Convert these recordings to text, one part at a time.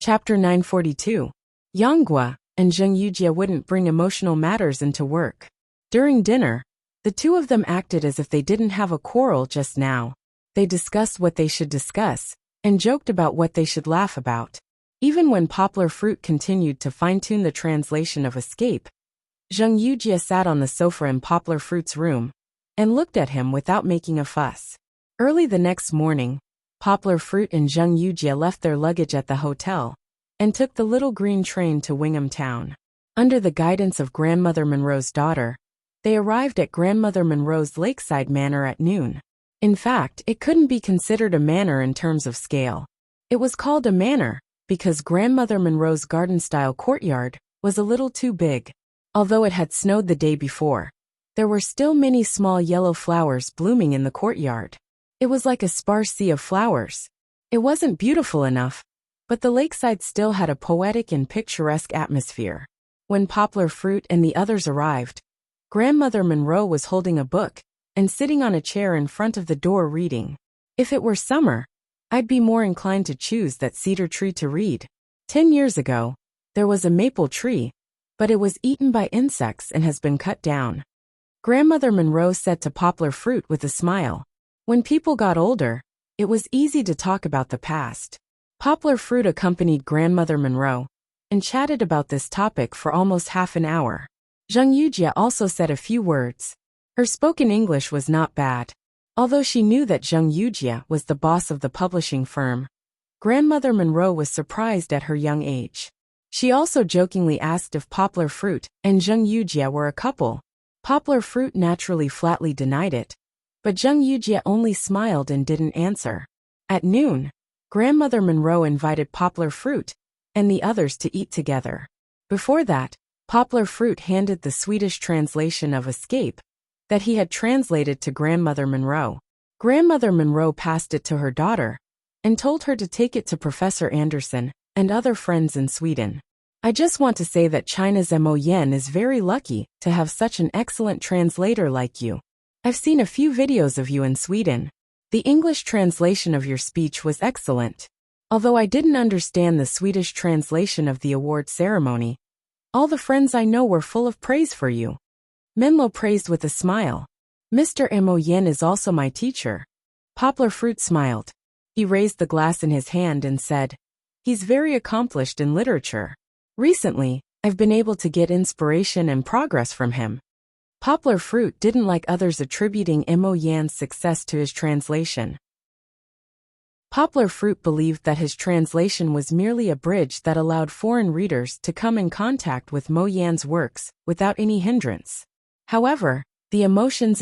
Chapter 942. Yanghua and Zheng Yujie wouldn't bring emotional matters into work. During dinner, the two of them acted as if they didn't have a quarrel just now. They discussed what they should discuss, and joked about what they should laugh about. Even when Poplar Fruit continued to fine-tune the translation of escape, Zheng Yujie sat on the sofa in Poplar Fruit's room, and looked at him without making a fuss. Early the next morning, Poplar Fruit and Zheng Yujie left their luggage at the hotel, and took the little green train to Wingham Town. Under the guidance of Grandmother Monroe's daughter, they arrived at Grandmother Monroe's lakeside manor at noon. In fact, it couldn't be considered a manor in terms of scale. It was called a manor because Grandmother Monroe's garden-style courtyard was a little too big. Although it had snowed the day before, there were still many small yellow flowers blooming in the courtyard. It was like a sparse sea of flowers. It wasn't beautiful enough, but the lakeside still had a poetic and picturesque atmosphere. When Poplar Fruit and the others arrived, Grandmother Monroe was holding a book and sitting on a chair in front of the door reading. If it were summer, I'd be more inclined to choose that cedar tree to read. 10 years ago, there was a maple tree, but it was eaten by insects and has been cut down. Grandmother Monroe said to Poplar Fruit with a smile. When people got older, it was easy to talk about the past. Poplar Fruit accompanied Grandmother Monroe and chatted about this topic for almost half an hour. Zheng Yujie also said a few words. Her spoken English was not bad. Although she knew that Zheng Yujie was the boss of the publishing firm, Grandmother Monroe was surprised at her young age. She also jokingly asked if Poplar Fruit and Zheng Yujie were a couple. Poplar Fruit naturally flatly denied it, but Zheng Yujie only smiled and didn't answer. At noon, Grandmother Monroe invited Poplar Fruit and the others to eat together. Before that, Poplar Fruit handed the Swedish translation of Escape that he had translated to Grandmother Monroe. Grandmother Monroe passed it to her daughter and told her to take it to Professor Anderson and other friends in Sweden. I just want to say that China's Mo Yen is very lucky to have such an excellent translator like you. I've seen a few videos of you in Sweden. The English translation of your speech was excellent. Although I didn't understand the Swedish translation of the award ceremony, all the friends I know were full of praise for you. Menlo praised with a smile. Mr. Mo Yen is also my teacher. Poplar Fruit smiled. He raised the glass in his hand and said, he's very accomplished in literature. Recently, I've been able to get inspiration and progress from him. Poplar Fruit didn't like others attributing Mo Yan's success to his translation. Poplar Fruit believed that his translation was merely a bridge that allowed foreign readers to come in contact with Mo Yan's works without any hindrance. However, the emotions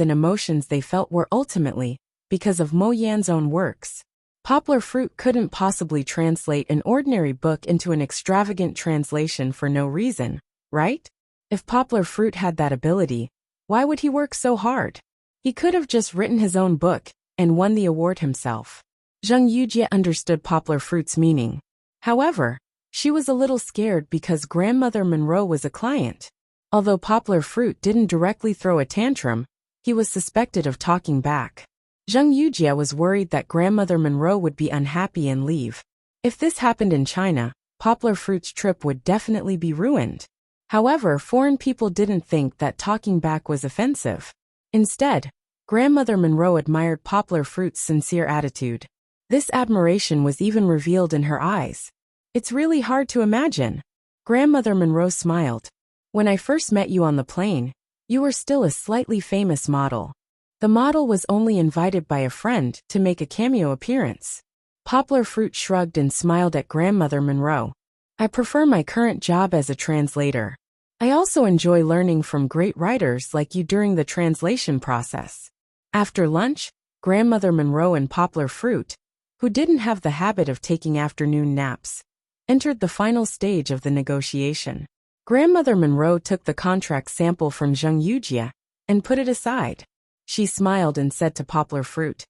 they felt were ultimately because of Mo Yan's own works. Poplar Fruit couldn't possibly translate an ordinary book into an extravagant translation for no reason, right? If Poplar Fruit had that ability, why would he work so hard? He could have just written his own book and won the award himself. Zheng Yujie understood Poplar Fruit's meaning. However, she was a little scared because Grandmother Monroe was a client. Although Poplar Fruit didn't directly throw a tantrum, he was suspected of talking back. Zheng Yujie was worried that Grandmother Monroe would be unhappy and leave. If this happened in China, Poplar Fruit's trip would definitely be ruined. However, foreign people didn't think that talking back was offensive. Instead, Grandmother Monroe admired Poplar Fruit's sincere attitude. This admiration was even revealed in her eyes. It's really hard to imagine. Grandmother Monroe smiled. When I first met you on the plane, you were still a slightly famous model. The model was only invited by a friend to make a cameo appearance. Poplar Fruit shrugged and smiled at Grandmother Monroe. I prefer my current job as a translator. I also enjoy learning from great writers like you during the translation process. After lunch, Grandmother Monroe and Poplar Fruit, who didn't have the habit of taking afternoon naps, entered the final stage of the negotiation. Grandmother Monroe took the contract sample from Zheng Yujie and put it aside. She smiled and said to Poplar Fruit,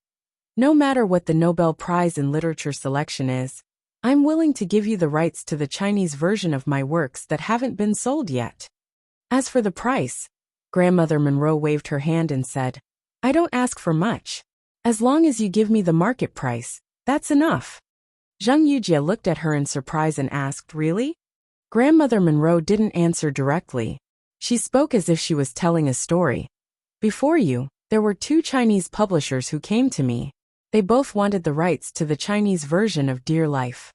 no matter what the Nobel Prize in Literature selection is, I'm willing to give you the rights to the Chinese version of my works that haven't been sold yet. As for the price, Grandmother Monroe waved her hand and said, I don't ask for much. As long as you give me the market price, that's enough. Zheng Yujie looked at her in surprise and asked, "Really?" Grandmother Monroe didn't answer directly. She spoke as if she was telling a story. "Before you, there were 2 Chinese publishers who came to me. They both wanted the rights to the Chinese version of Dear Life."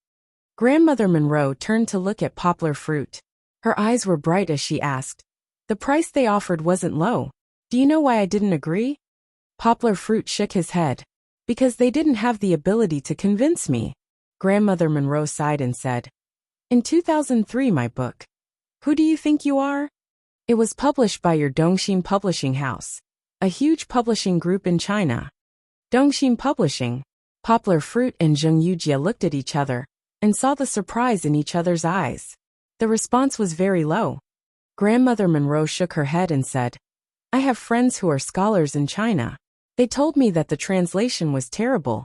Grandmother Monroe turned to look at Poplar Fruit. Her eyes were bright as she asked, "The price they offered wasn't low. Do you know why I didn't agree?" Poplar Fruit shook his head. "Because they didn't have the ability to convince me." Grandmother Monroe sighed and said, "In 2003, my book, Who Do You Think You Are? It was published by your Dongxin Publishing House, a huge publishing group in China." Dongxin Publishing. Poplar Fruit and Zheng Yujie looked at each other and saw the surprise in each other's eyes. The response was very low. Grandmother Monroe shook her head and said, "I have friends who are scholars in China. They told me that the translation was terrible."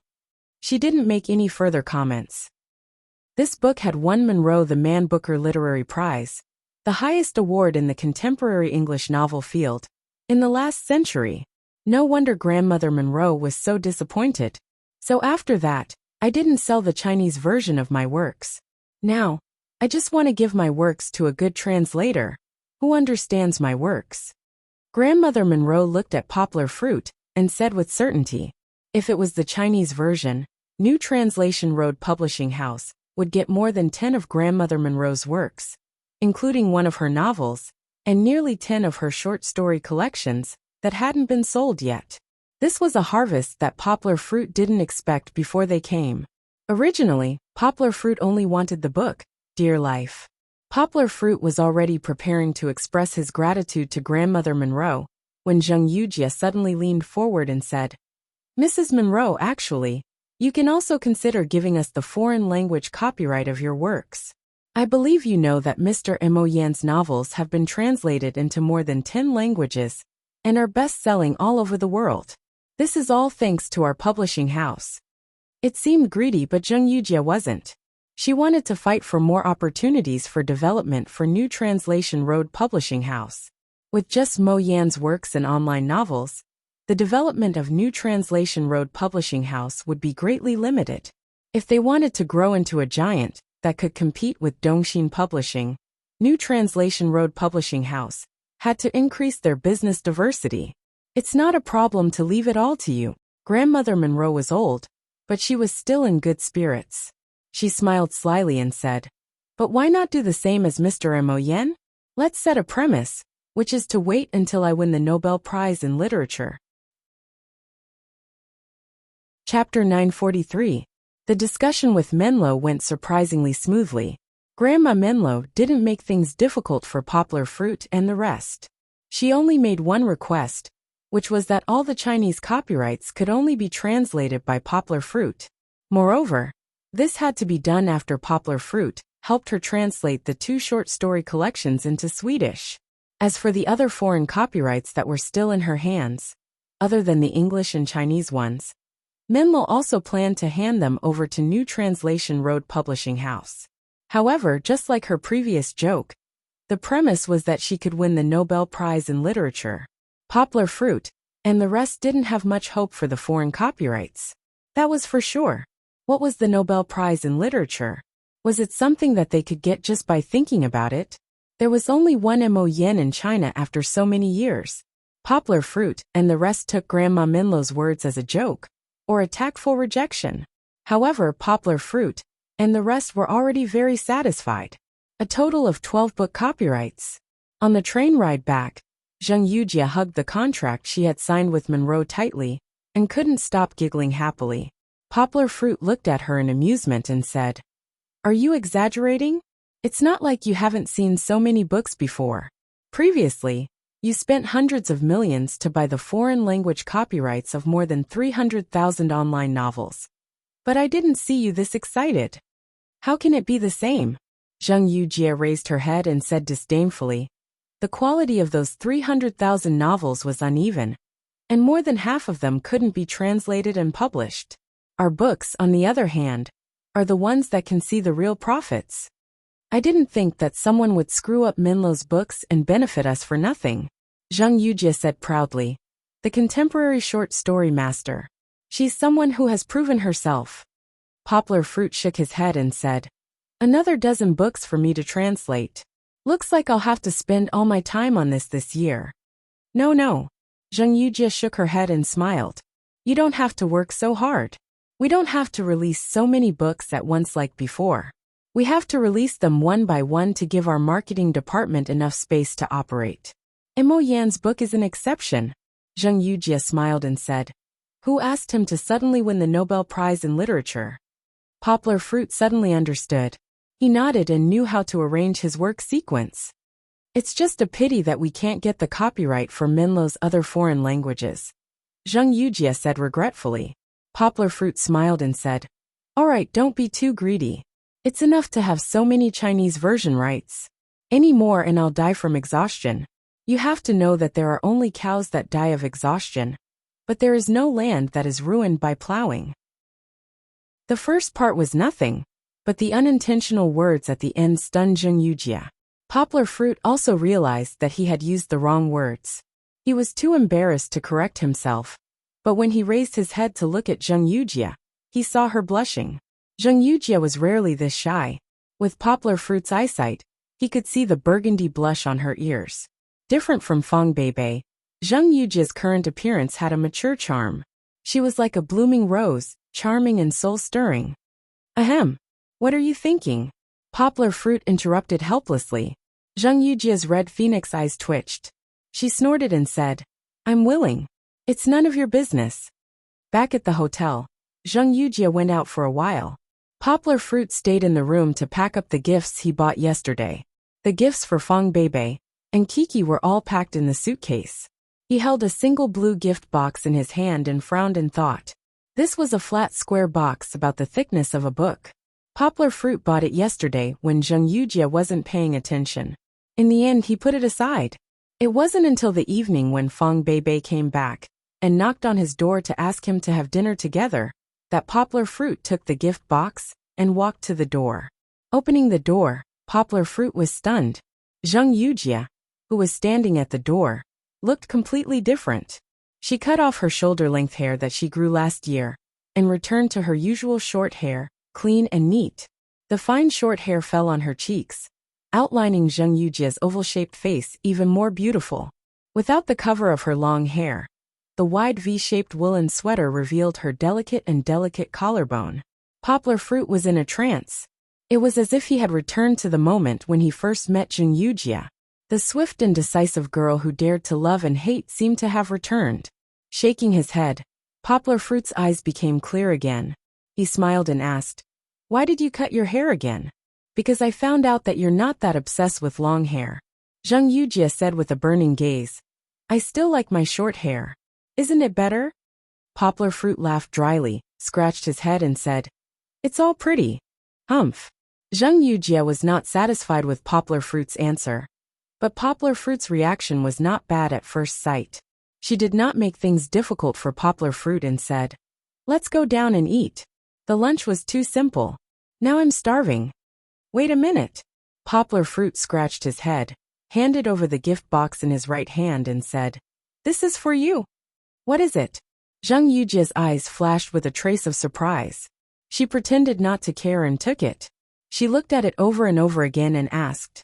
She didn't make any further comments. This book had won Monroe the Man Booker Literary Prize, the highest award in the contemporary English novel field, in the last century. No wonder Grandmother Monroe was so disappointed. "So after that, I didn't sell the Chinese version of my works. Now, I just want to give my works to a good translator who understands my works." Grandmother Monroe looked at Poplar Fruit and said with certainty, "If it was the Chinese version, New Translation Road Publishing House would get more than 10 of Grandmother Monroe's works, including one of her novels, and nearly 10 of her short story collections that hadn't been sold yet." This was a harvest that Poplar Fruit didn't expect before they came. Originally, Poplar Fruit only wanted the book, Dear Life. Poplar Fruit was already preparing to express his gratitude to Grandmother Monroe when Zheng Yujie suddenly leaned forward and said, "Mrs. Monroe, actually, you can also consider giving us the foreign language copyright of your works. I believe you know that Mr. Mo Yan's novels have been translated into more than 10 languages and are best-selling all over the world. This is all thanks to our publishing house." It seemed greedy, but Zheng Yujie wasn't. She wanted to fight for more opportunities for development for New Translation Road Publishing House. With just Mo Yan's works and online novels, the development of New Translation Road Publishing House would be greatly limited. If they wanted to grow into a giant that could compete with Dongxin Publishing, New Translation Road Publishing House had to increase their business diversity. "It's not a problem to leave it all to you." Grandmother Monroe was old, but she was still in good spirits. She smiled slyly and said, "But why not do the same as Mr. Mo Yan? Let's set a premise, which is to wait until I win the Nobel Prize in Literature." Chapter 943. The discussion with Menlo went surprisingly smoothly. Grandma Menlo didn't make things difficult for Poplar Fruit and the rest. She only made one request, which was that all the Chinese copyrights could only be translated by Poplar Fruit. Moreover, this had to be done after Poplar Fruit helped her translate the 2 short story collections into Swedish. As for the other foreign copyrights that were still in her hands, other than the English and Chinese ones, Menlo also planned to hand them over to New Translation Road Publishing House. However, just like her previous joke, the premise was that she could win the Nobel Prize in Literature. Poplar Fruit and the rest didn't have much hope for the foreign copyrights. That was for sure. What was the Nobel Prize in Literature? Was it something that they could get just by thinking about it? There was only one Mo Yan in China after so many years. Poplar Fruit and the rest took Grandma Menlo's words as a joke, or a tactful rejection. However, Poplar Fruit and the rest were already very satisfied. A total of 12 book copyrights. On the train ride back, Zheng Yujie hugged the contract she had signed with Monroe tightly and couldn't stop giggling happily. Poplar Fruit looked at her in amusement and said, "Are you exaggerating? It's not like you haven't seen so many books before. Previously, you spent hundreds of millions to buy the foreign language copyrights of more than 300,000 online novels. But I didn't see you this excited. How can it be the same?" Zheng Yujie raised her head and said disdainfully, "The quality of those 300,000 novels was uneven, and more than half of them couldn't be translated and published. Our books, on the other hand, are the ones that can see the real profits. I didn't think that someone would screw up Menlo's books and benefit us for nothing." Zheng Yujie said proudly, "The contemporary short story master. She's someone who has proven herself." Poplar Fruit shook his head and said, "Another dozen books for me to translate. Looks like I'll have to spend all my time on this year." No. Zheng Yujie shook her head and smiled. "You don't have to work so hard. We don't have to release so many books at once like before. We have to release them one by one to give our marketing department enough space to operate." Mo Yan's book is an exception, Zheng Yujie smiled and said. "Who asked him to suddenly win the Nobel Prize in Literature?" Poplar Fruit suddenly understood. He nodded and knew how to arrange his work sequence. "It's just a pity that we can't get the copyright for Minlo's other foreign languages," Zheng Yujie said regretfully. Poplar Fruit smiled and said, "All right, don't be too greedy. It's enough to have so many Chinese version rights. Any more and I'll die from exhaustion. You have to know that there are only cows that die of exhaustion, but there is no land that is ruined by plowing." The first part was nothing, but the unintentional words at the end stunned Zheng Yujie. Poplar Fruit also realized that he had used the wrong words. He was too embarrassed to correct himself, but when he raised his head to look at Zheng Yujie, he saw her blushing. Zheng Yujie was rarely this shy. With Poplar Fruit's eyesight, he could see the burgundy blush on her ears. Different from Fang Beibei, Zheng Yujie's current appearance had a mature charm. She was like a blooming rose, charming and soul-stirring. "Ahem. What are you thinking?" Poplar Fruit interrupted helplessly. Zheng Yujie's red phoenix eyes twitched. She snorted and said, "I'm willing. It's none of your business." Back at the hotel, Zheng Yujie went out for a while. Poplar Fruit stayed in the room to pack up the gifts he bought yesterday. The gifts for Fang Beibei and Kiki were all packed in the suitcase. He held a single blue gift box in his hand and frowned in thought. This was a flat square box about the thickness of a book. Poplar Fruit bought it yesterday when Zheng Yujie wasn't paying attention. In the end, he put it aside. It wasn't until the evening when Fang Beibei came back and knocked on his door to ask him to have dinner together that Poplar Fruit took the gift box and walked to the door. Opening the door, Poplar Fruit was stunned. Zheng Yujie, who was standing at the door, looked completely different. She cut off her shoulder-length hair that she grew last year and returned to her usual short hair, clean and neat. The fine short hair fell on her cheeks, outlining Zheng Yujie's oval-shaped face even more beautiful. Without the cover of her long hair, the wide V-shaped woolen sweater revealed her delicate collarbone. Poplar Fruit was in a trance. It was as if he had returned to the moment when he first met Zheng Yujie. The swift and decisive girl who dared to love and hate seemed to have returned. Shaking his head, Poplar Fruit's eyes became clear again. He smiled and asked, "Why did you cut your hair again?" "Because I found out that you're not that obsessed with long hair," Zheng Yujie said with a burning gaze. "I still like my short hair. Isn't it better?" Poplar Fruit laughed dryly, scratched his head and said, "It's all pretty." Humph. Zheng Yujie was not satisfied with Poplar Fruit's answer. But Poplar Fruit's reaction was not bad at first sight. She did not make things difficult for Poplar Fruit and said, "Let's go down and eat. The lunch was too simple. Now I'm starving." "Wait a minute." Poplar Fruit scratched his head, handed over the gift box in his right hand and said, "This is for you." "What is it?" Zheng Yujie's eyes flashed with a trace of surprise. She pretended not to care and took it. She looked at it over and over again and asked,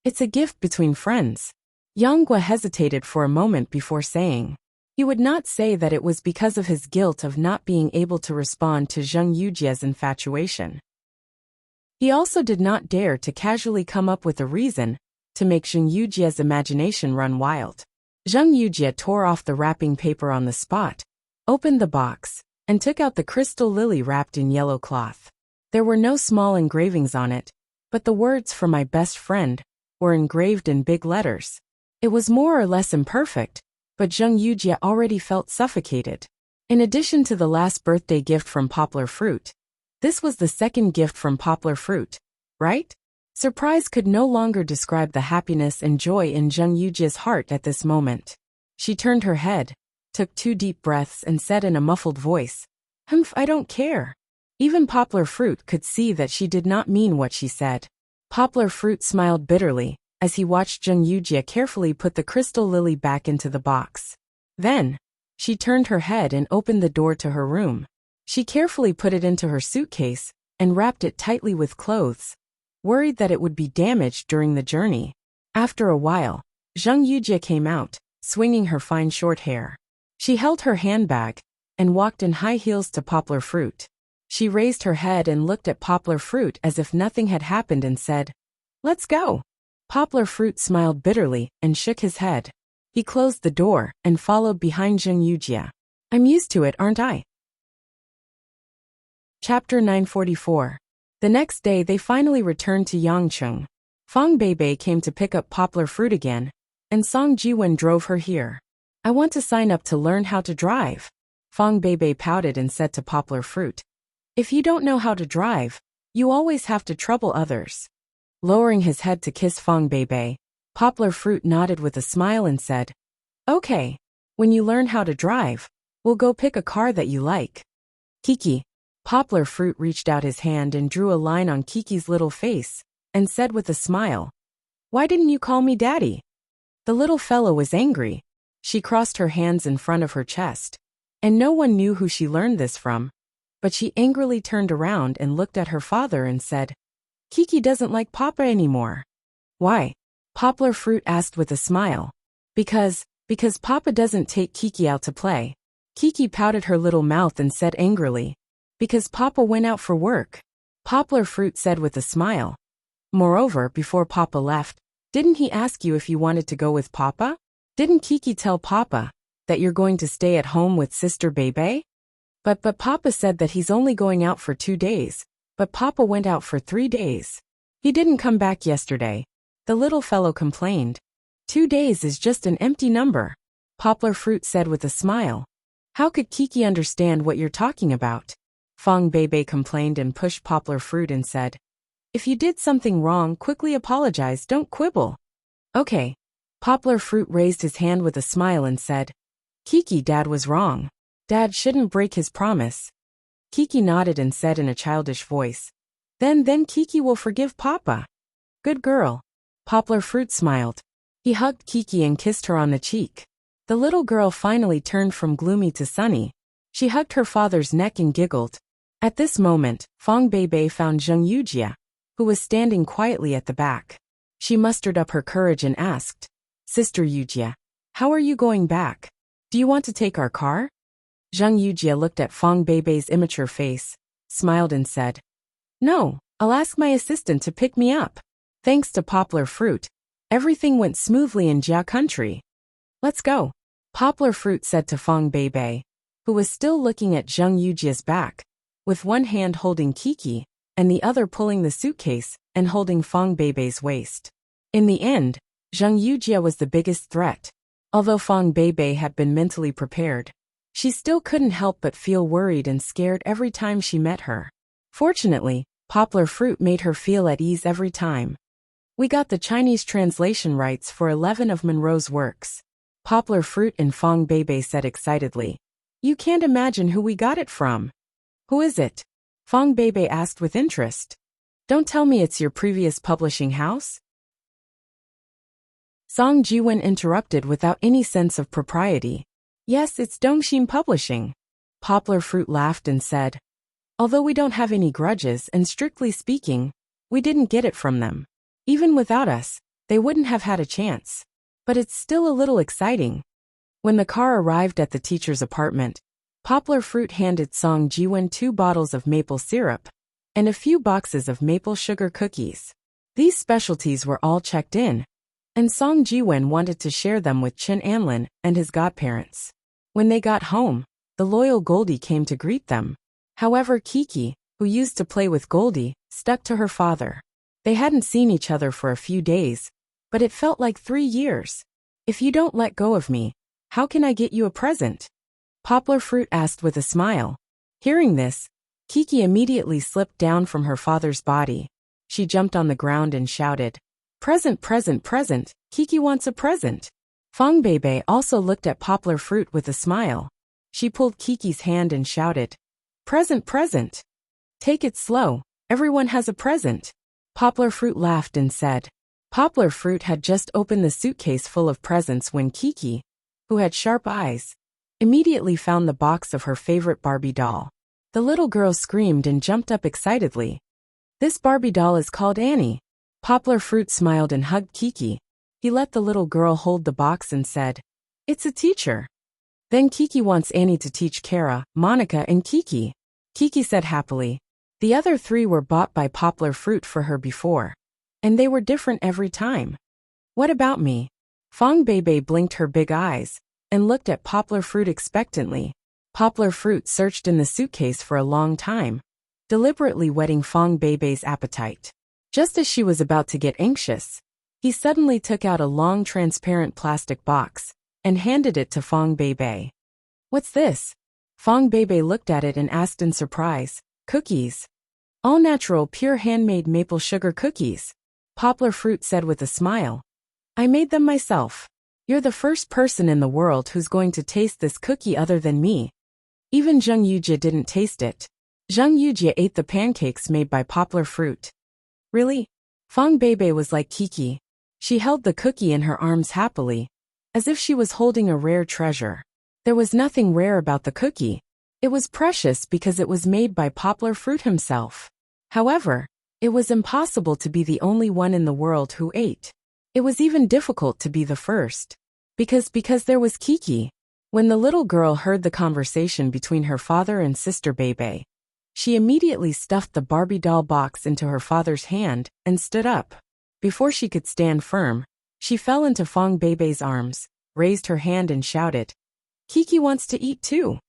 "It's a gift between friends." Yanghua hesitated for a moment before saying. He would not say that it was because of his guilt of not being able to respond to Zheng Yujie's infatuation. He also did not dare to casually come up with a reason to make Zheng Yujie's imagination run wild. Zheng Yujie tore off the wrapping paper on the spot, opened the box, and took out the crystal lily wrapped in yellow cloth. There were no small engravings on it, but the words "for my best friend" were engraved in big letters. It was more or less imperfect, but Zheng Yujie already felt suffocated. In addition to the last birthday gift from Poplar Fruit, this was the second gift from Poplar Fruit, right? Surprise could no longer describe the happiness and joy in Zheng Yujie's heart at this moment. She turned her head, took 2 deep breaths and said in a muffled voice, "Humph, I don't care." Even Poplar Fruit could see that she did not mean what she said. Poplar Fruit smiled bitterly as he watched Zheng Yujie carefully put the crystal lily back into the box. Then, she turned her head and opened the door to her room. She carefully put it into her suitcase and wrapped it tightly with clothes, worried that it would be damaged during the journey. After a while, Zheng Yujie came out, swinging her fine short hair. She held her handbag and walked in high heels to Poplar Fruit. She raised her head and looked at Poplar Fruit as if nothing had happened and said, "Let's go." Poplar Fruit smiled bitterly and shook his head. He closed the door and followed behind Zheng Yujie. "I'm used to it, aren't I?" Chapter 944. The next day they finally returned to Yangcheng. Fang Beibei came to pick up Poplar Fruit again, and Song Jiwen drove her here. "I want to sign up to learn how to drive." Fang Beibei pouted and said to Poplar Fruit, "If you don't know how to drive, you always have to trouble others." Lowering his head to kiss Fang Beibei, Poplar Fruit nodded with a smile and said, "Okay. When you learn how to drive, we'll go pick a car that you like." "Kiki." Poplar Fruit reached out his hand and drew a line on Kiki's little face, and said with a smile, "Why didn't you call me Daddy?" The little fellow was angry. She crossed her hands in front of her chest, and no one knew who she learned this from, but she angrily turned around and looked at her father and said, "Kiki doesn't like Papa anymore." "Why?" Poplar Fruit asked with a smile. Because Papa doesn't take Kiki out to play." Kiki pouted her little mouth and said angrily, "Because Papa went out for work." Poplar Fruit said with a smile. "Moreover, before Papa left, didn't he ask you if you wanted to go with Papa? Didn't Kiki tell Papa that you're going to stay at home with Sister Beibei?" But Papa said that he's only going out for 2 days, but Papa went out for 3 days. He didn't come back yesterday." The little fellow complained. 2 days is just an empty number," Poplar Fruit said with a smile. "How could Kiki understand what you're talking about?" Fang Beibei complained and pushed Poplar Fruit and said, "If you did something wrong, quickly apologize, don't quibble." "Okay." Poplar Fruit raised his hand with a smile and said, "Kiki, Dad was wrong. Dad shouldn't break his promise." Kiki nodded and said in a childish voice, Then Kiki will forgive Papa." "Good girl." Poplar Fruit smiled. He hugged Kiki and kissed her on the cheek. The little girl finally turned from gloomy to sunny. She hugged her father's neck and giggled. At this moment, Fang Beibei found Zheng Yujie, who was standing quietly at the back. She mustered up her courage and asked, "Sister Yujie, how are you going back? Do you want to take our car?" Zheng Yujie looked at Fang Beibei's immature face, smiled and said, "No, I'll ask my assistant to pick me up." Thanks to Poplar Fruit, everything went smoothly in Jia country. "Let's go," Poplar Fruit said to Fang Beibei, who was still looking at Zheng Yujie's back, with one hand holding Kiki, and the other pulling the suitcase and holding Fang Beibei's waist. In the end, Zheng Yujie was the biggest threat. Although Fang Beibei had been mentally prepared, she still couldn't help but feel worried and scared every time she met her. Fortunately, Poplar Fruit made her feel at ease every time. "We got the Chinese translation rights for 11 of Monroe's works," Poplar Fruit and Fang Beibei said excitedly. "You can't imagine who we got it from." "Who is it?" Fang Beibei asked with interest. "Don't tell me it's your previous publishing house?" Song Jiwen interrupted without any sense of propriety. "Yes, it's Dongxin Publishing." Poplar Fruit laughed and said, "Although we don't have any grudges and strictly speaking, we didn't get it from them. Even without us, they wouldn't have had a chance. But it's still a little exciting." When the car arrived at the teacher's apartment, Poplar Fruit handed Song Jiwen 2 bottles of maple syrup and a few boxes of maple sugar cookies. These specialties were all checked in, and Song Jiwen wanted to share them with Chen Anlin and his godparents. When they got home, the loyal Goldie came to greet them. However, Kiki, who used to play with Goldie, stuck to her father. They hadn't seen each other for a few days, but it felt like 3 years. "If you don't let go of me, how can I get you a present?" Poplar Fruit asked with a smile. Hearing this, Kiki immediately slipped down from her father's body. She jumped on the ground and shouted, "Present, present, present, Kiki wants a present." Fang Beibei also looked at Poplar Fruit with a smile. She pulled Kiki's hand and shouted, "Present, present. Take it slow, everyone has a present." Poplar Fruit laughed and said. Poplar Fruit had just opened the suitcase full of presents when Kiki, who had sharp eyes, immediately found the box of her favorite Barbie doll. The little girl screamed and jumped up excitedly. This Barbie doll is called Annie. Poplar Fruit smiled and hugged Kiki. He let the little girl hold the box and said, "It's a teacher." Then Kiki wants Annie to teach Kara, Monica, and Kiki. Kiki said happily. The other three were bought by Poplar Fruit for her before. And they were different every time. What about me? Fong Bebe blinked her big eyes and looked at Poplar Fruit expectantly. Poplar Fruit searched in the suitcase for a long time, deliberately whetting Fong Bebe's appetite. Just as she was about to get anxious, he suddenly took out a long transparent plastic box and handed it to Fong Bebe. "What's this?" Fong Bebe looked at it and asked in surprise. "Cookies. All natural, pure handmade maple sugar cookies," Poplar Fruit said with a smile. "I made them myself. You're the first person in the world who's going to taste this cookie other than me." Even Zheng Yujie didn't taste it. Zheng Yujie ate the pancakes made by Poplar Fruit. "Really?" Fong Bebe was like Kiki. She held the cookie in her arms happily, as if she was holding a rare treasure. There was nothing rare about the cookie. It was precious because it was made by Poplar Fruit himself. However, it was impossible to be the only one in the world who ate. It was even difficult to be the first. Because there was Kiki. When the little girl heard the conversation between her father and sister Bebe, she immediately stuffed the Barbie doll box into her father's hand and stood up. Before she could stand firm, she fell into Fong Bebe's arms, raised her hand and shouted, "Kiki wants to eat too."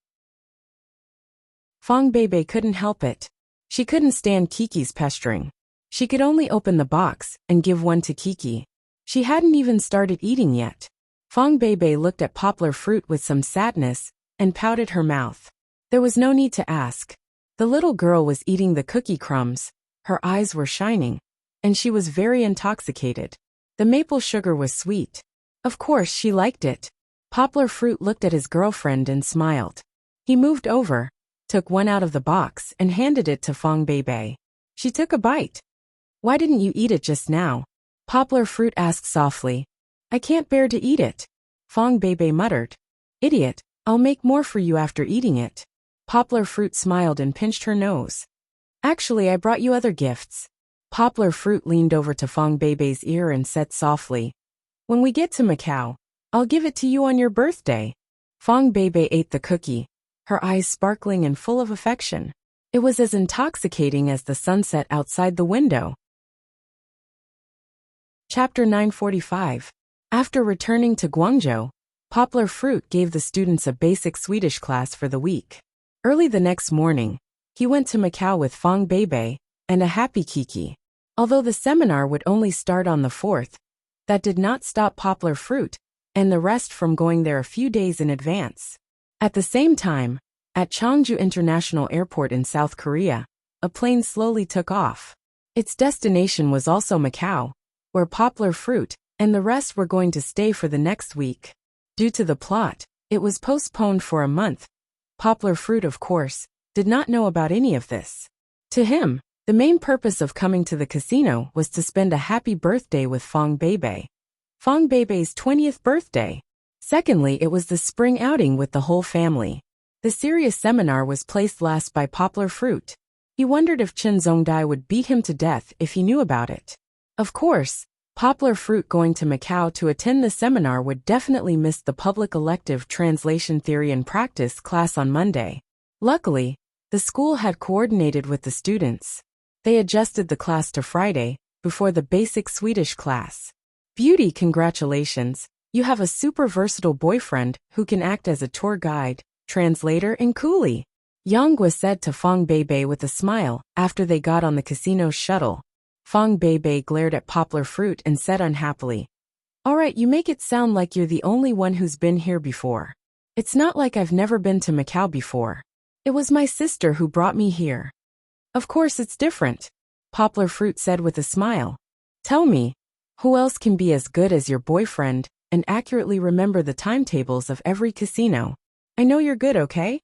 Fong Bebe couldn't help it. She couldn't stand Kiki's pestering. She could only open the box and give one to Kiki. She hadn't even started eating yet. Fong Bebe looked at Poplar Fruit with some sadness and pouted her mouth. There was no need to ask. The little girl was eating the cookie crumbs, her eyes were shining, and she was very intoxicated. The maple sugar was sweet. Of course she liked it. Poplar Fruit looked at his girlfriend and smiled. He moved over, took one out of the box and handed it to Fong Bebe. She took a bite. "Why didn't you eat it just now?" Poplar Fruit asked softly. "I can't bear to eat it," Fong Bebe muttered. "Idiot, I'll make more for you after eating it." Poplar Fruit smiled and pinched her nose. "Actually, I brought you other gifts." Poplar Fruit leaned over to Fong Bebe's ear and said softly, "When we get to Macau, I'll give it to you on your birthday." Fong Bebe ate the cookie, her eyes sparkling and full of affection. It was as intoxicating as the sunset outside the window. Chapter 945. After returning to Guangzhou, Poplar Fruit gave the students a basic Swedish class for the week. Early the next morning, he went to Macau with Fong Bebe and a happy Kiki. Although the seminar would only start on the 4th, that did not stop Poplar Fruit and the rest from going there a few days in advance. At the same time, at Cheongju International Airport in South Korea, a plane slowly took off. Its destination was also Macau, where Poplar Fruit and the rest were going to stay for the next week. Due to the plot, it was postponed for a month. Poplar Fruit, of course, did not know about any of this. To him, the main purpose of coming to the casino was to spend a happy birthday with Fong Bebe. Fong Bebe's 20th birthday. Secondly, it was the spring outing with the whole family. The serious seminar was placed last by Poplar Fruit. He wondered if Chen Zongdai would beat him to death if he knew about it. Of course, Poplar Fruit going to Macau to attend the seminar would definitely miss the public elective Translation Theory and Practice class on Monday. Luckily, the school had coordinated with the students. They adjusted the class to Friday, before the basic Swedish class. "Beauty, congratulations, you have a super versatile boyfriend who can act as a tour guide, translator and coolie," Yanghua said to Fong Bebe with a smile after they got on the casino's shuttle. Fong Bebe glared at Poplar Fruit and said unhappily, "Alright, you make it sound like you're the only one who's been here before. It's not like I've never been to Macau before. It was my sister who brought me here." "Of course it's different," Poplar Fruit said with a smile. "Tell me, who else can be as good as your boyfriend and accurately remember the timetables of every casino? I know you're good, okay?"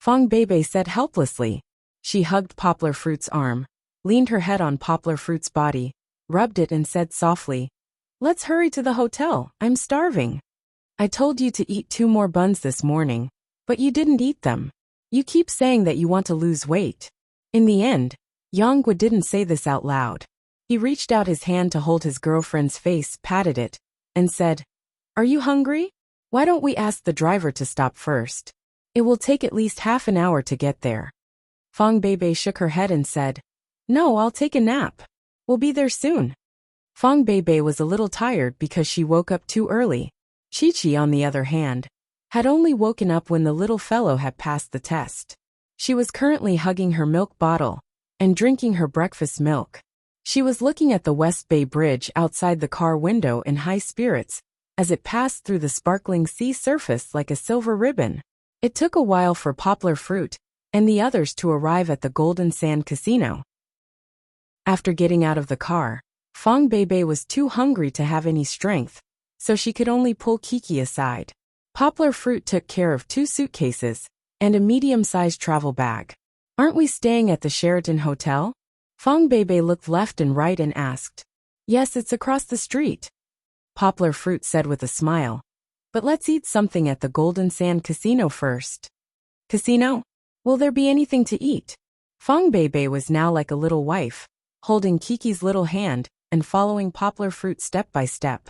Fong Bebe said helplessly. She hugged Poplar Fruit's arm, leaned her head on Poplar Fruit's body, rubbed it and said softly, "Let's hurry to the hotel, I'm starving." "I told you to eat 2 more buns this morning, but you didn't eat them." You keep saying that you want to lose weight. In the end, Yonghwa didn't say this out loud. He reached out his hand to hold his girlfriend's face, patted it, and said, "Are you hungry? Why don't we ask the driver to stop first? It will take at least half an hour to get there." Fang Beibei shook her head and said, "No, I'll take a nap. We'll be there soon." Fang Beibei was a little tired because she woke up too early. Chi-Chi, on the other hand, had only woken up when the little fellow had passed the test. She was currently hugging her milk bottle and drinking her breakfast milk. She was looking at the West Bay Bridge outside the car window in high spirits as it passed through the sparkling sea surface like a silver ribbon. It took a while for Poplar Fruit and the others to arrive at the Golden Sand Casino. After getting out of the car, Fang Beibei was too hungry to have any strength, so she could only pull Kiki aside. Poplar Fruit took care of 2 suitcases and a medium-sized travel bag. "Aren't we staying at the Sheraton Hotel?" Fang Beibei looked left and right and asked. "Yes, it's across the street," Poplar Fruit said with a smile. "But let's eat something at the Golden Sand Casino first." "Casino? Will there be anything to eat?" Fang Beibei was now like a little wife, holding Kiki's little hand and following Poplar Fruit step by step.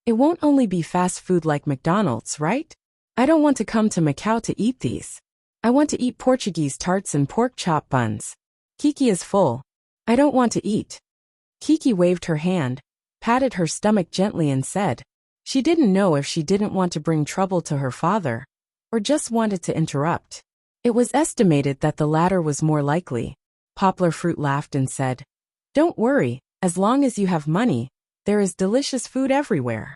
"It won't only be fast food like McDonald's, right? I don't want to come to Macau to eat these. I want to eat Portuguese tarts and pork chop buns. Kiki is full. I don't want to eat." Kiki waved her hand, patted her stomach gently and said she didn't know if she didn't want to bring trouble to her father or just wanted to interrupt. It was estimated that the latter was more likely. Poplar Fruit laughed and said, "Don't worry, as long as you have money, there is delicious food everywhere."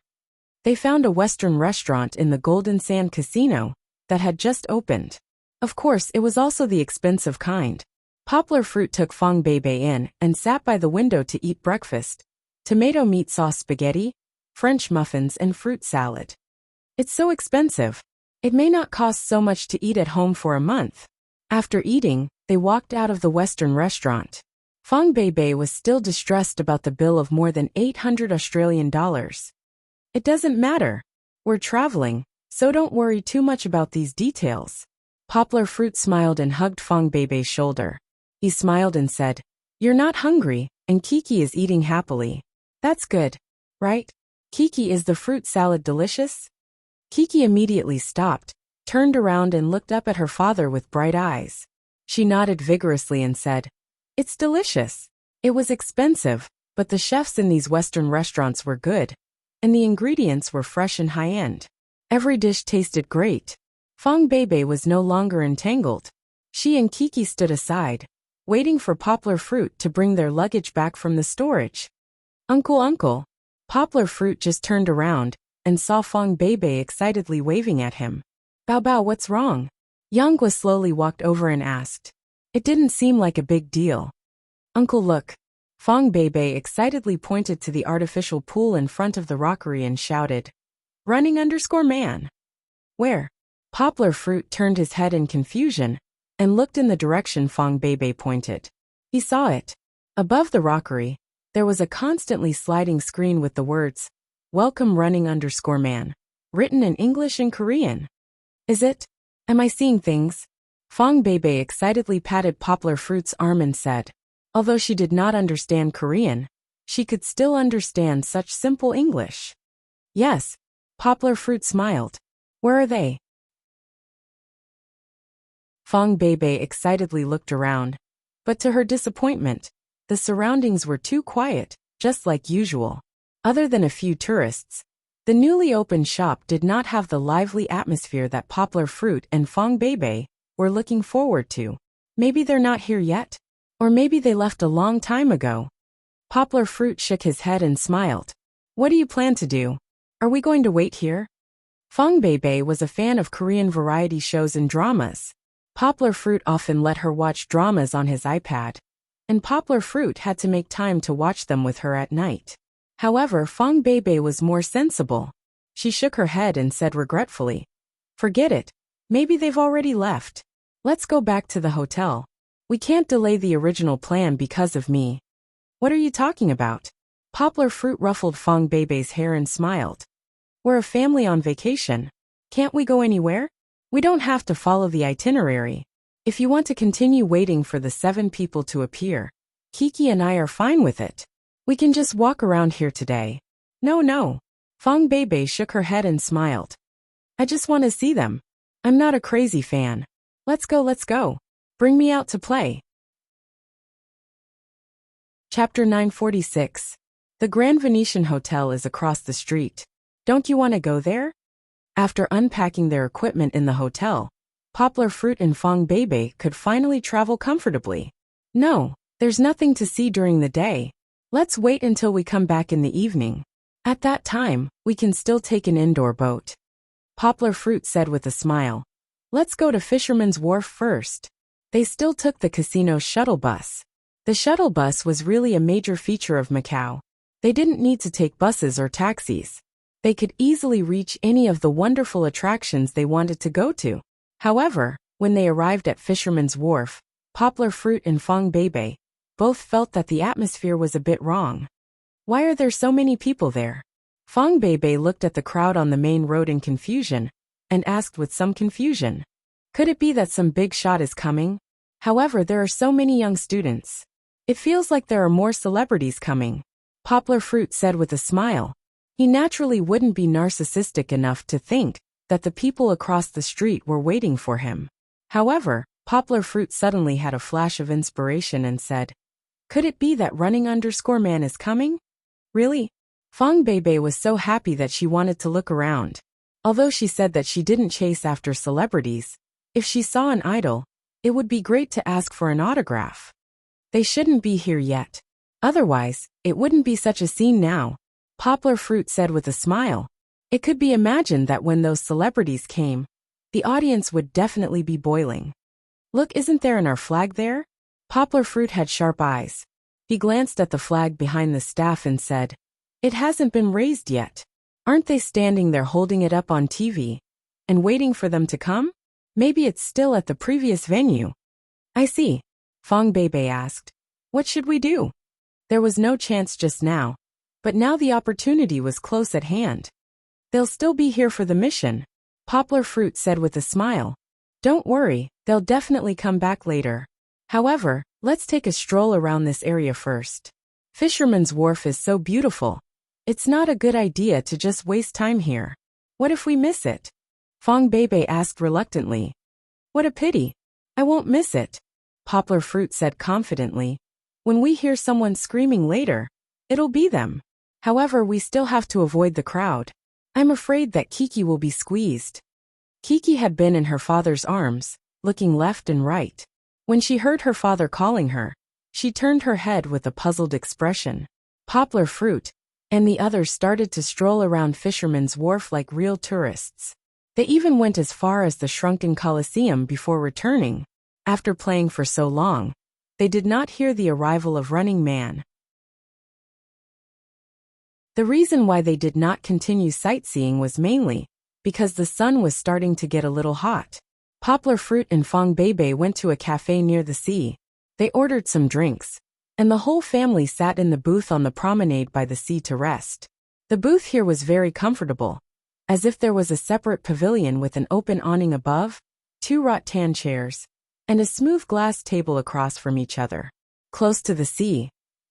They found a Western restaurant in the Golden Sand Casino that had just opened. Of course, it was also the expensive kind. Poplar Fruit took Fang Beibei in and sat by the window to eat breakfast: tomato meat sauce spaghetti, French muffins, and fruit salad. "It's so expensive. It may not cost so much to eat at home for a month." After eating, they walked out of the Western restaurant. Fang Beibei was still distressed about the bill of more than 800 Australian dollars. "It doesn't matter. We're traveling, so don't worry too much about these details." Poplar Fruit smiled and hugged Fang Beibei's shoulder. He smiled and said, "You're not hungry, and Kiki is eating happily. That's good, right? Kiki, is the fruit salad delicious?" Kiki immediately stopped, turned around and looked up at her father with bright eyes. She nodded vigorously and said, "It's delicious. It was expensive, but the chefs in these Western restaurants were good, and the ingredients were fresh and high-end. Every dish tasted great." Fang Beibei was no longer entangled. She and Kiki stood aside, waiting for Poplar Fruit to bring their luggage back from the storage. Uncle. Poplar Fruit just turned around and saw Fang Beibei excitedly waving at him. "Bao, what's wrong?" Yonghwa slowly walked over and asked. It didn't seem like a big deal. "Uncle, look." Fang Beibei excitedly pointed to the artificial pool in front of the rockery and shouted, "Running_man." "Where?" Poplar Fruit turned his head in confusion and looked in the direction Fang Beibei pointed. He saw it. Above the rockery, there was a constantly sliding screen with the words, "Welcome running_man," written in English and Korean. "Is it? Am I seeing things?" Fang Beibei excitedly patted Poplar Fruit's arm and said, although she did not understand Korean, she could still understand such simple English. "Yes." Poplar Fruit smiled. "Where are they?" Fang Beibei excitedly looked around, but to her disappointment, the surroundings were too quiet, just like usual. Other than a few tourists, the newly opened shop did not have the lively atmosphere that Poplar Fruit and Fang Beibei were looking forward to. Maybe they're not here yet? Or maybe they left a long time ago. Poplar Fruit shook his head and smiled. "What do you plan to do? Are we going to wait here?" Fang Beibei was a fan of Korean variety shows and dramas. Poplar Fruit often let her watch dramas on his iPad, and Poplar Fruit had to make time to watch them with her at night. However, Fang Beibei was more sensible. She shook her head and said regretfully, "Forget it. Maybe they've already left. Let's go back to the hotel. We can't delay the original plan because of me." "What are you talking about?" Poplar Fruit ruffled Fang Beibei's hair and smiled. "We're a family on vacation. Can't we go anywhere? We don't have to follow the itinerary. If you want to continue waiting for the 7 people to appear, Kiki and I are fine with it. We can just walk around here today. No. Fong Beibei shook her head and smiled. I just want to see them. I'm not a crazy fan. Let's go. Bring me out to play. Chapter 946. The Grand Venetian Hotel is across the street. Don't you want to go there? After unpacking their equipment in the hotel, Poplar Fruit and Fong Beibei could finally travel comfortably. No, there's nothing to see during the day. Let's wait until we come back in the evening. At that time, we can still take an indoor boat. Poplar Fruit said with a smile. Let's go to Fisherman's Wharf first. They still took the casino shuttle bus. The shuttle bus was really a major feature of Macau. They didn't need to take buses or taxis. They could easily reach any of the wonderful attractions they wanted to go to. However, when they arrived at Fisherman's Wharf, Poplar Fruit and Fong Beibei both felt that the atmosphere was a bit wrong. Why are there so many people there? Fong Beibei looked at the crowd on the main road in confusion and asked with some confusion. Could it be that some big shot is coming? However, there are so many young students. It feels like there are more celebrities coming. Poplar Fruit said with a smile. He naturally wouldn't be narcissistic enough to think that the people across the street were waiting for him. However, Poplar Fruit suddenly had a flash of inspiration and said, could it be that running_man is coming? Really? Fong Beibei was so happy that she wanted to look around. Although she said that she didn't chase after celebrities, if she saw an idol, it would be great to ask for an autograph. They shouldn't be here yet. Otherwise, it wouldn't be such a scene now. Poplar Fruit said with a smile. It could be imagined that when those celebrities came, the audience would definitely be boiling. Look, isn't there our flag there? Poplar Fruit had sharp eyes. He glanced at the flag behind the staff and said, it hasn't been raised yet. Aren't they standing there holding it up on TV and waiting for them to come? Maybe it's still at the previous venue. I see. Fong Beibei asked. What should we do? There was no chance just now, but now the opportunity was close at hand. They'll still be here for the mission, Poplar Fruit said with a smile. Don't worry, they'll definitely come back later. However, let's take a stroll around this area first. Fisherman's Wharf is so beautiful. It's not a good idea to just waste time here. What if we miss it? Fong Beibei asked reluctantly. What a pity. I won't miss it, Poplar Fruit said confidently. When we hear someone screaming later, it'll be them. However, we still have to avoid the crowd. I'm afraid that Kiki will be squeezed. Kiki had been in her father's arms, looking left and right. When she heard her father calling her, she turned her head with a puzzled expression. Poplar Fruit and the others started to stroll around Fisherman's Wharf like real tourists. They even went as far as the shrunken Colosseum before returning. After playing for so long, they did not hear the arrival of Running Man. The reason why they did not continue sightseeing was mainly because the sun was starting to get a little hot. Poplar Fruit and Fong Beibei went to a cafe near the sea. They ordered some drinks, and the whole family sat in the booth on the promenade by the sea to rest. The booth here was very comfortable, as if there was a separate pavilion with an open awning above, 2 rattan chairs, and a smooth glass table across from each other. Close to the sea,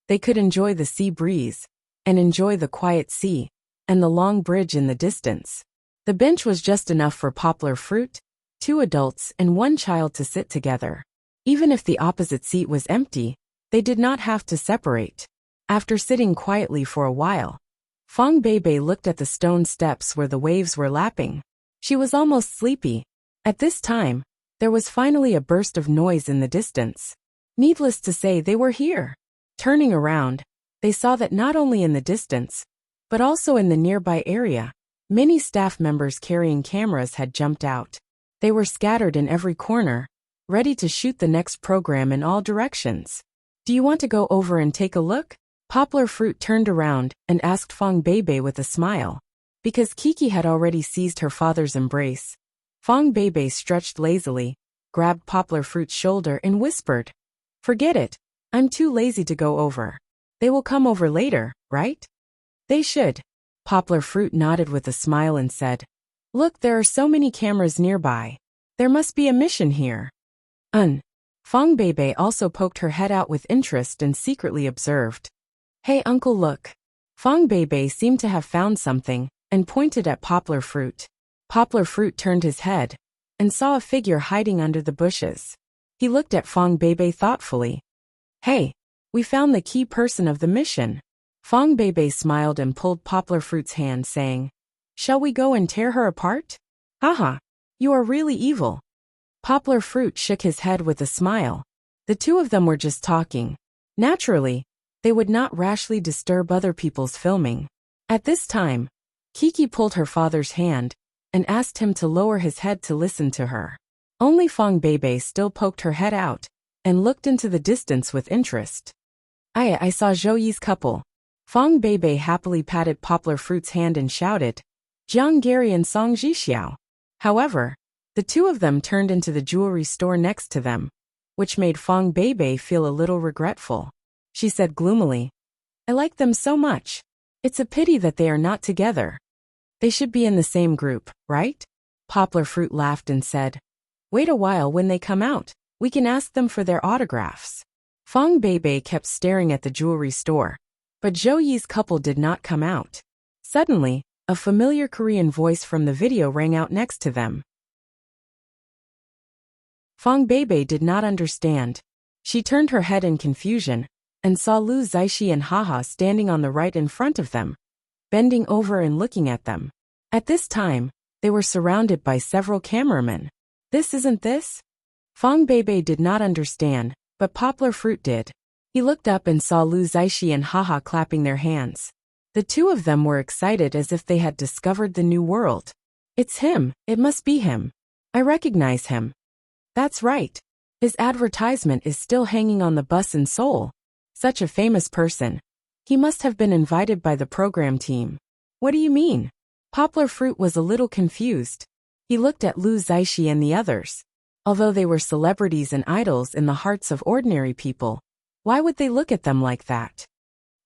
they could enjoy the sea breeze, and enjoy the quiet sea, and the long bridge in the distance. The bench was just enough for Poplar Fruit, 2 adults and 1 child to sit together. Even if the opposite seat was empty, they did not have to separate. After sitting quietly for a while, Fong Beibei looked at the stone steps where the waves were lapping. She was almost sleepy. At this time, there was finally a burst of noise in the distance. Needless to say, they were here. Turning around, they saw that not only in the distance, but also in the nearby area, many staff members carrying cameras had jumped out. They were scattered in every corner, ready to shoot the next program in all directions. Do you want to go over and take a look? Poplar Fruit turned around and asked Fong Beibei with a smile. Because Kiki had already seized her father's embrace, Fong Beibei stretched lazily, grabbed Poplar Fruit's shoulder and whispered, forget it, I'm too lazy to go over. They will come over later, right? They should. Poplar Fruit nodded with a smile and said, look, there are so many cameras nearby. There must be a mission here. Fong Beibei also poked her head out with interest and secretly observed. Hey uncle, look. Fong Beibei seemed to have found something and pointed at Poplar Fruit. Poplar Fruit turned his head and saw a figure hiding under the bushes. He looked at Fong Beibei thoughtfully. Hey, we found the key person of the mission. Fong Beibei smiled and pulled Poplar Fruit's hand, saying, Shall we go and tear her apart? Haha, you are really evil. Poplar Fruit shook his head with a smile. The two of them were just talking. Naturally, they would not rashly disturb other people's filming. At this time, Kiki pulled her father's hand and asked him to lower his head to listen to her. Only Fong Beibei still poked her head out and looked into the distance with interest. I saw Zhou Yi's couple. Fong Beibei happily patted Poplar Fruit's hand and shouted, Jiang Gary and Song Jixiao. However, the two of them turned into the jewelry store next to them, which made Fong Beibei feel a little regretful. She said gloomily, I like them so much. It's a pity that they are not together. They should be in the same group, right? Poplar Fruit laughed and said, Wait a while, when they come out, we can ask them for their autographs. Fong Beibei kept staring at the jewelry store, but Zhou Yi's couple did not come out. Suddenly, a familiar Korean voice from the video rang out next to them. Fong Beibei did not understand. She turned her head in confusion and saw Lu Zaishi and Haha standing on the right in front of them, bending over and looking at them. At this time, they were surrounded by several cameramen. This isn't this? Fong Beibei did not understand, but Poplar Fruit did. He looked up and saw Lu Zaishi and Haha clapping their hands. The two of them were excited as if they had discovered the new world. It's him, it must be him. I recognize him. That's right. His advertisement is still hanging on the bus in Seoul. Such a famous person. He must have been invited by the program team. What do you mean? Poplar Fruit was a little confused. He looked at Lu Zaishi and the others. Although they were celebrities and idols in the hearts of ordinary people, why would they look at them like that?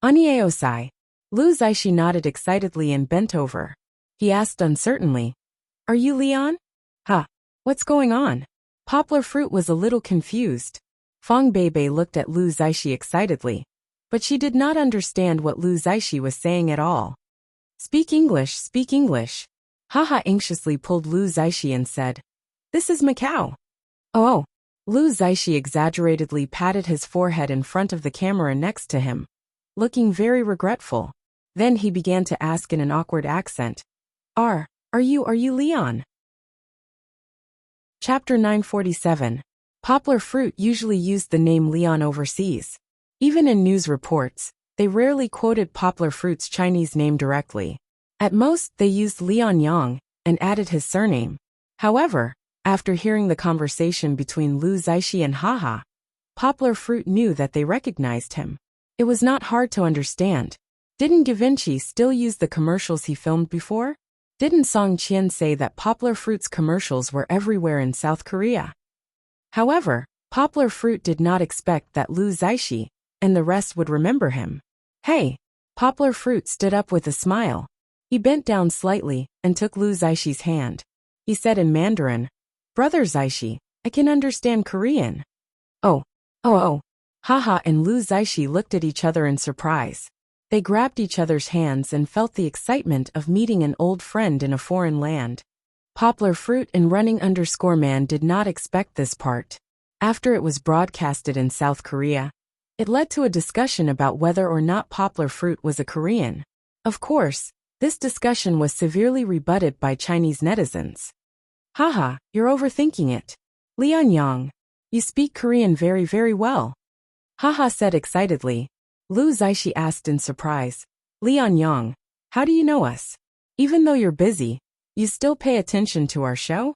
Anieo-sai. Lu Zaishi nodded excitedly and bent over. He asked uncertainly, Are you Leon? What's going on? Poplar Fruit was a little confused. Fong Beibei looked at Lu Zaishi excitedly, but she did not understand what Lu Zaishi was saying at all. Speak English, speak English. Haha anxiously pulled Lu Zaishi and said, This is Macau. Oh. Lu Zaishi exaggeratedly patted his forehead in front of the camera next to him, looking very regretful. Then he began to ask in an awkward accent, Are you Leon? Chapter 947. Poplar Fruit usually used the name Leon overseas. Even in news reports, they rarely quoted Poplar Fruit's Chinese name directly. At most, they used Leon Yang and added his surname. However, after hearing the conversation between Lu Zaishi and Haha, Poplar Fruit knew that they recognized him. It was not hard to understand. Didn't Givenchy still use the commercials he filmed before? Didn't Song Qian say that Poplar Fruit's commercials were everywhere in South Korea? However, Poplar Fruit did not expect that Lu Zaishi and the rest would remember him. Hey! Poplar Fruit stood up with a smile. He bent down slightly and took Lu Zaishi's hand. He said in Mandarin, Brother Zaishi, I can understand Korean. Oh. Haha and Lu Zaishi looked at each other in surprise. They grabbed each other's hands and felt the excitement of meeting an old friend in a foreign land. Poplar Fruit and Running_Man did not expect this part. After it was broadcasted in South Korea, it led to a discussion about whether or not Poplar Fruit was a Korean. Of course, this discussion was severely rebutted by Chinese netizens. Haha, you're overthinking it. Leon Yang, you speak Korean very, very well. Haha said excitedly. Lu Zaishi asked in surprise, Leon Yang, how do you know us? Even though you're busy, you still pay attention to our show?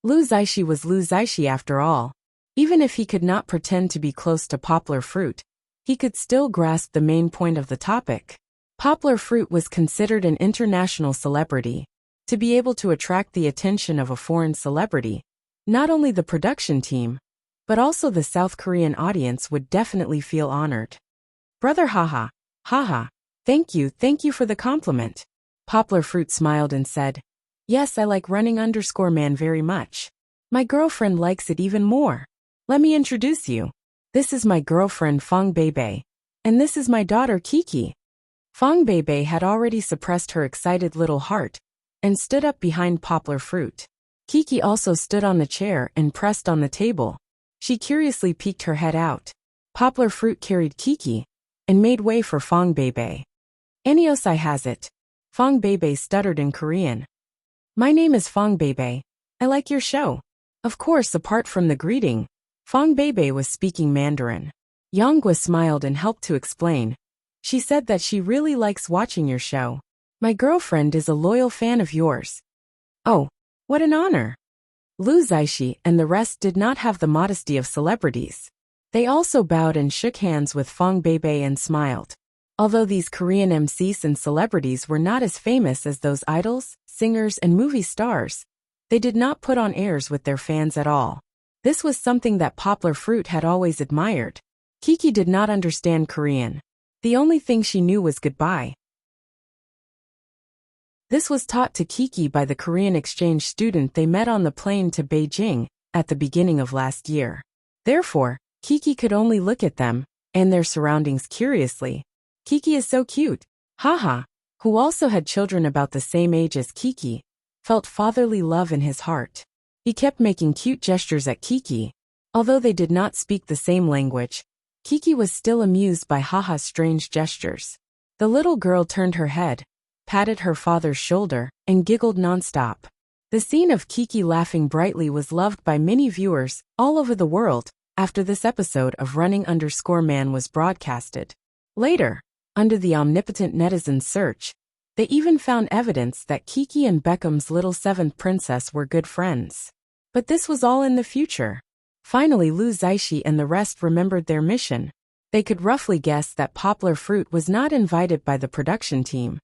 Lu Zaishi was Lu Zaishi after all. Even if he could not pretend to be close to Poplar Fruit, he could still grasp the main point of the topic. Poplar Fruit was considered an international celebrity. To be able to attract the attention of a foreign celebrity, not only the production team, but also the South Korean audience would definitely feel honored. Brother Haha, thank you for the compliment. Poplar Fruit smiled and said, Yes, I like Running_Man very much. My girlfriend likes it even more. Let me introduce you. This is my girlfriend Fong Beibei. And this is my daughter Kiki. Fong Beibei had already suppressed her excited little heart and stood up behind Poplar Fruit. Kiki also stood on the chair and pressed on the table. She curiously peeked her head out. Poplar Fruit carried Kiki and made way for Fong Beibei. Aniosai has it. Fong Beibei stuttered in Korean. My name is Fong Beibei. I like your show. Of course, apart from the greeting, Fong Beibei was speaking Mandarin. Yonghua smiled and helped to explain. She said that she really likes watching your show. My girlfriend is a loyal fan of yours. Oh, what an honor. Lu Zaishi and the rest did not have the modesty of celebrities. They also bowed and shook hands with Fong Beibei and smiled. Although these Korean MCs and celebrities were not as famous as those idols, singers, and movie stars, they did not put on airs with their fans at all. This was something that Poplar Fruit had always admired. Kiki did not understand Korean. The only thing she knew was goodbye. This was taught to Kiki by the Korean exchange student they met on the plane to Beijing at the beginning of last year. Therefore, Kiki could only look at them and their surroundings curiously. Kiki is so cute. Haha, who also had children about the same age as Kiki, felt fatherly love in his heart. He kept making cute gestures at Kiki. Although they did not speak the same language, Kiki was still amused by Haha's strange gestures. The little girl turned her head, patted her father's shoulder, and giggled nonstop. The scene of Kiki laughing brightly was loved by many viewers all over the world after this episode of Running_Man was broadcasted. Later, under the omnipotent netizens' search, they even found evidence that Kiki and Beckham's little seventh princess were good friends. But this was all in the future. Finally, Lu Zaishi and the rest remembered their mission. They could roughly guess that Poplar Fruit was not invited by the production team.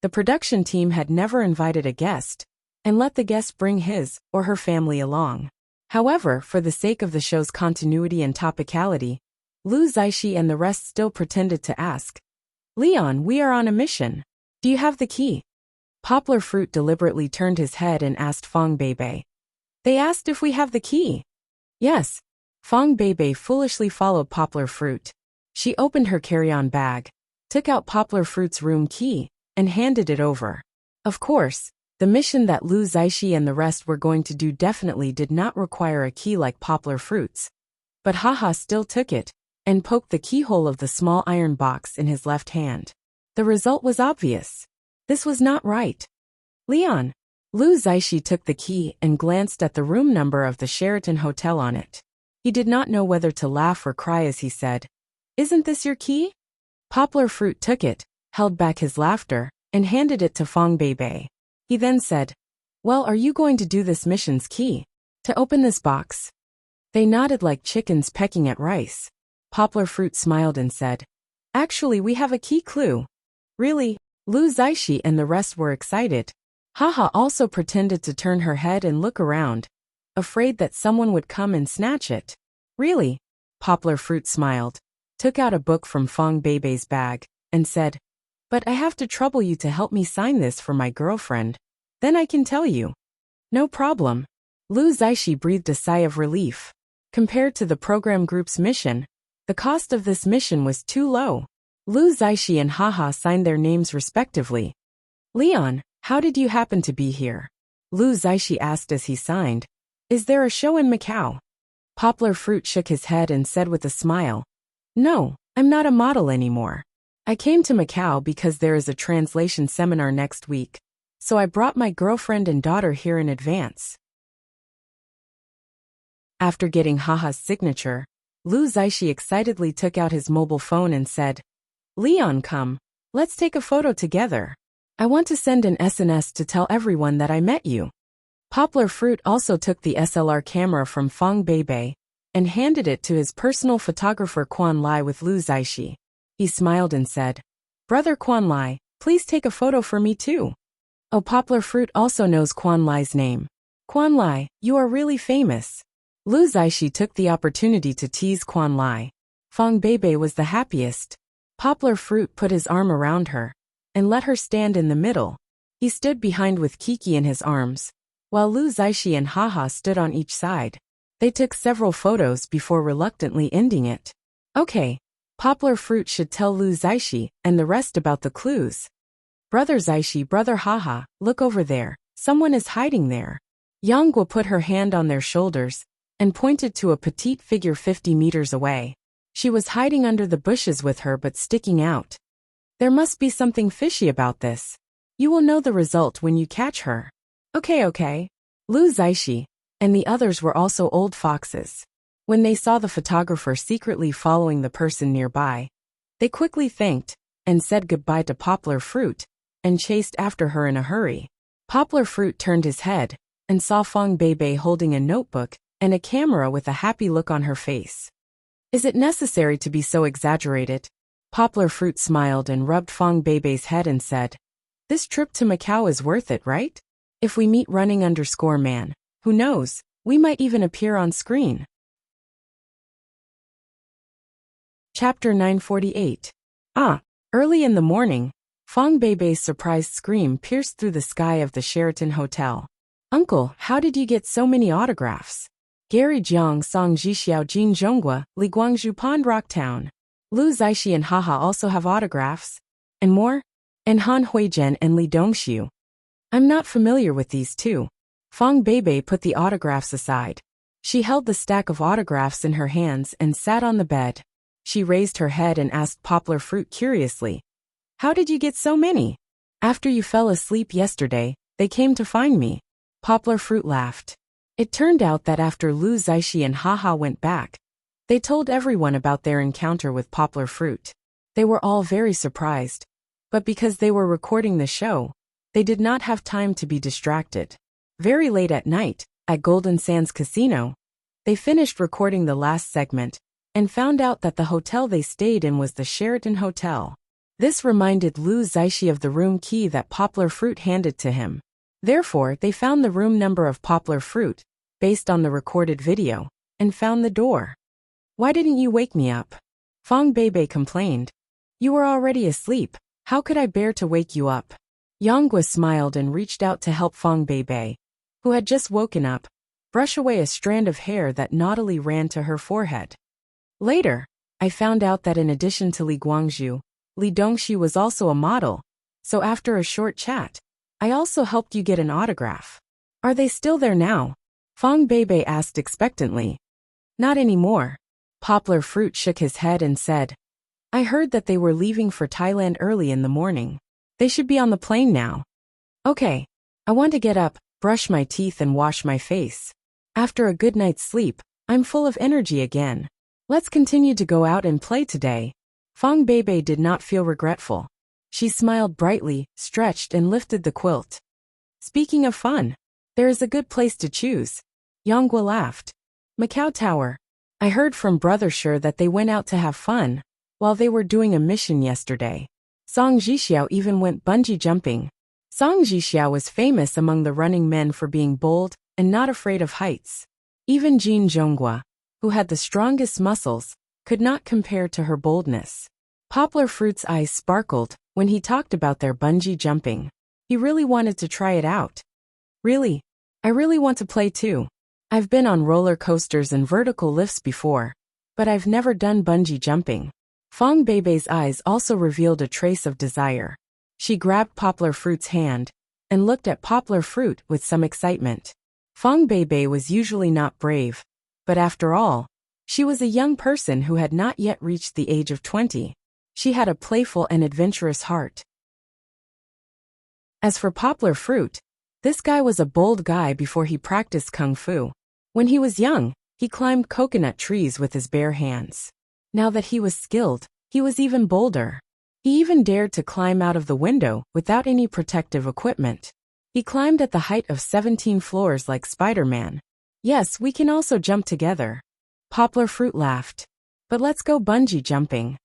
The production team had never invited a guest and let the guest bring his or her family along. However, for the sake of the show's continuity and topicality, Lu Zaishi and the rest still pretended to ask, Leon, we are on a mission. Do you have the key? Poplar Fruit deliberately turned his head and asked Fong Beibei. They asked if we have the key. Yes. Fong Beibei foolishly followed Poplar Fruit. She opened her carry-on bag, took out Poplar Fruit's room key, and handed it over. Of course, the mission that Lu Zaishi and the rest were going to do definitely did not require a key like Poplar Fruit's. But Haha still took it and poked the keyhole of the small iron box in his left hand. The result was obvious. This was not right. Leon. Lu Zaishi took the key and glanced at the room number of the Sheraton Hotel on it. He did not know whether to laugh or cry as he said, Isn't this your key? Poplar Fruit took it, held back his laughter, and handed it to Fong Beibei. He then said, Well, are you going to do this mission's key? To open this box? They nodded like chickens pecking at rice. Poplar Fruit smiled and said, Actually, we have a key clue. Really? Lu Zaishi and the rest were excited. Haha also pretended to turn her head and look around, afraid that someone would come and snatch it. Really? Poplar Fruit smiled, took out a book from Fong Beibei's bag, and said, But I have to trouble you to help me sign this for my girlfriend. Then I can tell you. No problem. Lu Zaishi breathed a sigh of relief. Compared to the program group's mission, the cost of this mission was too low. Lu Zaishi and Haha signed their names respectively. Leon, how did you happen to be here? Lu Zaishi asked as he signed. Is there a show in Macau? Poplar Fruit shook his head and said with a smile, No, I'm not a model anymore. I came to Macau because there is a translation seminar next week, so I brought my girlfriend and daughter here in advance. After getting Haha's signature, Lu Zaishi excitedly took out his mobile phone and said, Leon, come. Let's take a photo together. I want to send an SNS to tell everyone that I met you. Poplar Fruit also took the SLR camera from Fong Beibei and handed it to his personal photographer Quan Lai with Lu Zaishi. He smiled and said, Brother Quan Lai, please take a photo for me too. Oh, Poplar Fruit also knows Quan Lai's name. Quan Lai, you are really famous. Lu Zaishi took the opportunity to tease Quan Lai. Fong Beibei was the happiest. Poplar Fruit put his arm around her and let her stand in the middle. He stood behind with Kiki in his arms, while Lu Zaishi and Haha stood on each side. They took several photos before reluctantly ending it. Okay, Poplar Fruit should tell Lu Zaishi and the rest about the clues. Brother Zaishi, brother haha, look over there, someone is hiding there. Yanghua put her hand on their shoulders and pointed to a petite figure 50 meters away. She was hiding under the bushes with her but sticking out. There must be something fishy about this. You will know the result when you catch her. Okay. Lu Zaishi and the others were also old foxes. When they saw the photographer secretly following the person nearby, they quickly thanked and said goodbye to Poplar Fruit and chased after her in a hurry. Poplar Fruit turned his head and saw Fong Beibei holding a notebook and a camera with a happy look on her face. Is it necessary to be so exaggerated? Poplar Fruit smiled and rubbed Fong Beibei's head and said, this trip to Macau is worth it, right? If we meet running_man, who knows, we might even appear on screen. Chapter 948. Early in the morning, Fong Beibei's surprised scream pierced through the sky of the Sheraton Hotel. Uncle, how did you get so many autographs? Gary Jiang, Song Jixiao, Jin Zhonghua, Li Guangzhu, Pond Rock Town. Lu Zaishi and Haha also have autographs. And more? And Han Huizhen and Li Dongxiu. I'm not familiar with these two. Fong Beibei put the autographs aside. She held the stack of autographs in her hands and sat on the bed. She raised her head and asked Poplar Fruit curiously, how did you get so many? After you fell asleep yesterday, they came to find me. Poplar Fruit laughed. It turned out that after Lu Zaishi and Haha went back, they told everyone about their encounter with Poplar Fruit. They were all very surprised, but because they were recording the show, they did not have time to be distracted. Very late at night, at Golden Sands Casino, they finished recording the last segment and found out that the hotel they stayed in was the Sheraton Hotel. This reminded Lu Zaishi of the room key that Poplar Fruit handed to him. Therefore, they found the room number of Poplar Fruit, based on the recorded video, and found the door. Why didn't you wake me up? Fong Beibei complained. You were already asleep. How could I bear to wake you up? Yanghua smiled and reached out to help Fong Beibei, who had just woken up, brush away a strand of hair that naughtily ran to her forehead. Later, I found out that in addition to Li Guangzhu, Li Dongxi was also a model, so after a short chat, I also helped you get an autograph. Are they still there now? Fong Beibei asked expectantly. Not anymore. Poplar Fruit shook his head and said, I heard that they were leaving for Thailand early in the morning. They should be on the plane now. Okay. I want to get up, brush my teeth and wash my face. After a good night's sleep, I'm full of energy again. Let's continue to go out and play today. Fong Beibei did not feel regretful. She smiled brightly, stretched and lifted the quilt. Speaking of fun, there is a good place to choose. Yanghua laughed. Macau Tower. I heard from Brother Sure that they went out to have fun, while they were doing a mission yesterday. Song Jixiao even went bungee jumping. Song Jixiao was famous among the running men for being bold and not afraid of heights. Even Jin Zhonghua, who had the strongest muscles, could not compare to her boldness. Poplar Fruit's eyes sparkled when he talked about their bungee jumping. He really wanted to try it out. Really? I really want to play too. I've been on roller coasters and vertical lifts before, but I've never done bungee jumping. Fong Beibei's eyes also revealed a trace of desire. She grabbed Poplar Fruit's hand and looked at Poplar Fruit with some excitement. Fong Beibei was usually not brave, but after all, she was a young person who had not yet reached the age of 20. She had a playful and adventurous heart. As for Poplar Fruit, this guy was a bold guy before he practiced kung fu. When he was young, he climbed coconut trees with his bare hands. Now that he was skilled, he was even bolder. He even dared to climb out of the window without any protective equipment. He climbed at the height of 17 floors like Spider-Man. Yes, we can also jump together. Poplar Fruit laughed. But let's go bungee jumping.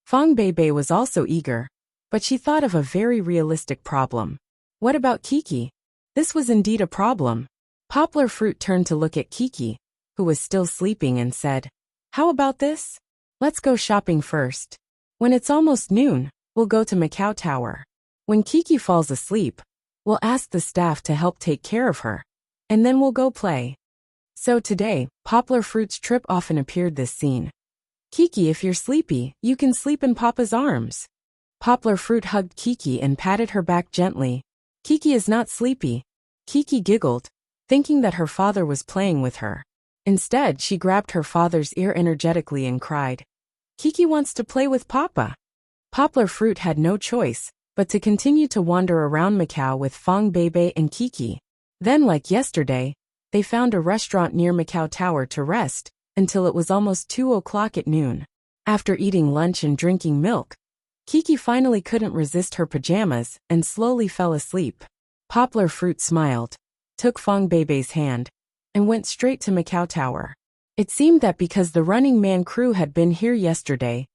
Fong Beibei was also eager, but she thought of a very realistic problem. What about Kiki? This was indeed a problem. Poplar Fruit turned to look at Kiki, who was still sleeping, and said, How about this? Let's go shopping first. When it's almost noon, we'll go to Macau Tower. When Kiki falls asleep, we'll ask the staff to help take care of her, and then we'll go play. So today, Poplar Fruit's trip often appeared this scene. Kiki, if you're sleepy, you can sleep in Papa's arms. Poplar Fruit hugged Kiki and patted her back gently. Kiki is not sleepy. Kiki giggled, thinking that her father was playing with her. Instead, she grabbed her father's ear energetically and cried, Kiki wants to play with Papa. Poplar Fruit had no choice but to continue to wander around Macau with Fong Bebe and Kiki. Then, like yesterday, they found a restaurant near Macau Tower to rest until it was almost 2 o'clock at noon. After eating lunch and drinking milk, Kiki finally couldn't resist her pajamas and slowly fell asleep. Poplar Fruit smiled, took Fong Bebe's hand, and went straight to Macau Tower. It seemed that because the Running Man crew had been here yesterday,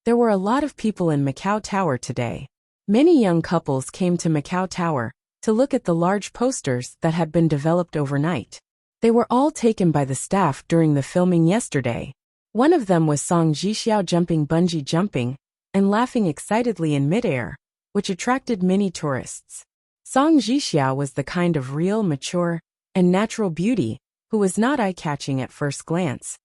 there were a lot of people in Macau Tower today. Many young couples came to Macau Tower to look at the large posters that had been developed overnight. They were all taken by the staff during the filming yesterday. One of them was Song Jixiao jumping bungee jumping and laughing excitedly in midair, which attracted many tourists. Song Jixiao was the kind of real, mature, and natural beauty who was not eye-catching at first glance,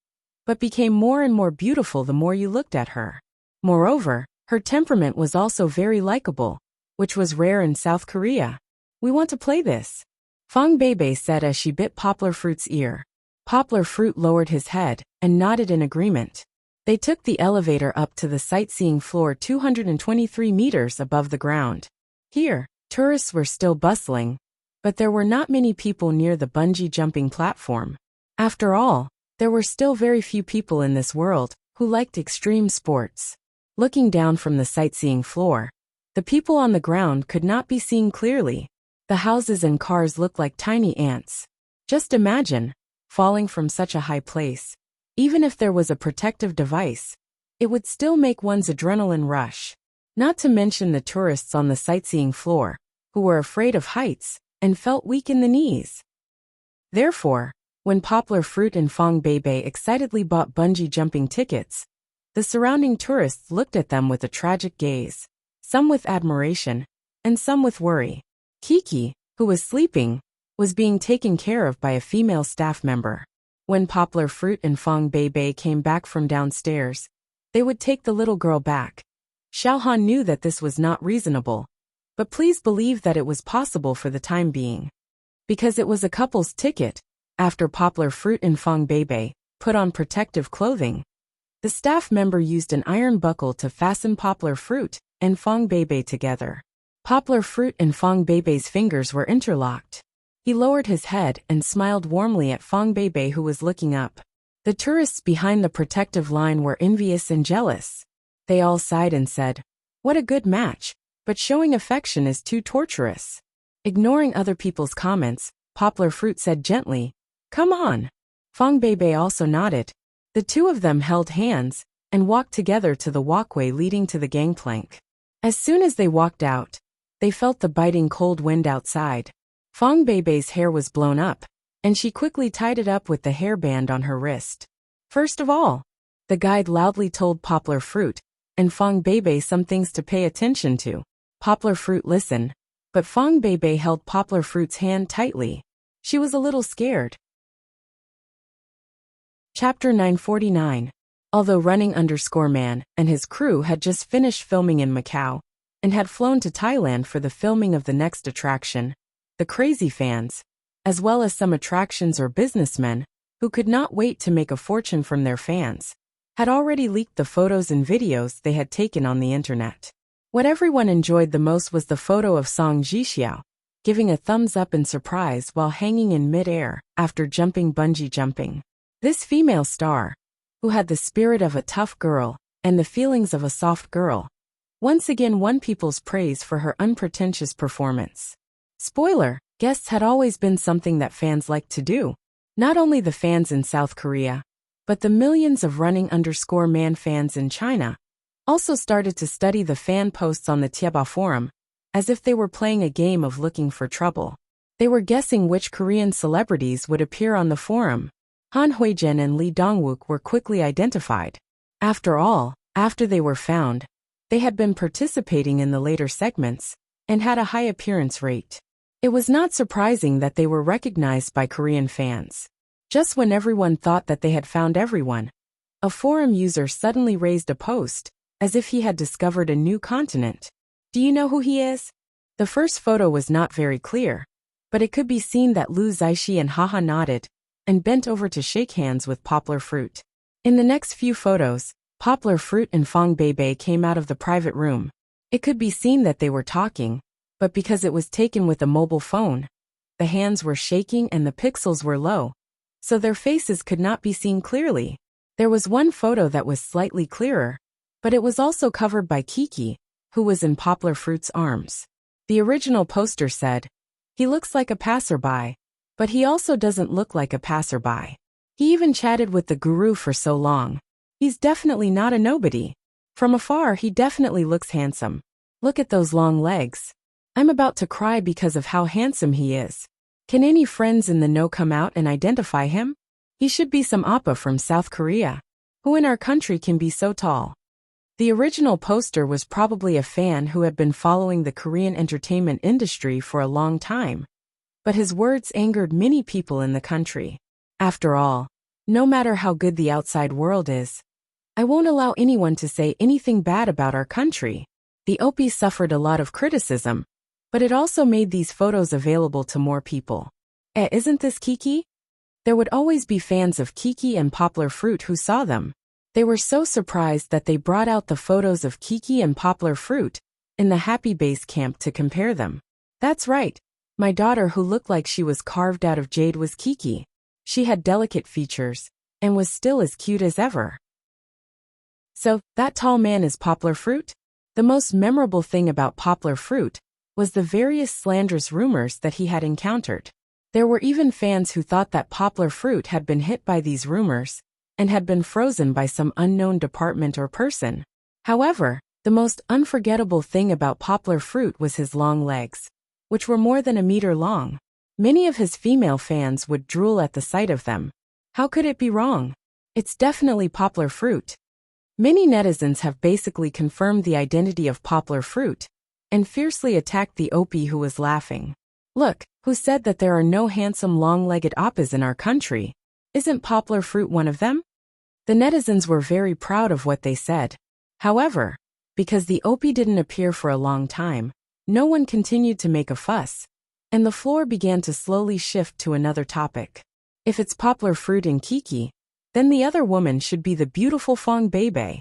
but became more and more beautiful the more you looked at her. Moreover, her temperament was also very likable, which was rare in South Korea. We want to play this, Fong Bebe said as she bit Poplar Fruit's ear. Poplar Fruit lowered his head and nodded in agreement. They took the elevator up to the sightseeing floor 223 meters above the ground. Here, tourists were still bustling, but there were not many people near the bungee jumping platform. After all, there were still very few people in this world who liked extreme sports. Looking down from the sightseeing floor, the people on the ground could not be seen clearly. The houses and cars looked like tiny ants. Just imagine falling from such a high place. Even if there was a protective device, it would still make one's adrenaline rush. Not to mention the tourists on the sightseeing floor, who were afraid of heights and felt weak in the knees. Therefore, when Poplar Fruit and Fong Bebe excitedly bought bungee jumping tickets, the surrounding tourists looked at them with a tragic gaze, some with admiration, and some with worry. Kiki, who was sleeping, was being taken care of by a female staff member. When Poplar Fruit and Fong Bebe came back from downstairs, they would take the little girl back. Xiaohan knew that this was not reasonable, but please believe that it was possible for the time being. Because it was a couple's ticket, after Poplar Fruit and Fong Bebe put on protective clothing, the staff member used an iron buckle to fasten Poplar Fruit and Fong Bebe together. Poplar Fruit and Fong Bebe's fingers were interlocked. He lowered his head and smiled warmly at Fong Bebe, who was looking up. The tourists behind the protective line were envious and jealous. They all sighed and said, "What a good match, but showing affection is too torturous." Ignoring other people's comments, Poplar Fruit said gently, "Come on." Fong Bebe also nodded. The two of them held hands and walked together to the walkway leading to the gangplank. As soon as they walked out, they felt the biting cold wind outside. Fong Bebe's hair was blown up, and she quickly tied it up with the hairband on her wrist. First of all, the guide loudly told Poplar Fruit and Fong Bebe some things to pay attention to. Poplar Fruit listened, but Fong Bebe held Poplar Fruit's hand tightly. She was a little scared. Chapter 949. Although Running_Man and his crew had just finished filming in Macau and had flown to Thailand for the filming of the next attraction, the crazy fans, as well as some attractions or businessmen who could not wait to make a fortune from their fans, had already leaked the photos and videos they had taken on the internet. What everyone enjoyed the most was the photo of Song Jixiao giving a thumbs up in surprise while hanging in mid-air after jumping bungee jumping. This female star, who had the spirit of a tough girl and the feelings of a soft girl, once again won people's praise for her unpretentious performance. Spoiler, guests had always been something that fans liked to do. Not only the fans in South Korea, but the millions of Running_Man fans in China also started to study the fan posts on the Tieba forum, as if they were playing a game of looking for trouble. They were guessing which Korean celebrities would appear on the forum. Han Huijin and Lee Dongwook were quickly identified. After all, after they were found, they had been participating in the later segments and had a high appearance rate. It was not surprising that they were recognized by Korean fans. Just when everyone thought that they had found everyone, a forum user suddenly raised a post, as if he had discovered a new continent. Do you know who he is? The first photo was not very clear, but it could be seen that Lu Zaishi and Haha nodded and bent over to shake hands with Poplar Fruit. In the next few photos, Poplar Fruit and Fong Beibei came out of the private room. It could be seen that they were talking, but because it was taken with a mobile phone, the hands were shaking and the pixels were low, so their faces could not be seen clearly. There was one photo that was slightly clearer, but it was also covered by Kiki, who was in Poplar Fruit's arms. The original poster said, "He looks like a passerby, but he also doesn't look like a passerby. He even chatted with the guru for so long. He's definitely not a nobody. From afar he definitely looks handsome. Look at those long legs. I'm about to cry because of how handsome he is. Can any friends in the know come out and identify him? He should be some oppa from South Korea. Who in our country can be so tall?" The original poster was probably a fan who had been following the Korean entertainment industry for a long time. But his words angered many people in the country. After all, no matter how good the outside world is, I won't allow anyone to say anything bad about our country. The OP suffered a lot of criticism, but it also made these photos available to more people. Isn't this Kiki? There would always be fans of Kiki and Poplar Fruit who saw them. They were so surprised that they brought out the photos of Kiki and Poplar Fruit in the Happy Base camp to compare them. That's right. My daughter who looked like she was carved out of jade was Kiki. She had delicate features and was still as cute as ever. So, that tall man is Poplar Fruit? The most memorable thing about Poplar Fruit was the various slanderous rumors that he had encountered. There were even fans who thought that Poplar Fruit had been hit by these rumors and had been frozen by some unknown department or person. However, the most unforgettable thing about Poplar Fruit was his long legs, which were more than a meter long. Many of his female fans would drool at the sight of them. How could it be wrong? It's definitely Poplar Fruit. Many netizens have basically confirmed the identity of Poplar Fruit and fiercely attacked the OP who was laughing. Look, who said that there are no handsome long-legged oppas in our country? Isn't Poplar Fruit one of them? The netizens were very proud of what they said. However, because the OP didn't appear for a long time, no one continued to make a fuss, and the floor began to slowly shift to another topic. If it's Poplar Fruit and Kiki, then the other woman should be the beautiful Fong Beibei.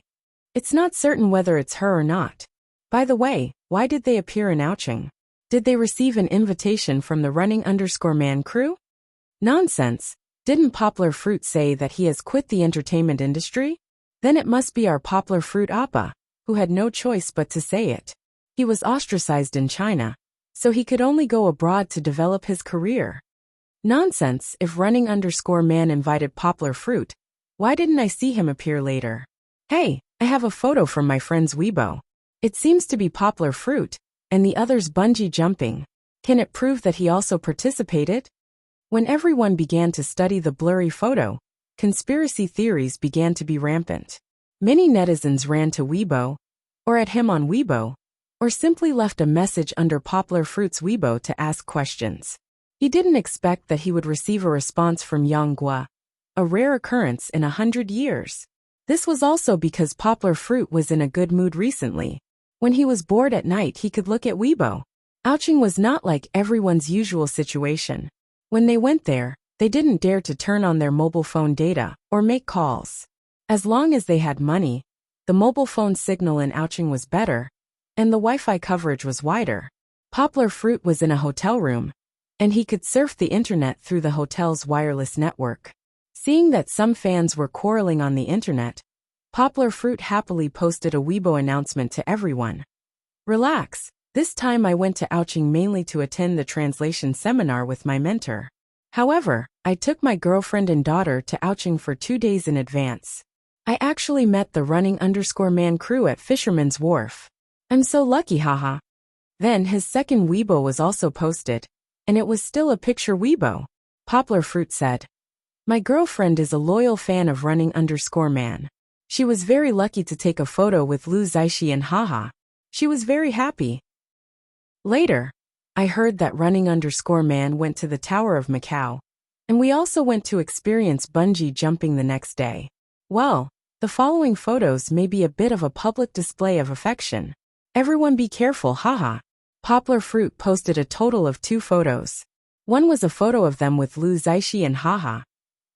It's not certain whether it's her or not. By the way, why did they appear in Ouching? Did they receive an invitation from the running_man crew? Nonsense. Didn't Poplar Fruit say that he has quit the entertainment industry? Then it must be our Poplar Fruit Appa, who had no choice but to say it. He was ostracized in China, so he could only go abroad to develop his career. Nonsense. If running_man invited Poplar Fruit, why didn't I see him appear later? Hey, I have a photo from my friend's Weibo. It seems to be Poplar Fruit, and the others bungee jumping. Can it prove that he also participated? When everyone began to study the blurry photo, conspiracy theories began to be rampant. Many netizens ran to Weibo, or at him on Weibo, or simply left a message under Poplar Fruit's Weibo to ask questions. He didn't expect that he would receive a response from Yang Gua, a rare occurrence in 100 years. This was also because Poplar Fruit was in a good mood recently. When he was bored at night he could look at Weibo. Ouching was not like everyone's usual situation. When they went there, they didn't dare to turn on their mobile phone data or make calls. As long as they had money, the mobile phone signal in Ouching was better, and the Wi-Fi coverage was wider. Poplar Fruit was in a hotel room, and he could surf the internet through the hotel's wireless network. Seeing that some fans were quarreling on the internet, Poplar Fruit happily posted a Weibo announcement to everyone. Relax, this time I went to Ouching mainly to attend the translation seminar with my mentor. However, I took my girlfriend and daughter to Ouching for 2 days in advance. I actually met the running_man crew at Fisherman's Wharf. I'm so lucky, haha. Then his second Weibo was also posted, and it was still a picture Weibo. Poplar Fruit said, "My girlfriend is a loyal fan of running_man. She was very lucky to take a photo with Lu Zaishi and Haha. She was very happy." Later, I heard that running_man went to the Tower of Macau, And we also went to experience bungee jumping the next day. Well, the following photos may be a bit of a public display of affection. Everyone be careful, haha. Poplar Fruit posted a total of 2 photos. One was a photo of them with Lu Zaishi and Haha,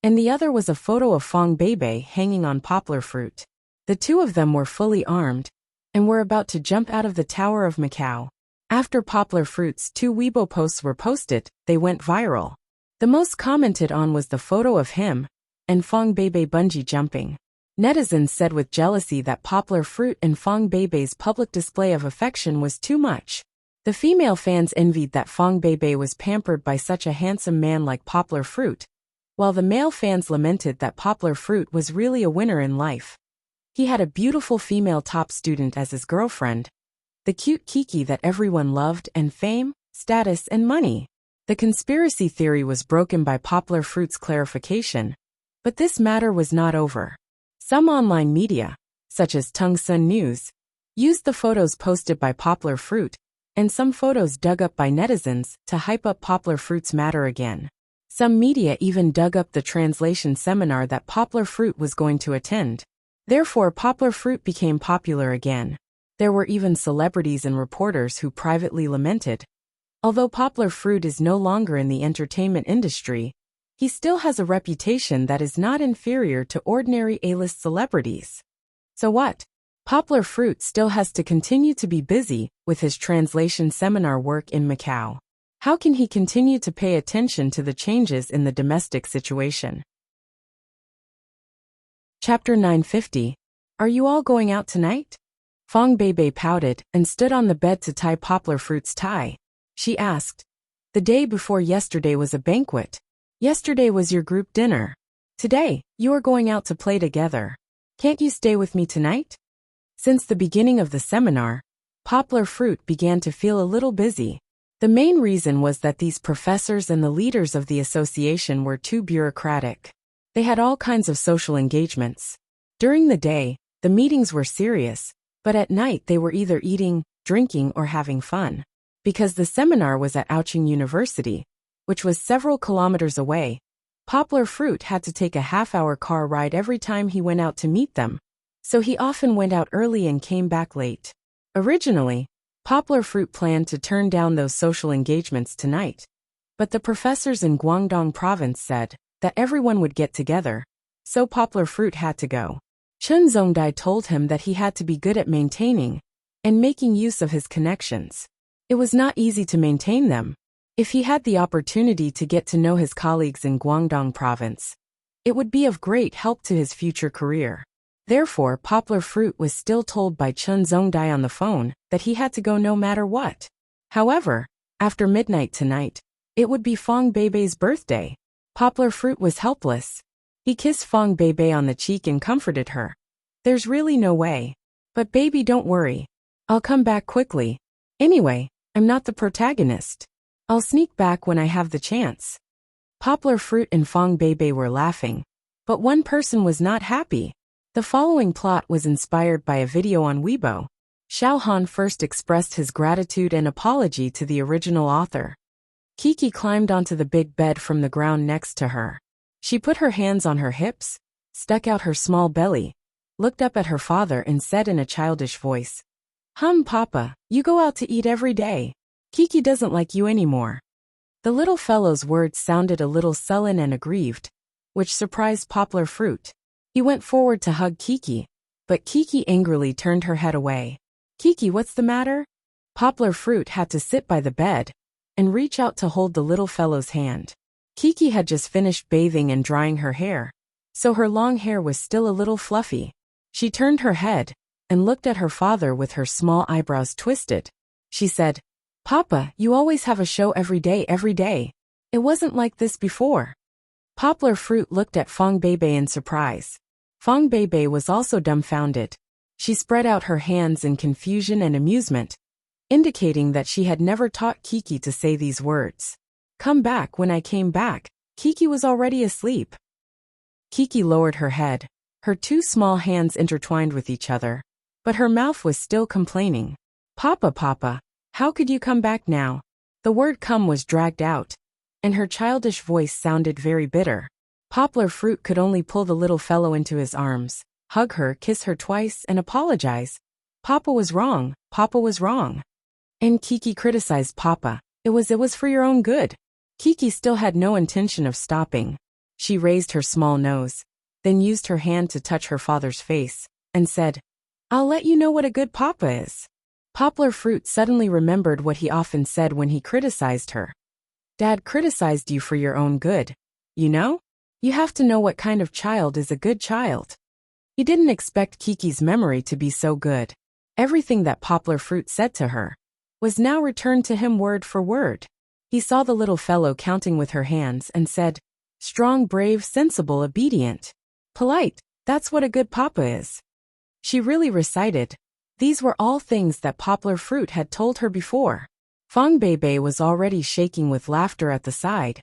and the other was a photo of Fong Bebe hanging on Poplar Fruit. The 2 of them were fully armed, and were about to jump out of the Tower of Macau. After Poplar Fruit's 2 Weibo posts were posted, they went viral. The most commented on was the photo of him and Fong Bebe bungee jumping. Netizens said with jealousy that Poplar Fruit and Fong Bebe's public display of affection was too much. The female fans envied that Fong Bebe was pampered by such a handsome man like Poplar Fruit, while the male fans lamented that Poplar Fruit was really a winner in life. He had a beautiful female top student as his girlfriend, the cute Kiki that everyone loved, and fame, status, and money. The conspiracy theory was broken by Poplar Fruit's clarification, but this matter was not over. Some online media, such as Tungsun News, used the photos posted by Poplar Fruit, and some photos dug up by netizens to hype up Poplar Fruit's matter again. Some media even dug up the translation seminar that Poplar Fruit was going to attend. Therefore, Poplar Fruit became popular again. There were even celebrities and reporters who privately lamented. Although Poplar Fruit is no longer in the entertainment industry, he still has a reputation that is not inferior to ordinary A-list celebrities. So what? Poplar Fruit still has to continue to be busy with his translation seminar work in Macau. How can he continue to pay attention to the changes in the domestic situation? Chapter 950. Are you all going out tonight? Fong Bebe pouted and stood on the bed to tie Poplar Fruit's tie. She asked, "The day before yesterday was a banquet. Yesterday was your group dinner. Today, you are going out to play together. Can't you stay with me tonight?" Since the beginning of the seminar, Poplar Fruit began to feel a little busy. The main reason was that these professors and the leaders of the association were too bureaucratic. They had all kinds of social engagements. During the day, the meetings were serious, but at night they were either eating, drinking, or having fun. Because the seminar was at Aoqing University, which was several kilometers away, Poplar Fruit had to take a half-hour car ride every time he went out to meet them, so he often went out early and came back late. Originally, Poplar Fruit planned to turn down those social engagements tonight, but the professors in Guangdong province said that everyone would get together, so Poplar Fruit had to go. Chen Zongdai told him that he had to be good at maintaining and making use of his connections. It was not easy to maintain them. If he had the opportunity to get to know his colleagues in Guangdong province, it would be of great help to his future career. Therefore, Poplar Fruit was still told by Chen Zongdai on the phone that he had to go no matter what. However, after midnight tonight, it would be Fong Bebe's birthday. Poplar Fruit was helpless. He kissed Fong Bebe on the cheek and comforted her. "There's really no way. But baby, don't worry. I'll come back quickly. Anyway, I'm not the protagonist. I'll sneak back when I have the chance." Poplar Fruit and Fong Bebe were laughing, but one person was not happy. The following plot was inspired by a video on Weibo. Xiao Han first expressed his gratitude and apology to the original author. Kiki climbed onto the big bed from the ground next to her. She put her hands on her hips, stuck out her small belly, looked up at her father and said in a childish voice, Papa, you go out to eat every day. Kiki doesn't like you anymore." The little fellow's words sounded a little sullen and aggrieved, which surprised Poplar Fruit. He went forward to hug Kiki, but Kiki angrily turned her head away. "Kiki, what's the matter?" Poplar Fruit had to sit by the bed and reach out to hold the little fellow's hand. Kiki had just finished bathing and drying her hair, so her long hair was still a little fluffy. She turned her head and looked at her father with her small eyebrows twisted. She said, "Papa, you always have a show every day. It wasn't like this before." Poplar Fruit looked at Fong Bebe in surprise. Fong Bebe was also dumbfounded. She spread out her hands in confusion and amusement, indicating that she had never taught Kiki to say these words. "Come back." When I came back, Kiki was already asleep. Kiki lowered her head, her 2 small hands intertwined with each other, but her mouth was still complaining. Papa, how could you come back now?" The word "come" was dragged out, and her childish voice sounded very bitter. Poplar Fruit could only pull the little fellow into his arms, hug her, kiss her twice, and apologize. Papa was wrong, Papa was wrong. And Kiki criticized Papa. It was for your own good. Kiki still had no intention of stopping. She raised her small nose, then used her hand to touch her father's face, and said, "I'll let you know what a good papa is." Poplar Fruit suddenly remembered what he often said when he criticized her. "Dad criticized you for your own good. You know? You have to know what kind of child is a good child." He didn't expect Kiki's memory to be so good. Everything that Poplar Fruit said to her was now returned to him word for word. He saw the little fellow counting with her hands and said, "Strong, brave, sensible, obedient, polite, that's what a good papa is." She really recited. These were all things that Poplar Fruit had told her before. Fong Bei was already shaking with laughter at the side,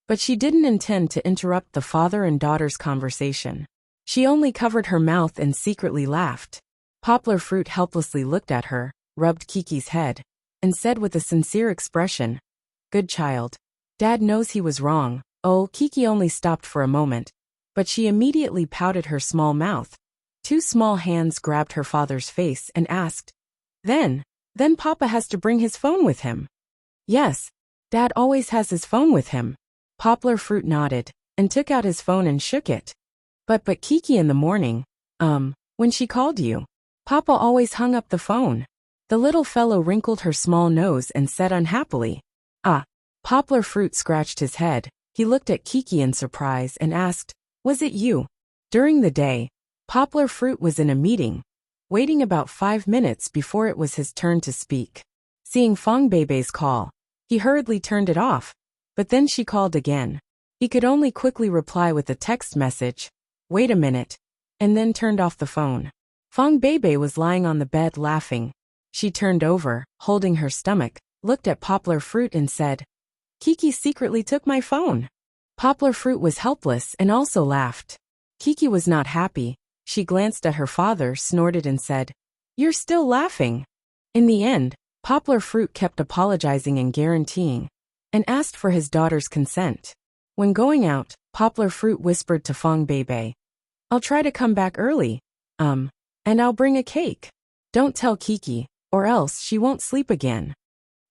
but she didn't intend to interrupt the father and daughter's conversation. She only covered her mouth and secretly laughed. Poplar Fruit helplessly looked at her, rubbed Kiki's head, and said with a sincere expression, "Good child. Dad knows he was wrong." Oh, Kiki only stopped for a moment, but she immediately pouted her small mouth. Two small hands grabbed her father's face and asked, Then Papa has to bring his phone with him." "Yes, Dad always has his phone with him." Poplar Fruit nodded, and took out his phone and shook it. But Kiki, in the morning, when she called you, Papa always hung up the phone." The little fellow wrinkled her small nose and said unhappily, "Ah." Poplar Fruit scratched his head. He looked at Kiki in surprise and asked, "Was it you?" During the day, Poplar Fruit was in a meeting, waiting about 5 minutes before it was his turn to speak. Seeing Fong Bei's call, he hurriedly turned it off, but then she called again. He could only quickly reply with a text message, "Wait a minute," and then turned off the phone. Fong Bei was lying on the bed laughing. She turned over, holding her stomach, looked at Poplar Fruit and said, "Kiki secretly took my phone." Poplar Fruit was helpless and also laughed. Kiki was not happy. She glanced at her father, snorted and said, "You're still laughing." In the end, Poplar Fruit kept apologizing and guaranteeing, and asked for his daughter's consent. When going out, Poplar Fruit whispered to Fong Bei, "I'll try to come back early. And I'll bring a cake. Don't tell Kiki, or else she won't sleep again."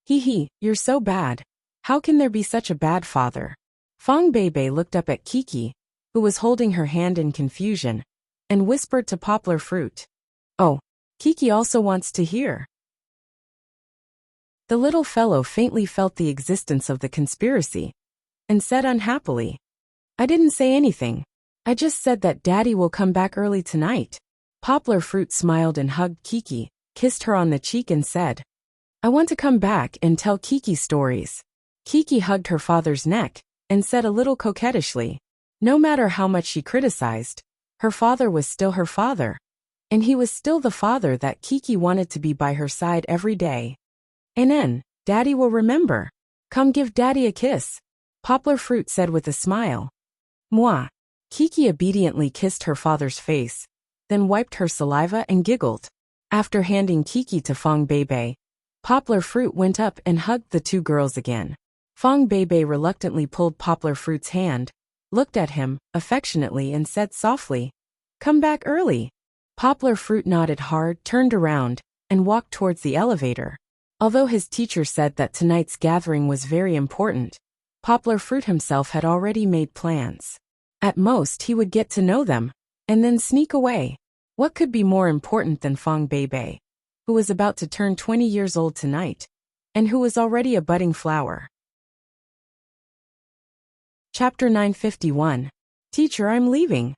"Hee, you're so bad. How can there be such a bad father?" Fong Bei looked up at Kiki, who was holding her hand in confusion, and whispered to Poplar Fruit, "Oh, Kiki also wants to hear." The little fellow faintly felt the existence of the conspiracy, and said unhappily, "I didn't say anything. I just said that Daddy will come back early tonight." Poplar Fruit smiled and hugged Kiki, kissed her on the cheek and said, "I want to come back and tell Kiki stories." Kiki hugged her father's neck, and said a little coquettishly, no matter how much she criticized, her father was still her father, and he was still the father that Kiki wanted to be by her side every day. "And then, Daddy will remember. Come give Daddy a kiss," Poplar Fruit said with a smile. "Moi." Kiki obediently kissed her father's face, then wiped her saliva and giggled. After handing Kiki to Fong Bei, Poplar Fruit went up and hugged the two girls again. Fong Bei reluctantly pulled Poplar Fruit's hand, looked at him affectionately and said softly, "Come back early." Poplar Fruit nodded hard, turned around, and walked towards the elevator. Although his teacher said that tonight's gathering was very important, Poplar Fruit himself had already made plans. At most he would get to know them, and then sneak away. What could be more important than Fong Bei, who was about to turn 20 years old tonight, and who was already a budding flower? Chapter 951. Teacher, I'm leaving.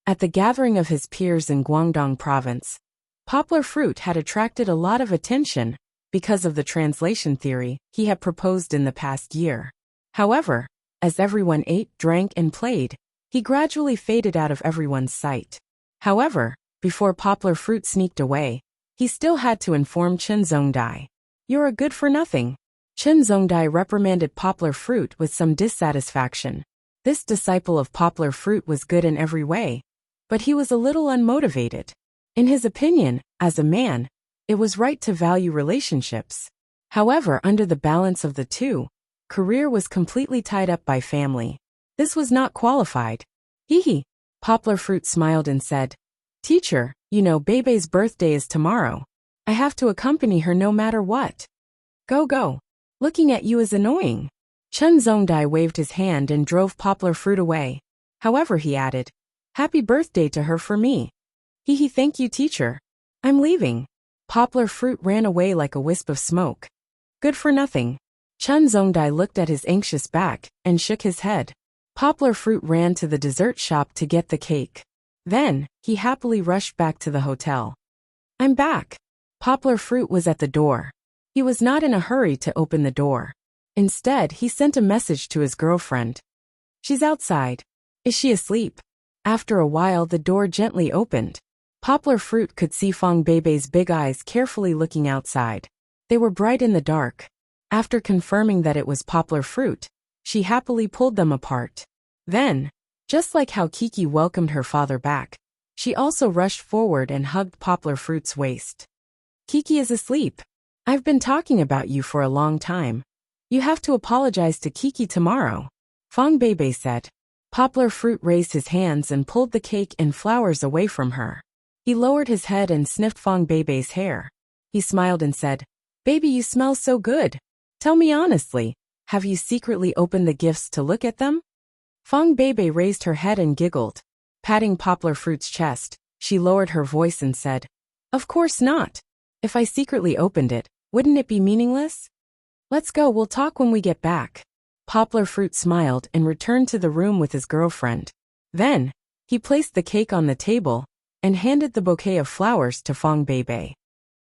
At the gathering of his peers in Guangdong Province, Poplar Fruit had attracted a lot of attention because of the translation theory he had proposed in the past year. However, as everyone ate, drank, and played, he gradually faded out of everyone's sight. However, before Poplar Fruit sneaked away, he still had to inform Chen Zongdai. "You're a good-for-nothing." Chen Zongdai reprimanded Poplar Fruit with some dissatisfaction. This disciple of Poplar Fruit was good in every way, but he was a little unmotivated. In his opinion, as a man, it was right to value relationships. However, under the balance of the two, Career was completely tied up by family. This was not qualified. Hee hee. Poplar Fruit smiled and said, Teacher, you know Bebe's birthday is tomorrow. I have to accompany her no matter what. Go go. Looking at you is annoying. Chen Zongdai waved his hand and drove Poplar Fruit away. However, he added, Happy birthday to her for me. Hee hee, thank you, teacher. I'm leaving. Poplar Fruit ran away like a wisp of smoke. Good for nothing. Chen Zongdai looked at his anxious back and shook his head. Poplar Fruit ran to the dessert shop to get the cake. Then, he happily rushed back to the hotel. I'm back. Poplar Fruit was at the door. He was not in a hurry to open the door. Instead, he sent a message to his girlfriend. She's outside. Is she asleep? After a while, the door gently opened. Poplar Fruit could see Fong Bei's big eyes carefully looking outside. They were bright in the dark. After confirming that it was Poplar Fruit, she happily pulled them apart. Then, just like how Kiki welcomed her father back, she also rushed forward and hugged Poplar Fruit's waist. Kiki is asleep. I've been talking about you for a long time. You have to apologize to Kiki tomorrow, Fong Bei said. Poplar Fruit raised his hands and pulled the cake and flowers away from her. He lowered his head and sniffed Fong Bei's hair. He smiled and said, Baby, you smell so good. Tell me honestly, have you secretly opened the gifts to look at them? Fong Bei raised her head and giggled. Patting Poplar Fruit's chest, she lowered her voice and said, Of course not. If I secretly opened it, wouldn't it be meaningless? Let's go, we'll talk when we get back. Poplar Fruit smiled and returned to the room with his girlfriend. Then, he placed the cake on the table and handed the bouquet of flowers to Fong Bei.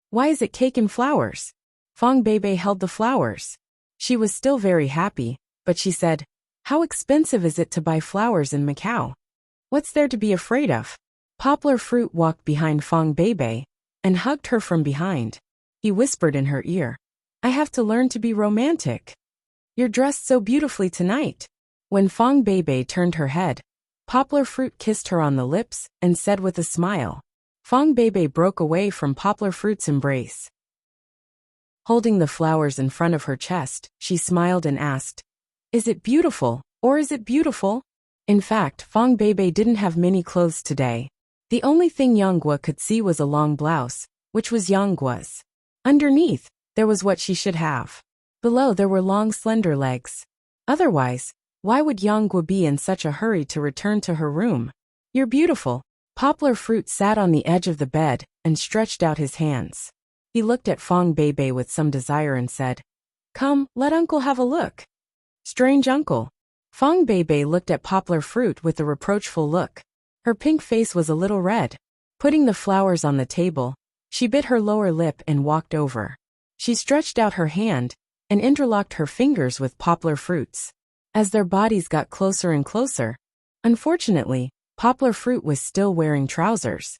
Why is it cake and flowers? Fong Bei held the flowers. She was still very happy, but she said, How expensive is it to buy flowers in Macau? What's there to be afraid of? Poplar Fruit walked behind Fong Bei and hugged her from behind. He whispered in her ear, I have to learn to be romantic. You're dressed so beautifully tonight. When Fong Bei turned her head, Poplar Fruit kissed her on the lips and said with a smile. Fong Bei broke away from Poplar Fruit's embrace. Holding the flowers in front of her chest, she smiled and asked, Is it beautiful, or is it beautiful? In fact, Fong Bei didn't have many clothes today. The only thing Yanghua could see was a long blouse, which was Yanghua's. Underneath, there was what she should have. Below there were long slender legs. Otherwise, why would Yanghua be in such a hurry to return to her room? You're beautiful. Poplar Fruit sat on the edge of the bed and stretched out his hands. He looked at Fong Bei with some desire and said, Come, let Uncle have a look. Strange uncle. Fong Bei looked at Poplar Fruit with a reproachful look. Her pink face was a little red. Putting the flowers on the table, she bit her lower lip and walked over. She stretched out her hand and interlocked her fingers with Poplar Fruit's. As their bodies got closer and closer, unfortunately, Poplar Fruit was still wearing trousers.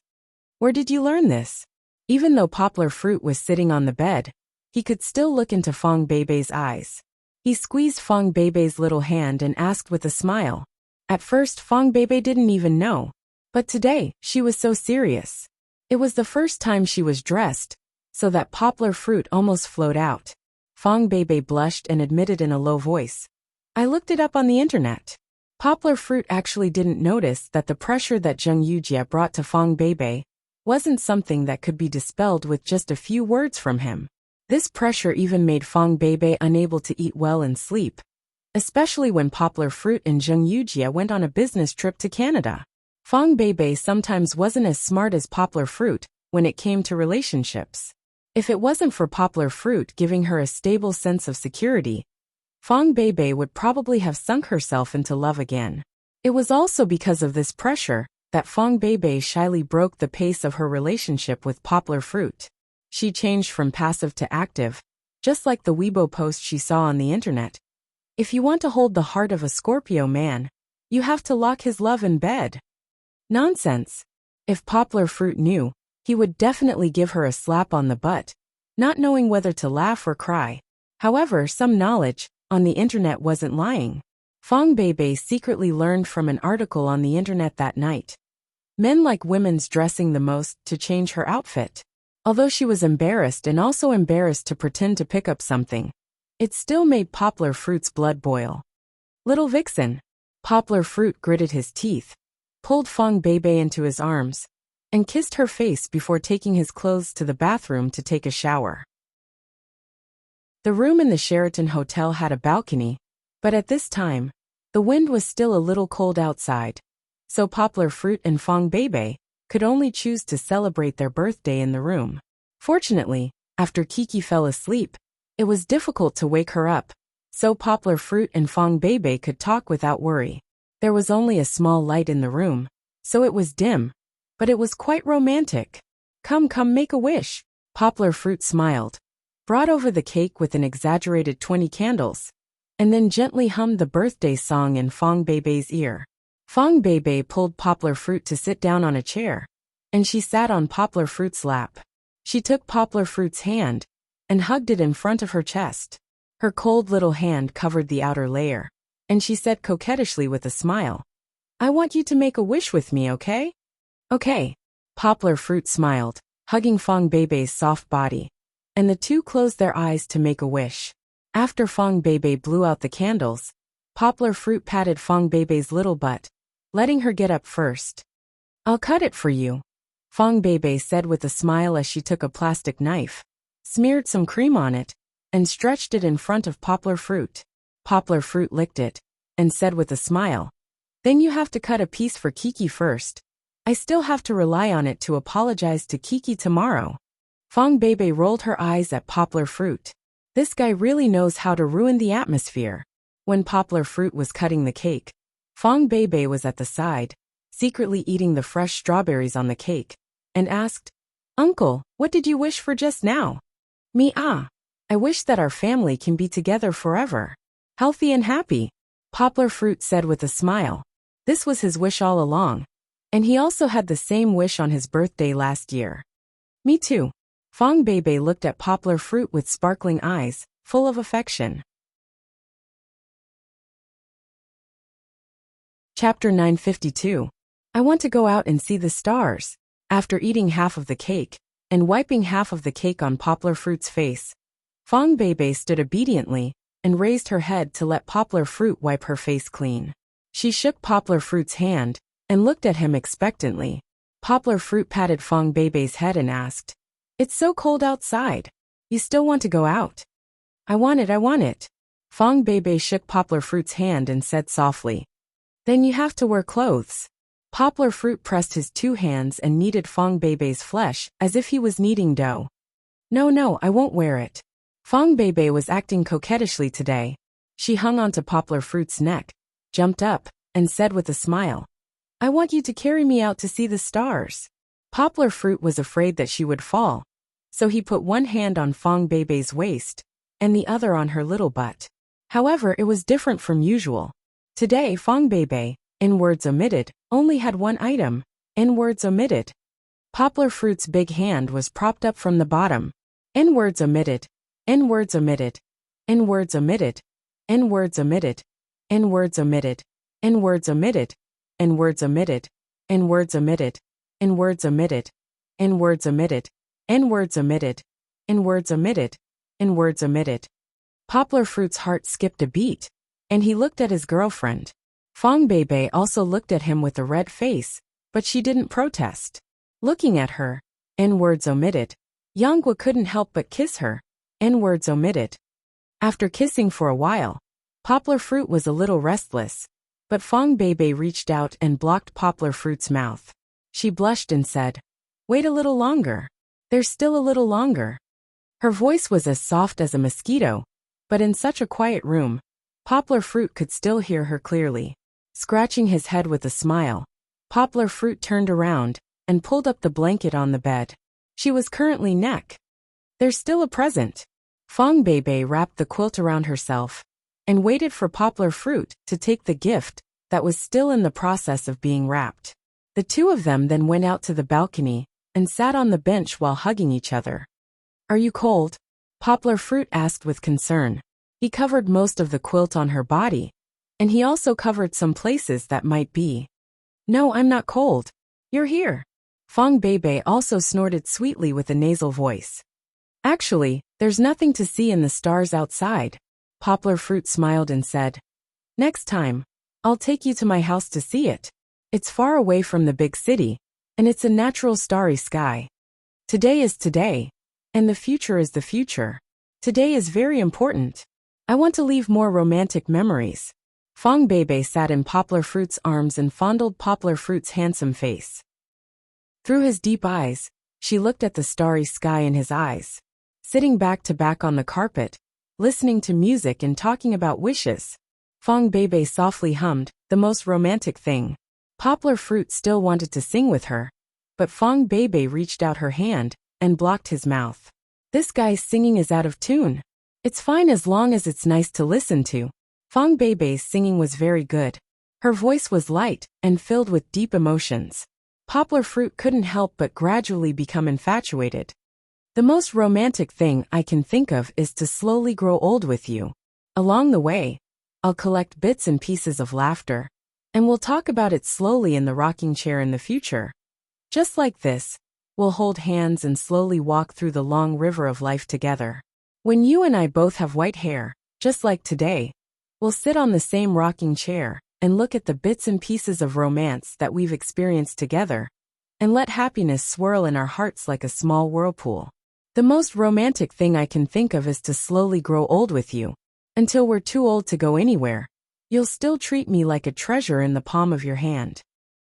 Where did you learn this? Even though Poplar Fruit was sitting on the bed, he could still look into Fong Bei's eyes. He squeezed Fong Bei's little hand and asked with a smile. At first, Fong Bei didn't even know. But today, she was so serious. It was the first time she was dressed, so that Poplar Fruit almost flowed out. Fong Bei blushed and admitted in a low voice, I looked it up on the internet. Poplar Fruit actually didn't notice that the pressure that Zheng Yujie brought to Fong Bei wasn't something that could be dispelled with just a few words from him. This pressure even made Fong Bei unable to eat well and sleep, especially when Poplar Fruit and Zheng Yujie went on a business trip to Canada. Fong Bei sometimes wasn't as smart as Poplar Fruit when it came to relationships. If it wasn't for Poplar Fruit giving her a stable sense of security, Fong Bei would probably have sunk herself into love again. It was also because of this pressure that Fong Bei shyly broke the pace of her relationship with Poplar Fruit. She changed from passive to active, just like the Weibo post she saw on the internet. If you want to hold the heart of a Scorpio man, you have to lock his love in bed. Nonsense. If Poplar Fruit knew, he would definitely give her a slap on the butt, not knowing whether to laugh or cry. However, some knowledge on the internet wasn't lying. Fong Bei secretly learned from an article on the internet that night. Men like women's dressing the most to change her outfit. Although she was embarrassed and also embarrassed to pretend to pick up something, It still made Poplar Fruit's blood boil. Little vixen. Poplar Fruit gritted his teeth, pulled Fong Beibei into his arms, and kissed her face before taking his clothes to the bathroom to take a shower. The room in the Sheraton Hotel had a balcony, but at this time, the wind was still a little cold outside, so Poplar Fruit and Fong Beibei could only choose to celebrate their birthday in the room. Fortunately, after Kiki fell asleep, it was difficult to wake her up, so Poplar Fruit and Fong Beibei could talk without worry. There was only a small light in the room, so it was dim, but it was quite romantic. Come, make a wish. Poplar Fruit smiled, brought over the cake with an exaggerated 20 candles, and then gently hummed the birthday song in Fong Beibei's ear. Fong Beibei pulled Poplar Fruit to sit down on a chair, and she sat on Poplar Fruit's lap. She took Poplar Fruit's hand and hugged it in front of her chest. Her cold little hand covered the outer layer, and she said coquettishly with a smile, "I want you to make a wish with me, okay?" "Okay." Poplar Fruit smiled, hugging Fong Beibei's soft body, and the two closed their eyes to make a wish. After Fong Beibei blew out the candles, Poplar Fruit patted Fong Beibei's little butt, letting her get up first. "I'll cut it for you," Fong Beibei said with a smile as she took a plastic knife, smeared some cream on it, and stretched it in front of Poplar Fruit. Poplar Fruit licked it, and said with a smile, "Then you have to cut a piece for Kiki first. I still have to rely on it to apologize to Kiki tomorrow." Fong Beibei rolled her eyes at Poplar Fruit. This guy really knows how to ruin the atmosphere. When Poplar Fruit was cutting the cake, Fong Beibei was at the side, secretly eating the fresh strawberries on the cake, and asked, "Uncle, what did you wish for just now?" "Me, I wish that our family can be together forever. Healthy and happy," Poplar Fruit said with a smile. This was his wish all along, and he also had the same wish on his birthday last year. "Me too." Fong Beibei looked at Poplar Fruit with sparkling eyes, full of affection. Chapter 952. I want to go out and see the stars. After eating half of the cake, and wiping half of the cake on Poplar Fruit's face, Fong Beibei stood obediently, and raised her head to let Poplar Fruit wipe her face clean. She shook Poplar Fruit's hand, and looked at him expectantly. Poplar Fruit patted Fong Beibei's head and asked, "It's so cold outside. You still want to go out?" I want it. Fong Beibei shook Poplar Fruit's hand and said softly, "Then you have to wear clothes." Poplar Fruit pressed his two hands and kneaded Fong Beibei's flesh as if he was kneading dough. No, I won't wear it." Fong Beibei was acting coquettishly today. She hung onto Poplar Fruit's neck, jumped up, and said with a smile, "I want you to carry me out to see the stars." Poplar Fruit was afraid that she would fall, so he put one hand on Fong Beibei's waist, and the other on her little butt. However, it was different from usual. Today Fong Beibei, in words omitted, only had one item, in words omitted. Poplar Fruit's big hand was propped up from the bottom. In words omitted, in words omitted, in words omitted, in words omitted, in words omitted, in words omitted, in words omitted, in words omitted, in words omitted, in words omitted, in words omitted, in words omitted, in words omitted. Poplar Fruit's heart skipped a beat, and he looked at his girlfriend. Fong Beibei also looked at him with a red face, but she didn't protest. Looking at her, in words omitted, Yanghua couldn't help but kiss her, in words omitted. After kissing for a while, Poplar Fruit was a little restless, but Fong Beibei reached out and blocked Poplar Fruit's mouth. She blushed and said, "Wait a little longer. There's still a little longer." Her voice was as soft as a mosquito, but in such a quiet room, Poplar Fruit could still hear her clearly. Scratching his head with a smile, Poplar Fruit turned around and pulled up the blanket on the bed. She was currently neck. "There's still a present." Fong Beibei wrapped the quilt around herself and waited for Poplar Fruit to take the gift that was still in the process of being wrapped. The two of them then went out to the balcony and sat on the bench while hugging each other. "Are you cold?" Poplar Fruit asked with concern. He covered most of the quilt on her body, and he also covered some places that might be. "No, I'm not cold. You're here." Fong Beibei also snorted sweetly with a nasal voice. "Actually, there's nothing to see in the stars outside. Poplar Fruit smiled and said, "Next time, I'll take you to my house to see it. It's far away from the big city, and it's a natural starry sky. Today is today, and the future is the future. Today is very important. I want to leave more romantic memories." Fong Bebe sat in Poplar Fruit's arms and fondled Poplar Fruit's handsome face. Through his deep eyes, she looked at the starry sky in his eyes. Sitting back to back on the carpet, listening to music and talking about wishes, Fong Bebe softly hummed, "The most romantic thing." Poplar Fruit still wanted to sing with her, but Fong Bebe reached out her hand and blocked his mouth. "This guy's singing is out of tune. It's fine as long as it's nice to listen to." Fong Bebe's singing was very good. Her voice was light and filled with deep emotions. Poplar Fruit couldn't help but gradually become infatuated. "The most romantic thing I can think of is to slowly grow old with you. Along the way, I'll collect bits and pieces of laughter, and we'll talk about it slowly in the rocking chair in the future. Just like this, we'll hold hands and slowly walk through the long river of life together. When you and I both have white hair, just like today, we'll sit on the same rocking chair and look at the bits and pieces of romance that we've experienced together, and let happiness swirl in our hearts like a small whirlpool. The most romantic thing I can think of is to slowly grow old with you. Until we're too old to go anywhere, you'll still treat me like a treasure in the palm of your hand."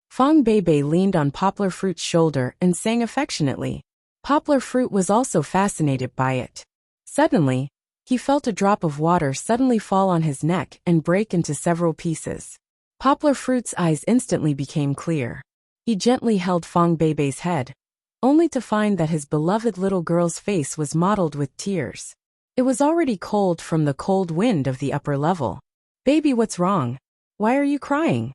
Fong Bebe leaned on Poplar Fruit's shoulder and sang affectionately. Poplar Fruit was also fascinated by it. Suddenly, he felt a drop of water suddenly fall on his neck and break into several pieces. Poplar Fruit's eyes instantly became clear. He gently held Fong Bebe's head, only to find that his beloved little girl's face was mottled with tears. It was already cold from the cold wind of the upper level. "Baby, what's wrong? Why are you crying?"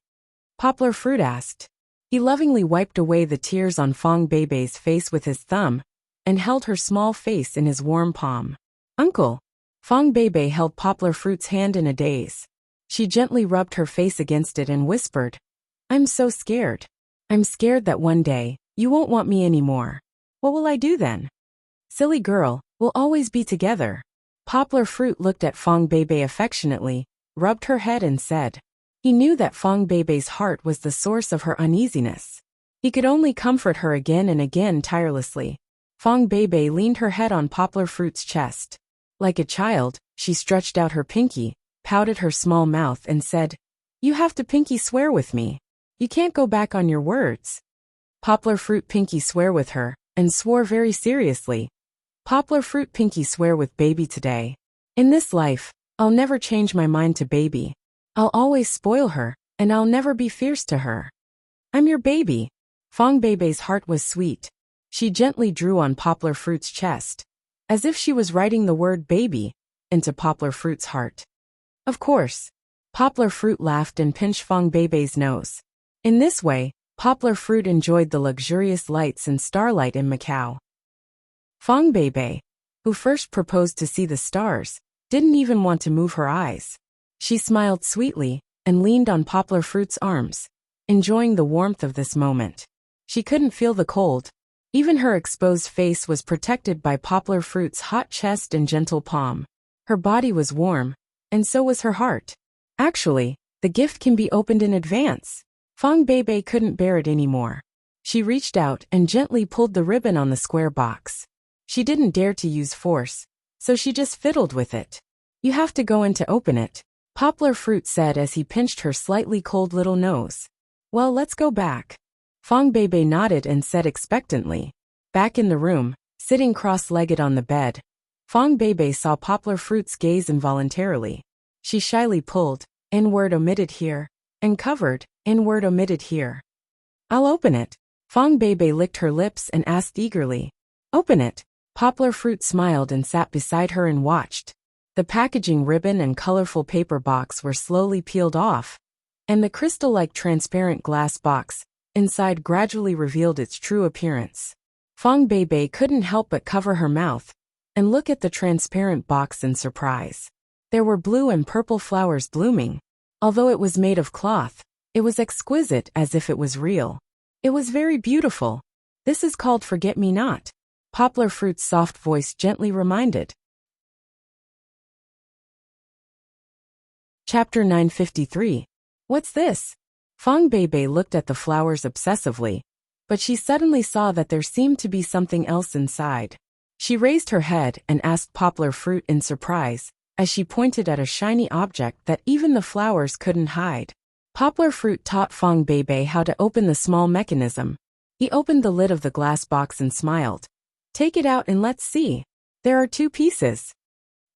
Poplar Fruit asked. He lovingly wiped away the tears on Fong Bebe's face with his thumb and held her small face in his warm palm. "Uncle." Fong Bebe held Poplar Fruit's hand in a daze. She gently rubbed her face against it and whispered, "I'm so scared. I'm scared that one day, you won't want me anymore. What will I do then?" "Silly girl, we'll always be together." Poplar Fruit looked at Fong Bebe affectionately, rubbed her head and said. He knew that Fong Bebe's heart was the source of her uneasiness. He could only comfort her again and again tirelessly. Fong Bebe leaned her head on Poplar Fruit's chest. Like a child, she stretched out her pinky, pouted her small mouth and said, "You have to pinky swear with me. You can't go back on your words." Poplar Fruit pinky swear with her, and swore very seriously. Poplar Fruit pinky swear with baby today. "In this life, I'll never change my mind to baby. I'll always spoil her, and I'll never be fierce to her. I'm your baby." Fong Bebe's heart was sweet. She gently drew on Poplar Fruit's chest, as if she was writing the word baby into Poplar Fruit's heart. Of course. Poplar Fruit laughed and pinched Fong Bebe's nose. In this way, Poplar Fruit enjoyed the luxurious lights and starlight in Macau. Fong Bebe, who first proposed to see the stars, didn't even want to move her eyes. She smiled sweetly and leaned on Poplar Fruit's arms, enjoying the warmth of this moment. She couldn't feel the cold. Even her exposed face was protected by Poplar Fruit's hot chest and gentle palm. Her body was warm, and so was her heart. Actually, the gift can be opened in advance. Fong Bebe couldn't bear it anymore. She reached out and gently pulled the ribbon on the square box. She didn't dare to use force, so she just fiddled with it. "You have to go in to open it," Poplar Fruit said as he pinched her slightly cold little nose. "Well, let's go back." Fong Bebe nodded and said expectantly. Back in the room, sitting cross-legged on the bed, Fong Bebe saw Poplar Fruit's gaze involuntarily. She shyly pulled, "N-word omitted here," and covered, "N-word omitted here." "I'll open it." Fong Bebe licked her lips and asked eagerly. "Open it." Poplar Fruit smiled and sat beside her and watched. The packaging ribbon and colorful paper box were slowly peeled off, and the crystal-like transparent glass box inside gradually revealed its true appearance. Fong Bebe couldn't help but cover her mouth and look at the transparent box in surprise. There were blue and purple flowers blooming. Although it was made of cloth, it was exquisite as if it was real. It was very beautiful. "This is called Forget-Me-Not," Poplar Fruit's soft voice gently reminded. Chapter 953. What's this? Fong Beibei looked at the flowers obsessively, but she suddenly saw that there seemed to be something else inside. She raised her head and asked Poplar Fruit in surprise, as she pointed at a shiny object that even the flowers couldn't hide. Poplar Fruit taught Fong Beibei how to open the small mechanism. He opened the lid of the glass box and smiled. Take it out and let's see. There are 2 pieces.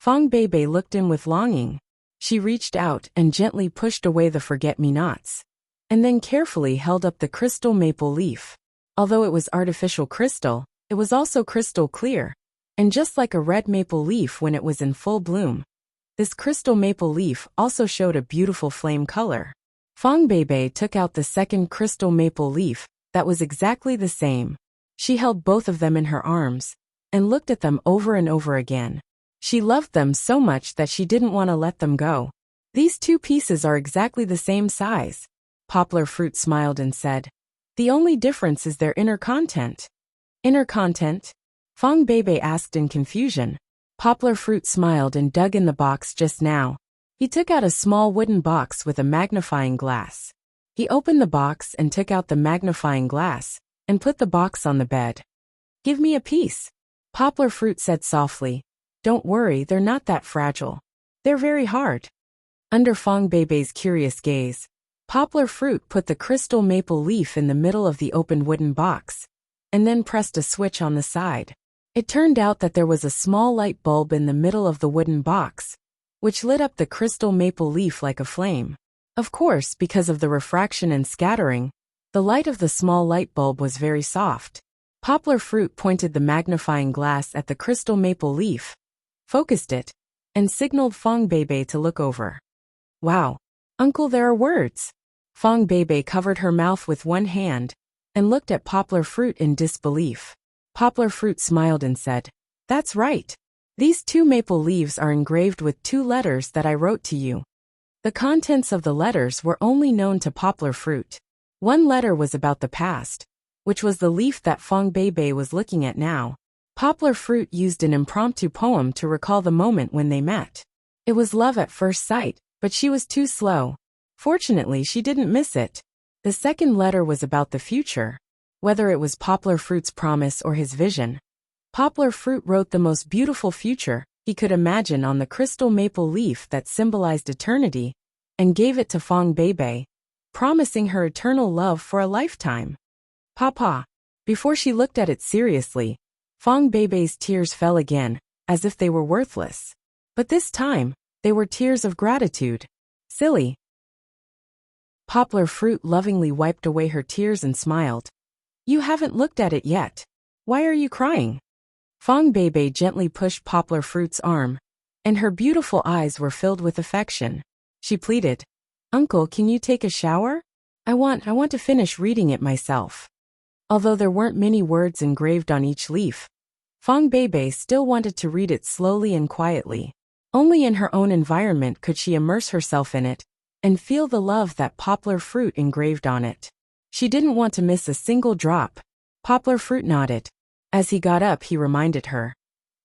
Fong Beibei looked in with longing. She reached out and gently pushed away the forget-me-nots, and then carefully held up the crystal maple leaf. Although it was artificial crystal, it was also crystal clear, and just like a red maple leaf when it was in full bloom, this crystal maple leaf also showed a beautiful flame color. Fong Beibei took out the second crystal maple leaf that was exactly the same. She held both of them in her arms and looked at them over and over again. She loved them so much that she didn't want to let them go. These 2 pieces are exactly the same size. Poplar Fruit smiled and said, the only difference is their inner content. Inner content? Fong Beibei asked in confusion. Poplar Fruit smiled and dug in the box just now. He took out a small wooden box with a magnifying glass. He opened the box and took out the magnifying glass and put the box on the bed. Give me a piece. Poplar Fruit said softly. Don't worry, they're not that fragile. They're very hard. Under Fong Beibei's curious gaze, Poplar Fruit put the crystal maple leaf in the middle of the open wooden box, and then pressed a switch on the side. It turned out that there was a small light bulb in the middle of the wooden box, which lit up the crystal maple leaf like a flame. Of course, because of the refraction and scattering, the light of the small light bulb was very soft. Poplar Fruit pointed the magnifying glass at the crystal maple leaf, focused it, and signaled Fong Beibei to look over. Wow, Uncle, there are words. Fong Beibei covered her mouth with one hand and looked at Poplar Fruit in disbelief. Poplar Fruit smiled and said, that's right. These 2 maple leaves are engraved with 2 letters that I wrote to you. The contents of the letters were only known to Poplar Fruit. One letter was about the past, which was the leaf that Fong Beibei was looking at now. Poplar Fruit used an impromptu poem to recall the moment when they met. It was love at first sight, but she was too slow. Fortunately, she didn't miss it. The second letter was about the future, whether it was Poplar Fruit's promise or his vision. Poplar Fruit wrote the most beautiful future he could imagine on the crystal maple leaf that symbolized eternity, and gave it to Fong Beibei, promising her eternal love for a lifetime. Papa. Before she looked at it seriously, Fong Beibei's tears fell again, as if they were worthless. But this time, they were tears of gratitude. Silly. Poplar Fruit lovingly wiped away her tears and smiled. You haven't looked at it yet. Why are you crying? Fong Beibei gently pushed Poplar Fruit's arm, and her beautiful eyes were filled with affection. She pleaded, Uncle, can you take a shower? I want to finish reading it myself. Although there weren't many words engraved on each leaf, Fong Beibei still wanted to read it slowly and quietly. Only in her own environment could she immerse herself in it and feel the love that Poplar Fruit engraved on it. She didn't want to miss a single drop. Poplar Fruit nodded. As he got up, he reminded her.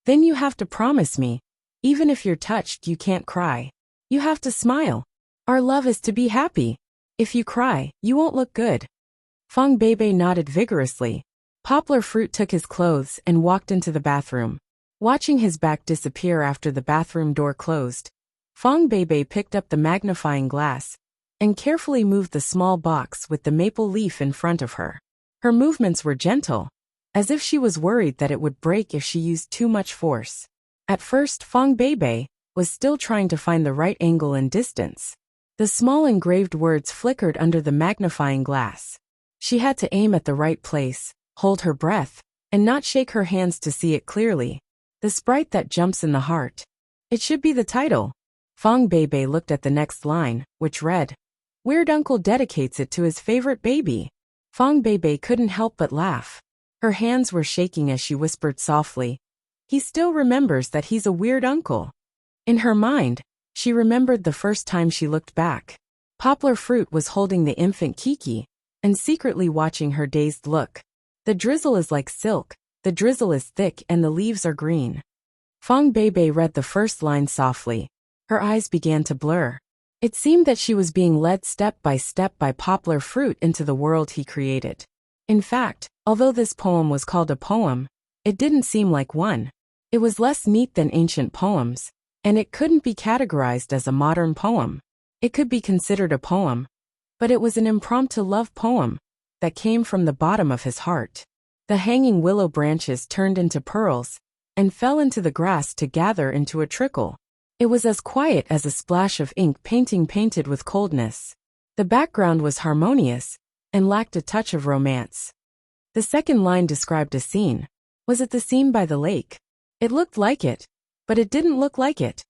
Then you have to promise me, even if you're touched, you can't cry. You have to smile. Our love is to be happy. If you cry, you won't look good. Fong Beibei nodded vigorously. Poplar Fruit took his clothes and walked into the bathroom. Watching his back disappear after the bathroom door closed, Fong Beibei picked up the magnifying glass and carefully moved the small box with the maple leaf in front of her. Her movements were gentle, as if she was worried that it would break if she used too much force. At first, Fong Beibei was still trying to find the right angle and distance. The small engraved words flickered under the magnifying glass. She had to aim at the right place, hold her breath, and not shake her hands to see it clearly. The sprite that jumps in the heart. It should be the title. Fong Beibei looked at the next line, which read, Weird Uncle dedicates it to his favorite baby. Fong Beibei couldn't help but laugh. Her hands were shaking as she whispered softly, He still remembers that he's a weird uncle. In her mind, she remembered the first time she looked back. Poplar Fruit was holding the infant Kiki and secretly watching her dazed look. The drizzle is like silk, the drizzle is thick and the leaves are green. Fong Beibei read the first line softly. Her eyes began to blur. It seemed that she was being led step by poplar fruit into the world he created. In fact, although this poem was called a poem, it didn't seem like one. It was less neat than ancient poems, and it couldn't be categorized as a modern poem. It could be considered a poem, but it was an impromptu love poem that came from the bottom of his heart. The hanging willow branches turned into pearls and fell into the grass to gather into a trickle. It was as quiet as a splash of ink painted with coldness. The background was harmonious and lacked a touch of romance. The second line described a scene. Was it the scene by the lake? It looked like it, but it didn't look like it.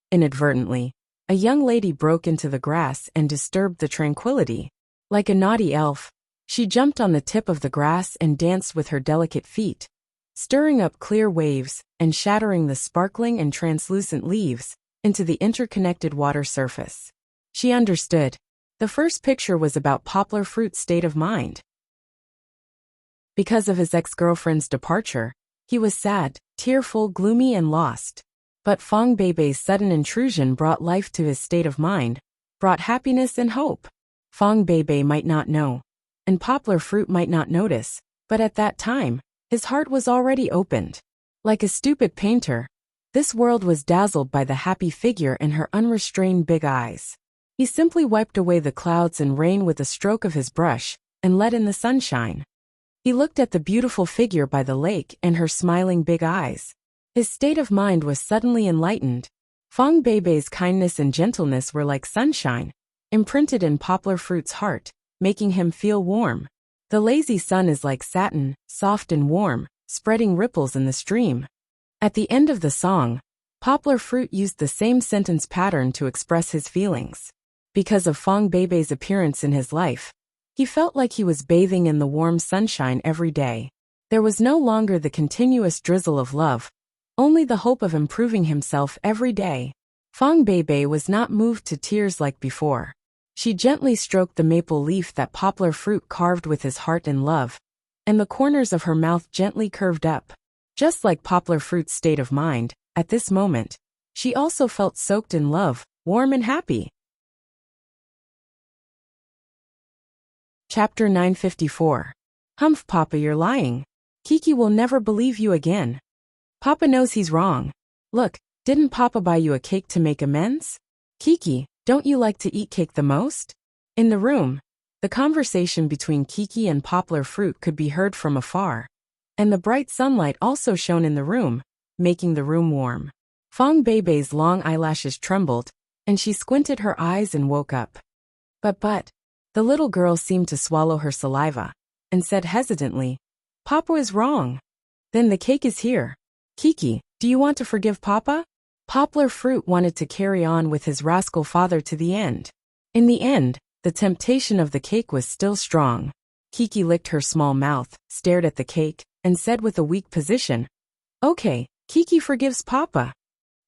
Inadvertently, a young lady broke into the grass and disturbed the tranquility. Like a naughty elf, she jumped on the tip of the grass and danced with her delicate feet, stirring up clear waves and shattering the sparkling and translucent leaves into the interconnected water surface. She understood. The first picture was about poplar fruit's state of mind. Because of his ex-girlfriend's departure, he was sad, tearful, gloomy, and lost. But Fong Beibei's sudden intrusion brought life to his state of mind, brought happiness and hope. Fong Beibei might not know, and poplar fruit might not notice, but at that time, his heart was already opened. Like a stupid painter, this world was dazzled by the happy figure in her unrestrained big eyes. He simply wiped away the clouds and rain with a stroke of his brush and let in the sunshine. He looked at the beautiful figure by the lake and her smiling big eyes. His state of mind was suddenly enlightened. Fong Beibei's kindness and gentleness were like sunshine, imprinted in poplar fruit's heart, making him feel warm. The lazy sun is like satin, soft and warm, spreading ripples in the stream. At the end of the song, poplar fruit used the same sentence pattern to express his feelings. Because of Fong Beibei's appearance in his life, he felt like he was bathing in the warm sunshine every day. There was no longer the continuous drizzle of love, only the hope of improving himself every day. Fong Beibei was not moved to tears like before. She gently stroked the maple leaf that poplar fruit carved with his heart in love, and the corners of her mouth gently curved up. Just like poplar fruit's state of mind, at this moment, she also felt soaked in love, warm and happy. Chapter 954. Humph, Papa, you're lying. Kiki will never believe you again. Papa knows he's wrong. Look, didn't Papa buy you a cake to make amends? Kiki, don't you like to eat cake the most? In the room, the conversation between Kiki and poplar fruit could be heard from afar, and the bright sunlight also shone in the room, making the room warm. Fong Beibei's long eyelashes trembled, and she squinted her eyes and woke up. But, the little girl seemed to swallow her saliva, and said hesitantly, Papa is wrong. Then the cake is here. Kiki, do you want to forgive Papa? Poplar fruit wanted to carry on with his rascal father to the end. In the end, the temptation of the cake was still strong. Kiki licked her small mouth, stared at the cake, and said with a weak position, Okay, Kiki forgives Papa.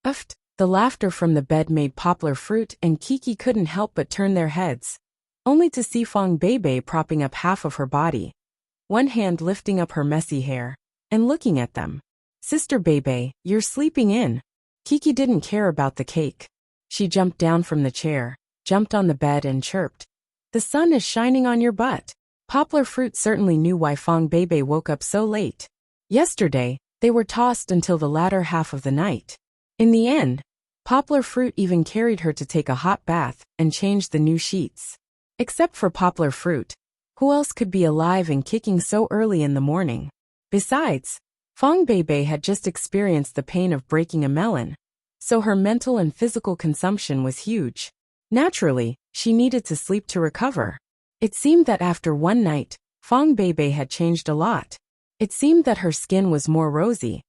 Uft. The laughter from the bed made poplar fruit and Kiki couldn't help but turn their heads, only to see Fong Beibei propping up half of her body, one hand lifting up her messy hair, and looking at them. Sister Beibei, you're sleeping in. Kiki didn't care about the cake. She jumped down from the chair, jumped on the bed and chirped. The sun is shining on your butt. Poplar fruit certainly knew why Fong Beibei woke up so late. Yesterday, they were tossed until the latter half of the night. In the end, poplar fruit even carried her to take a hot bath and change the new sheets. Except for poplar fruit, who else could be alive and kicking so early in the morning? Besides, Fong Beibei had just experienced the pain of breaking a melon, so her mental and physical consumption was huge. Naturally, she needed to sleep to recover. It seemed that after one night, Fong Beibei had changed a lot. It seemed that her skin was more rosy,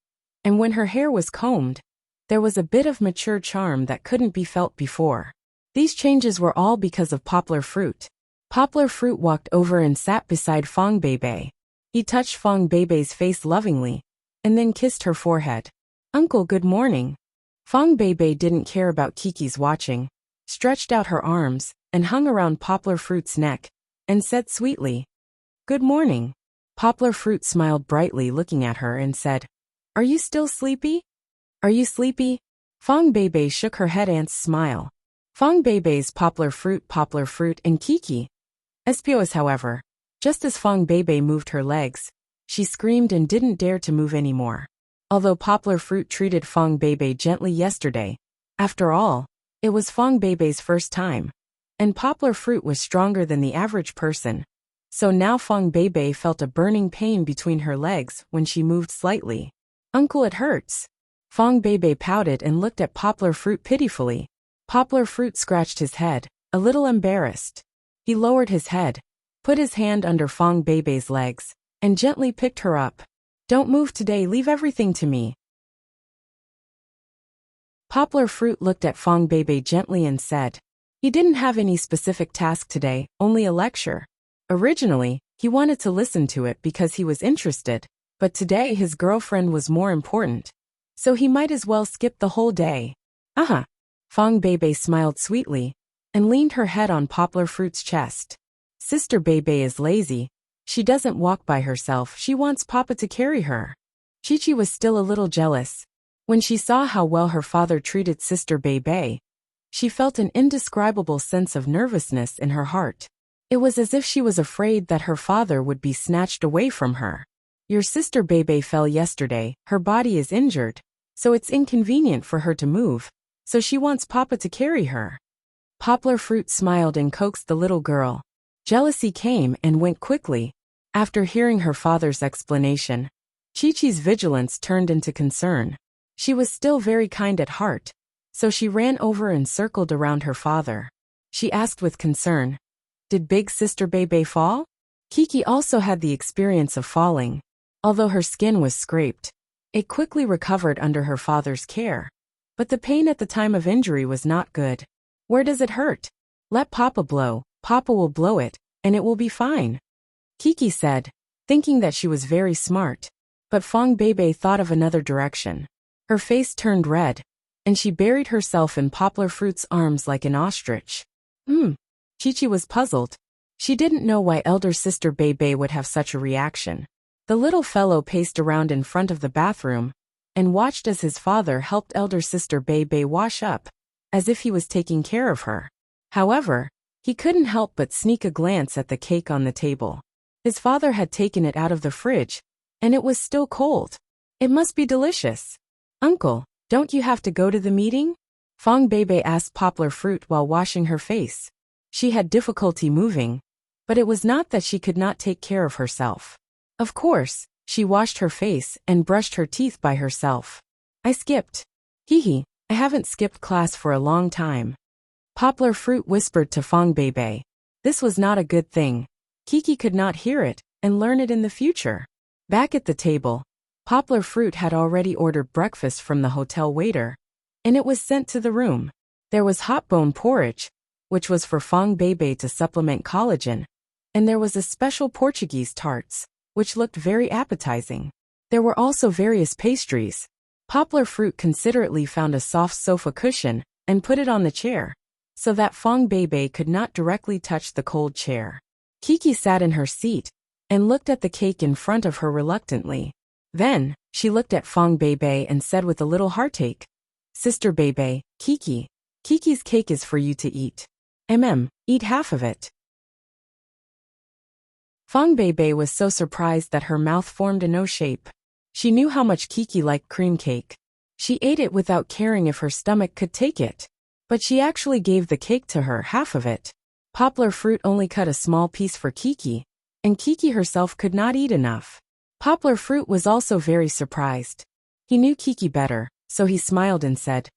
and when her hair was combed, there was a bit of mature charm that couldn't be felt before. These changes were all because of poplar fruit. Poplar fruit walked over and sat beside Fong Beibei. He touched Fong Beibei's face lovingly, and then kissed her forehead. Uncle, good morning. Fong Beibei didn't care about Kiki's watching, stretched out her arms, and hung around poplar fruit's neck, and said sweetly, Good morning. Poplar fruit smiled brightly looking at her and said, Are you still sleepy? Are you sleepy? Fong Beibei shook her head and smile. Fong Beibei's poplar fruit, and Kiki. SPOS, however. Just as Fong Beibei moved her legs, she screamed and didn't dare to move anymore. Although poplar fruit treated Fong Beibei gently yesterday, after all, it was Fong Beibei's first time, and poplar fruit was stronger than the average person. So now Fong Beibei felt a burning pain between her legs when she moved slightly. Uncle, it hurts. Fong Beibei pouted and looked at poplar fruit pitifully. Poplar fruit scratched his head, a little embarrassed. He lowered his head, put his hand under Fong Beibei's legs, and gently picked her up. Don't move today, leave everything to me. Poplar fruit looked at Fong Beibei gently and said. He didn't have any specific task today, only a lecture. Originally, he wanted to listen to it because he was interested, but today his girlfriend was more important. So he might as well skip the whole day. Fong Beibei smiled sweetly and leaned her head on poplar fruit's chest. Sister Beibei is lazy. She doesn't walk by herself, she wants Papa to carry her. Chi-Chi was still a little jealous. When she saw how well her father treated Sister Beibei, she felt an indescribable sense of nervousness in her heart. It was as if she was afraid that her father would be snatched away from her. Your sister Beibei fell yesterday, her body is injured, so it's inconvenient for her to move, so she wants Papa to carry her. Poplar fruit smiled and coaxed the little girl. Jealousy came and went quickly. After hearing her father's explanation, Chi-Chi's vigilance turned into concern. She was still very kind at heart, so she ran over and circled around her father. She asked with concern, did big sister Beibei fall? Kiki also had the experience of falling. Although her skin was scraped, it quickly recovered under her father's care. But the pain at the time of injury was not good. Where does it hurt? Let Papa blow, Papa will blow it, and it will be fine. Kiki said, thinking that she was very smart. But Fong Beibei thought of another direction. Her face turned red, and she buried herself in poplar fruit's arms like an ostrich. Chi-Chi was puzzled. She didn't know why elder sister Beibei would have such a reaction. The little fellow paced around in front of the bathroom and watched as his father helped elder sister Beibei wash up, as if he was taking care of her. However, he couldn't help but sneak a glance at the cake on the table. His father had taken it out of the fridge, and it was still cold. It must be delicious. Uncle, don't you have to go to the meeting? Fong Beibei asked poplar fruit while washing her face. She had difficulty moving, but it was not that she could not take care of herself. Of course, she washed her face and brushed her teeth by herself. I skipped. I haven't skipped class for a long time. Poplar fruit whispered to Fong Beibei. This was not a good thing. Kiki could not hear it and learn it in the future. Back at the table, poplar fruit had already ordered breakfast from the hotel waiter, and it was sent to the room. There was hot bone porridge, which was for Fong Beibei to supplement collagen, and there was a special Portuguese tarts, which looked very appetizing. There were also various pastries. Poplar fruit considerately found a soft sofa cushion and put it on the chair, so that Fong Beibei could not directly touch the cold chair. Kiki sat in her seat and looked at the cake in front of her reluctantly. Then, she looked at Fong Beibei and said with a little heartache, Sister Beibei, Kiki's cake is for you to eat. Eat half of it. Fong Beibei was so surprised that her mouth formed a no shape. She knew how much Kiki liked cream cake. She ate it without caring if her stomach could take it. But she actually gave the cake to her, half of it. Poplar fruit only cut a small piece for Kiki, and Kiki herself could not eat enough. Poplar fruit was also very surprised. He knew Kiki better, so he smiled and said,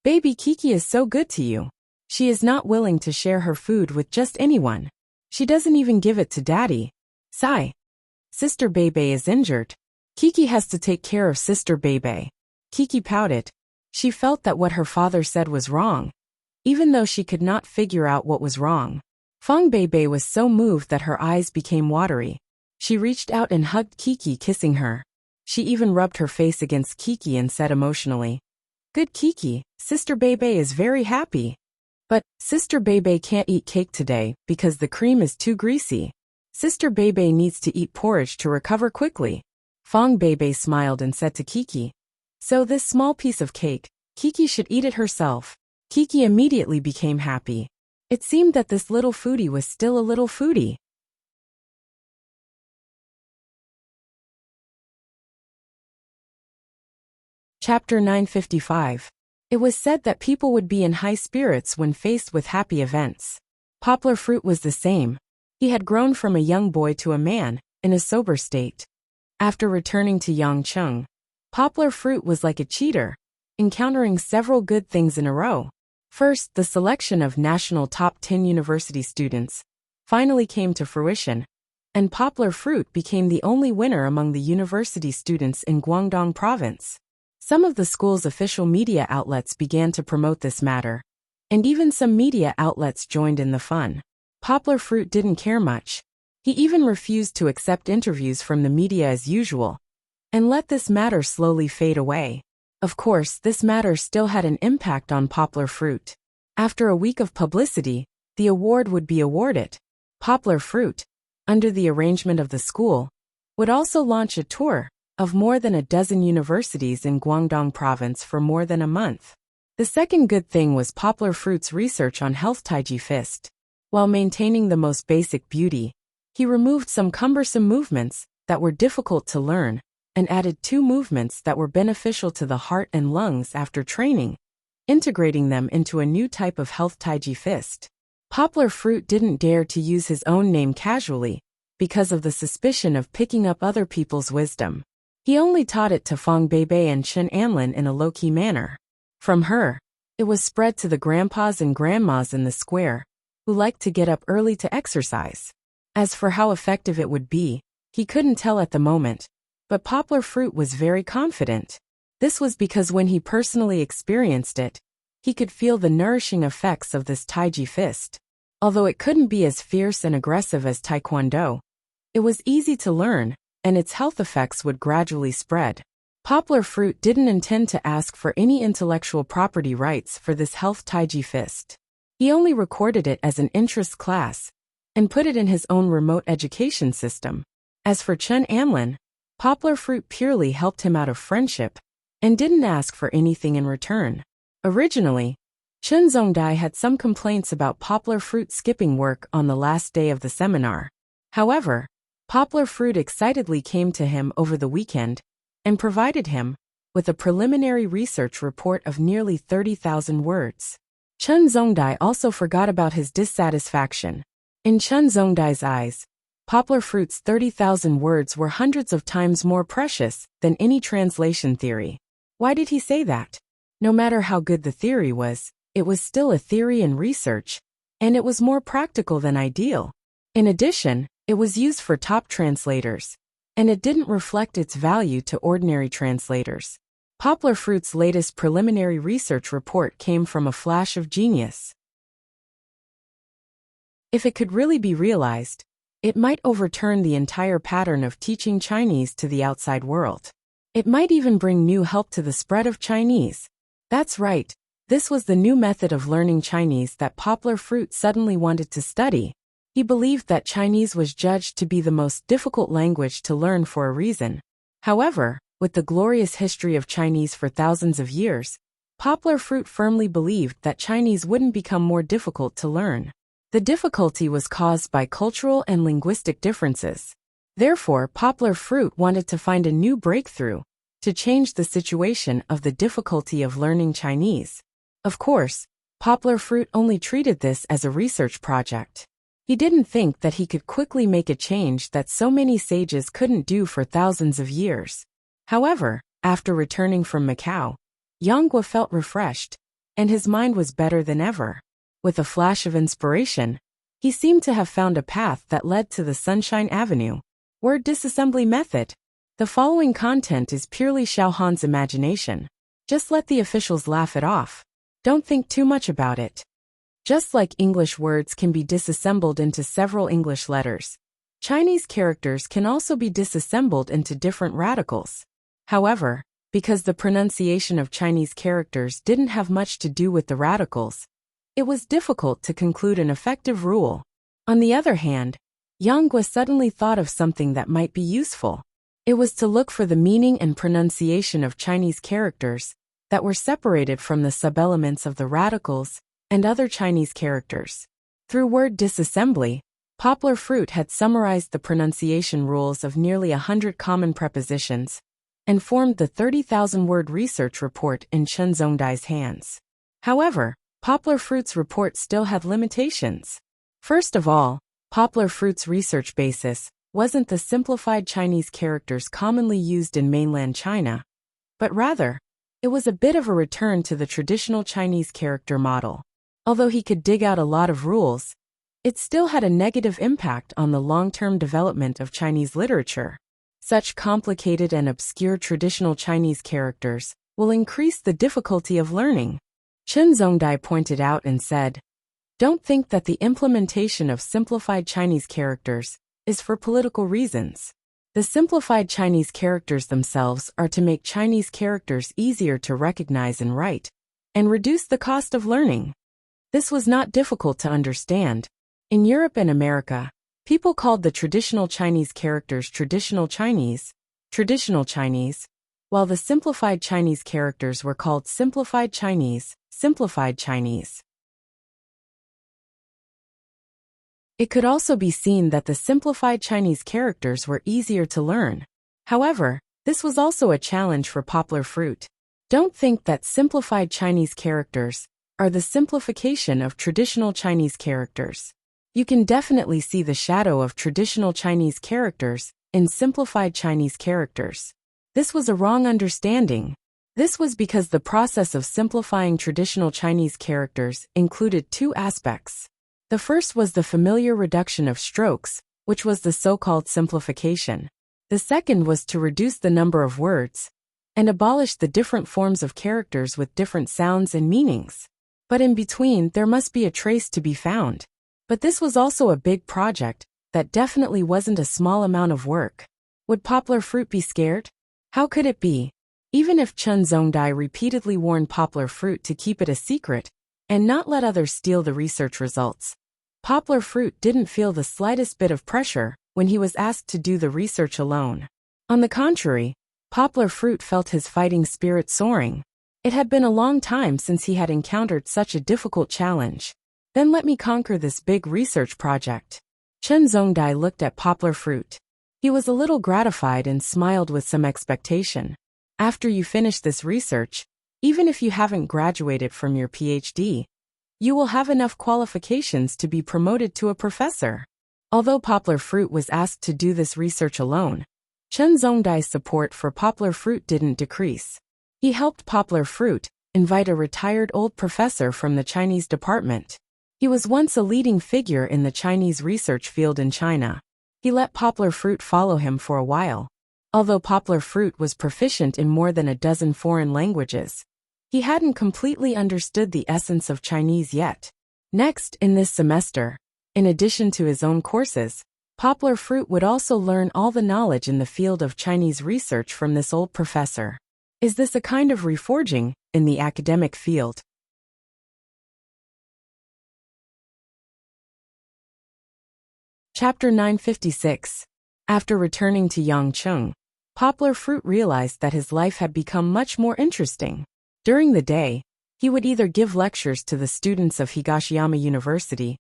Baby Kiki is so good to you. She is not willing to share her food with just anyone. She doesn't even give it to Daddy. Sigh. Sister Beibei is injured. Kiki has to take care of Sister Beibei. Kiki pouted. She felt that what her father said was wrong, even though she could not figure out what was wrong. Fong Beibei was so moved that her eyes became watery. She reached out and hugged Kiki, kissing her. She even rubbed her face against Kiki and said emotionally, Good Kiki, Sister Beibei is very happy. But, Sister Beibei can't eat cake today because the cream is too greasy. Sister Beibei needs to eat porridge to recover quickly. Fong Beibei smiled and said to Kiki, So this small piece of cake, Kiki should eat it herself. Kiki immediately became happy. It seemed that this little foodie was still a little foodie. Chapter 955. It was said that people would be in high spirits when faced with happy events. Poplar Fruit was the same. He had grown from a young boy to a man, in a sober state. After returning to Yangcheng, Poplar Fruit was like a cheater, encountering several good things in a row. First, the selection of national top 10 university students finally came to fruition, and Poplar Fruit became the only winner among the university students in Guangdong province. Some of the school's official media outlets began to promote this matter, and even some media outlets joined in the fun. Poplar Fruit didn't care much. He even refused to accept interviews from the media as usual, and let this matter slowly fade away. Of course, this matter still had an impact on Poplar Fruit. After a week of publicity, the award would be awarded. Poplar Fruit, under the arrangement of the school, would also launch a tour of more than a dozen universities in Guangdong province for more than a month. The second good thing was Poplar Fruit's research on health taiji fist. While maintaining the most basic beauty, he removed some cumbersome movements that were difficult to learn, and added 2 movements that were beneficial to the heart and lungs after training, integrating them into a new type of health taiji fist. Poplar Fruit didn't dare to use his own name casually, because of the suspicion of picking up other people's wisdom. He only taught it to Fang Beibei and Chen Anlin in a low-key manner. From her, it was spread to the grandpas and grandmas in the square, who liked to get up early to exercise. As for how effective it would be, he couldn't tell at the moment, but Poplar Fruit was very confident. This was because when he personally experienced it, he could feel the nourishing effects of this taiji fist. Although it couldn't be as fierce and aggressive as Taekwondo, it was easy to learn, and its health effects would gradually spread. Poplar Fruit didn't intend to ask for any intellectual property rights for this health taiji fist. He only recorded it as an interest class, and put it in his own remote education system. As for Chen Anlin, Poplar Fruit purely helped him out of friendship, and didn't ask for anything in return. Originally, Chen Zongdai had some complaints about Poplar Fruit skipping work on the last day of the seminar. However, Poplar Fruit excitedly came to him over the weekend, and provided him with a preliminary research report of nearly 30,000 words. Chen Zongdai also forgot about his dissatisfaction. In Chen Zongdai's eyes, Poplar Fruit's 30,000 words were hundreds of times more precious than any translation theory. Why did he say that? No matter how good the theory was, it was still a theory and research, and it was more practical than ideal. In addition, it was used for top translators, and it didn't reflect its value to ordinary translators. Poplar Fruit's latest preliminary research report came from a flash of genius. If it could really be realized, it might overturn the entire pattern of teaching Chinese to the outside world. It might even bring new help to the spread of Chinese. That's right, this was the new method of learning Chinese that Poplar Fruit suddenly wanted to study. He believed that Chinese was judged to be the most difficult language to learn for a reason. However, with the glorious history of Chinese for thousands of years, Poplar Fruit firmly believed that Chinese wouldn't become more difficult to learn. The difficulty was caused by cultural and linguistic differences. Therefore, Poplar Fruit wanted to find a new breakthrough to change the situation of the difficulty of learning Chinese. Of course, Poplar Fruit only treated this as a research project. He didn't think that he could quickly make a change that so many sages couldn't do for thousands of years. However, after returning from Macau, Yanghua felt refreshed, and his mind was better than ever. With a flash of inspiration, he seemed to have found a path that led to the Sunshine Avenue. Word disassembly method. The following content is purely Xiaohan's imagination. Just let the officials laugh it off. Don't think too much about it. Just like English words can be disassembled into several English letters, Chinese characters can also be disassembled into different radicals. However, because the pronunciation of Chinese characters didn't have much to do with the radicals, it was difficult to conclude an effective rule. On the other hand, Yanghua suddenly thought of something that might be useful. It was to look for the meaning and pronunciation of Chinese characters that were separated from the subelements of the radicals and other Chinese characters. Through word disassembly, Poplar Fruit had summarized the pronunciation rules of nearly 100 common prepositions and formed the 30,000-word research report in Chen Zongdai's hands. However, Poplar Fruit's report still had limitations. First of all, Poplar Fruit's research basis wasn't the simplified Chinese characters commonly used in mainland China, but rather, it was a bit of a return to the traditional Chinese character model. Although he could dig out a lot of rules, it still had a negative impact on the long-term development of Chinese literature. Such complicated and obscure traditional Chinese characters will increase the difficulty of learning. Chen Zongdai pointed out and said, "Don't think that the implementation of simplified Chinese characters is for political reasons. The simplified Chinese characters themselves are to make Chinese characters easier to recognize and write, and reduce the cost of learning." This was not difficult to understand. In Europe and America, people called the traditional Chinese characters traditional Chinese, while the simplified Chinese characters were called simplified Chinese. It could also be seen that the simplified Chinese characters were easier to learn. However, this was also a challenge for Poplar Fruit. Don't think that simplified Chinese characters are the simplification of traditional Chinese characters. You can definitely see the shadow of traditional Chinese characters in simplified Chinese characters. This was a wrong understanding. This was because the process of simplifying traditional Chinese characters included two aspects. The first was the familiar reduction of strokes, which was the so-called simplification. The second was to reduce the number of words and abolish the different forms of characters with different sounds and meanings. But in between, there must be a trace to be found. But this was also a big project that definitely wasn't a small amount of work. Would Poplar Fruit be scared? How could it be? Even if Chen Zongdai repeatedly warned Poplar Fruit to keep it a secret and not let others steal the research results, Poplar Fruit didn't feel the slightest bit of pressure when he was asked to do the research alone. On the contrary, Poplar Fruit felt his fighting spirit soaring. It had been a long time since he had encountered such a difficult challenge. Then let me conquer this big research project. Chen Zongdai looked at Poplar Fruit. He was a little gratified and smiled with some expectation. After you finish this research, even if you haven't graduated from your PhD, you will have enough qualifications to be promoted to a professor. Although Poplar Fruit was asked to do this research alone, Chen Zongdai's support for Poplar Fruit didn't decrease. He helped Poplar Fruit invite a retired old professor from the Chinese department. He was once a leading figure in the Chinese research field in China. He let Poplar Fruit follow him for a while. Although Poplar Fruit was proficient in more than a dozen foreign languages, he hadn't completely understood the essence of Chinese yet. Next, in this semester, in addition to his own courses, Poplar Fruit would also learn all the knowledge in the field of Chinese research from this old professor. Is this a kind of reforging in the academic field? Chapter 956. After returning to Yangcheng, Poplar Fruit realized that his life had become much more interesting. During the day, he would either give lectures to the students of Higashiyama University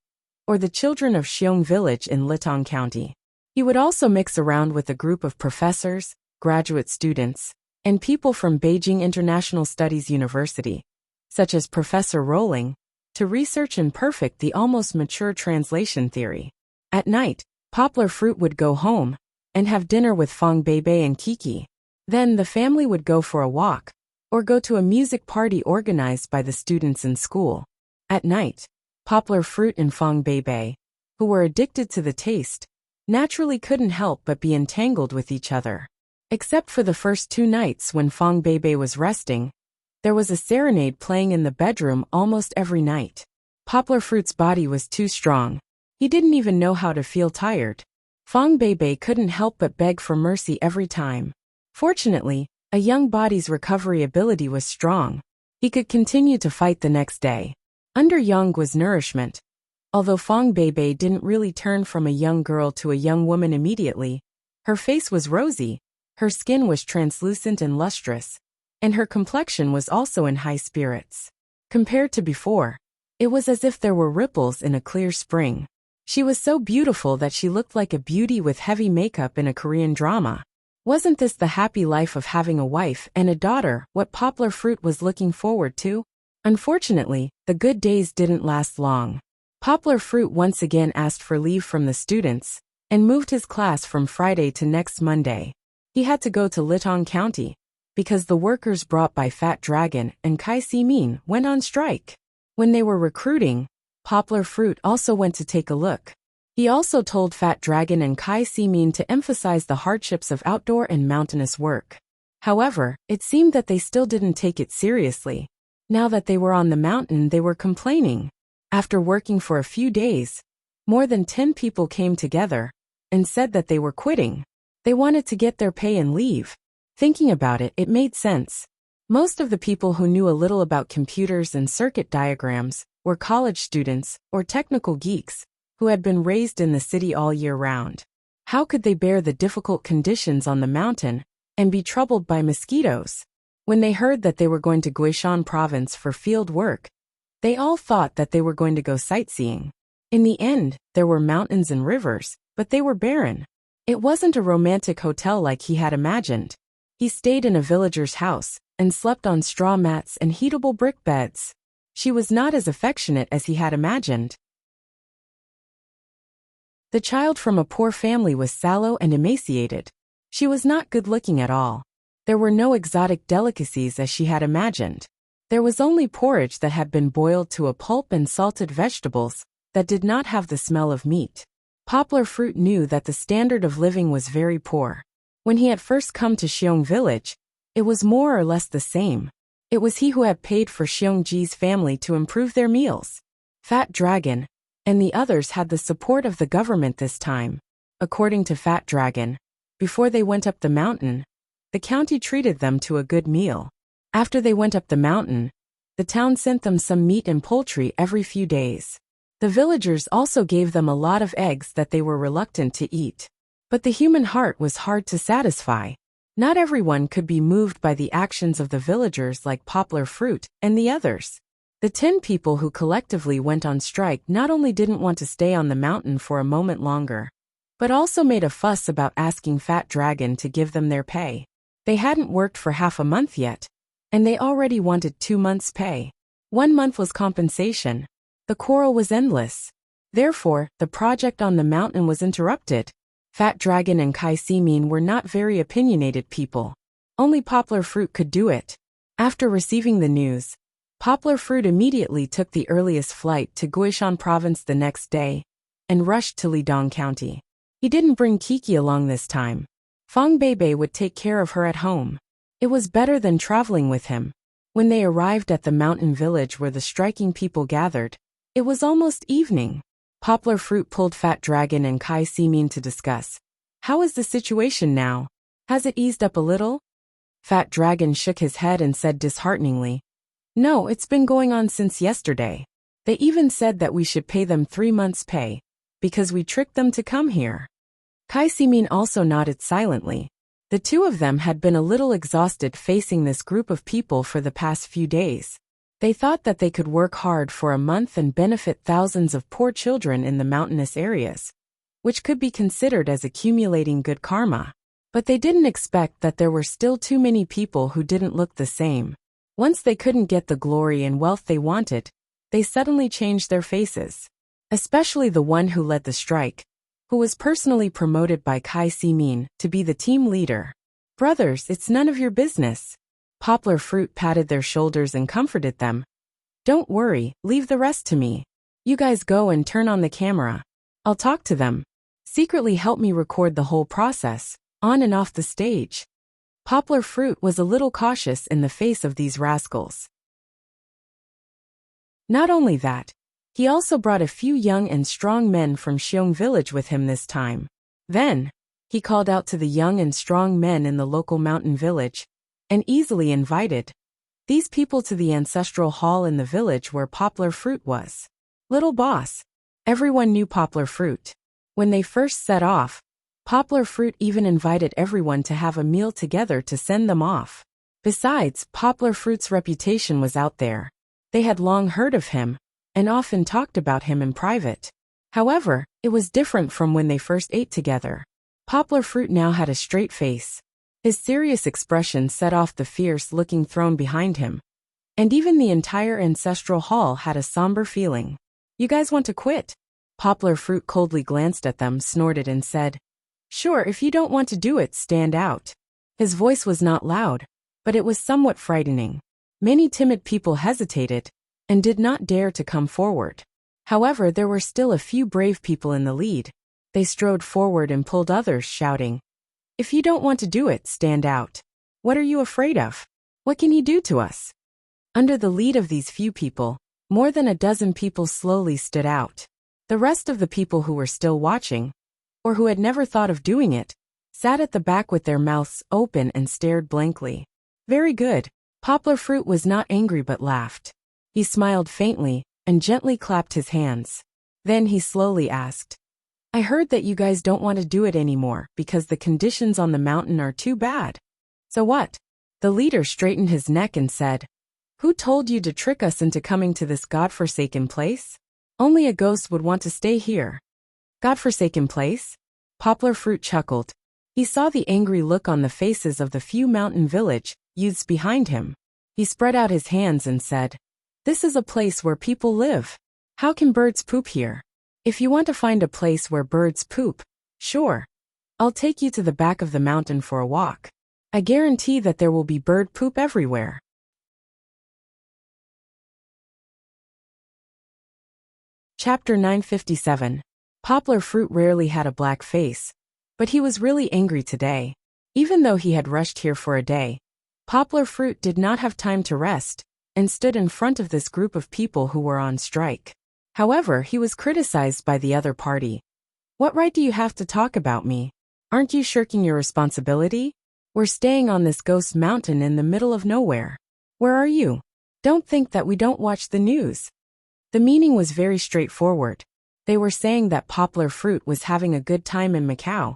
or the children of Xiong Village in Litong County. He would also mix around with a group of professors, graduate students, and people from Beijing International Studies University, such as Professor Rowling, to research and perfect the almost mature translation theory. At night, Poplar Fruit would go home and have dinner with Fang Beibei and Kiki. Then the family would go for a walk or go to a music party organized by the students in school. At night, Poplar Fruit and Fang Beibei, who were addicted to the taste, naturally couldn't help but be entangled with each other. Except for the first 2 nights when Fang Beibei was resting, there was a serenade playing in the bedroom almost every night. Poplar Fruit's body was too strong. He didn't even know how to feel tired. Fang Beibei couldn't help but beg for mercy every time. Fortunately, a young body's recovery ability was strong. He could continue to fight the next day. Under Yanggua's nourishment, although Fang Beibei didn't really turn from a young girl to a young woman immediately, her face was rosy, her skin was translucent and lustrous, and her complexion was also in high spirits. Compared to before, it was as if there were ripples in a clear spring. She was so beautiful that she looked like a beauty with heavy makeup in a Korean drama. Wasn't this the happy life of having a wife and a daughter, what Poplar Fruit was looking forward to? Unfortunately, the good days didn't last long. Poplar Fruit once again asked for leave from the students, and moved his class from Friday to next Monday. He had to go to Litong County, because the workers brought by Fat Dragon and Kai Si-min went on strike. When they were recruiting, Poplar Fruit also went to take a look. He also told Fat Dragon and Kai Si-min to emphasize the hardships of outdoor and mountainous work. However, it seemed that they still didn't take it seriously. Now that they were on the mountain, they were complaining. After working for a few days, more than 10 people came together and said that they were quitting. They wanted to get their pay and leave. Thinking about it, it made sense. Most of the people who knew a little about computers and circuit diagrams were college students or technical geeks who had been raised in the city all year round. How could they bear the difficult conditions on the mountain and be troubled by mosquitoes? When they heard that they were going to Gyeongsang province for field work, they all thought that they were going to go sightseeing. In the end, there were mountains and rivers, but they were barren. It wasn't a romantic hotel like he had imagined. He stayed in a villager's house and slept on straw mats and heatable brick beds. She was not as affectionate as he had imagined. The child from a poor family was sallow and emaciated. She was not good-looking at all. There were no exotic delicacies as she had imagined. There was only porridge that had been boiled to a pulp and salted vegetables that did not have the smell of meat. Poplar Fruit knew that the standard of living was very poor. When he had first come to Seong village, it was more or less the same. It was he who had paid for Seongji's family to improve their meals. Fat Dragon and the others had the support of the government this time. According to Fat Dragon, before they went up the mountain, the county treated them to a good meal. After they went up the mountain, the town sent them some meat and poultry every few days. The villagers also gave them a lot of eggs that they were reluctant to eat. But the human heart was hard to satisfy. Not everyone could be moved by the actions of the villagers like Poplar Fruit and the others. The 10 people who collectively went on strike not only didn't want to stay on the mountain for a moment longer, but also made a fuss about asking Fat Dragon to give them their pay. They hadn't worked for half a month yet, and they already wanted 2 months' pay. 1 month was compensation. The quarrel was endless. Therefore, the project on the mountain was interrupted. Fat Dragon and Kai Si-min were not very opinionated people. Only Poplar Fruit could do it. After receiving the news, Poplar Fruit immediately took the earliest flight to Gyeongsang province the next day and rushed to Lidong County. He didn't bring Kiki along this time. Fong Bebe would take care of her at home. It was better than traveling with him. When they arrived at the mountain village where the striking people gathered, it was almost evening. Poplar Fruit pulled Fat Dragon and Kai Si-min to discuss. How is the situation now? Has it eased up a little? Fat Dragon shook his head and said dishearteningly, No, it's been going on since yesterday. They even said that we should pay them 3 months' pay, because we tricked them to come here. Kai Si-min also nodded silently. The two of them had been a little exhausted facing this group of people for the past few days. They thought that they could work hard for a month and benefit thousands of poor children in the mountainous areas, which could be considered as accumulating good karma. But they didn't expect that there were still too many people who didn't look the same. Once they couldn't get the glory and wealth they wanted, they suddenly changed their faces. Especially the one who led the strike, who was personally promoted by Kai Si-min to be the team leader. Brothers, it's none of your business. Poplar Fruit patted their shoulders and comforted them. Don't worry, leave the rest to me. You guys go and turn on the camera. I'll talk to them. Secretly help me record the whole process, on and off the stage. Poplar Fruit was a little cautious in the face of these rascals. Not only that, he also brought a few young and strong men from Seong village with him this time. Then, he called out to the young and strong men in the local mountain village, and easily invited these people to the ancestral hall in the village where Poplar Fruit was. Little boss. Everyone knew Poplar Fruit. When they first set off, Poplar Fruit even invited everyone to have a meal together to send them off. Besides, Poplar Fruit's reputation was out there. They had long heard of him, and often talked about him in private. However, it was different from when they first ate together. Poplar Fruit now had a straight face. His serious expression set off the fierce-looking throne behind him. And even the entire ancestral hall had a somber feeling. "You guys want to quit?" Poplar Fruit coldly glanced at them, snorted and said, "Sure, if you don't want to do it, stand out." His voice was not loud, but it was somewhat frightening. Many timid people hesitated and did not dare to come forward. However, there were still a few brave people in the lead. They strode forward and pulled others, shouting, "If you don't want to do it, stand out. What are you afraid of? What can you do to us?" Under the lead of these few people, more than a dozen people slowly stood out. The rest of the people who were still watching, or who had never thought of doing it, sat at the back with their mouths open and stared blankly. Very good. Poplar Fruit was not angry but laughed. He smiled faintly and gently clapped his hands. Then he slowly asked, "I heard that you guys don't want to do it anymore because the conditions on the mountain are too bad. So what?" The leader straightened his neck and said, "Who told you to trick us into coming to this godforsaken place? Only a ghost would want to stay here." "Godforsaken place?" Poplar Fruit chuckled. He saw the angry look on the faces of the few mountain village youths behind him. He spread out his hands and said, "This is a place where people live. How can birds poop here? If you want to find a place where birds poop, sure. I'll take you to the back of the mountain for a walk. I guarantee that there will be bird poop everywhere." Chapter 957. Poplar Fruit rarely had a black face, but he was really angry today. Even though he had rushed here for a day, Poplar Fruit did not have time to rest, and stood in front of this group of people who were on strike. However, he was criticized by the other party. "What right do you have to talk about me? Aren't you shirking your responsibility? We're staying on this ghost mountain in the middle of nowhere. Where are you? Don't think that we don't watch the news." The meaning was very straightforward. They were saying that Poplar Fruit was having a good time in Macau,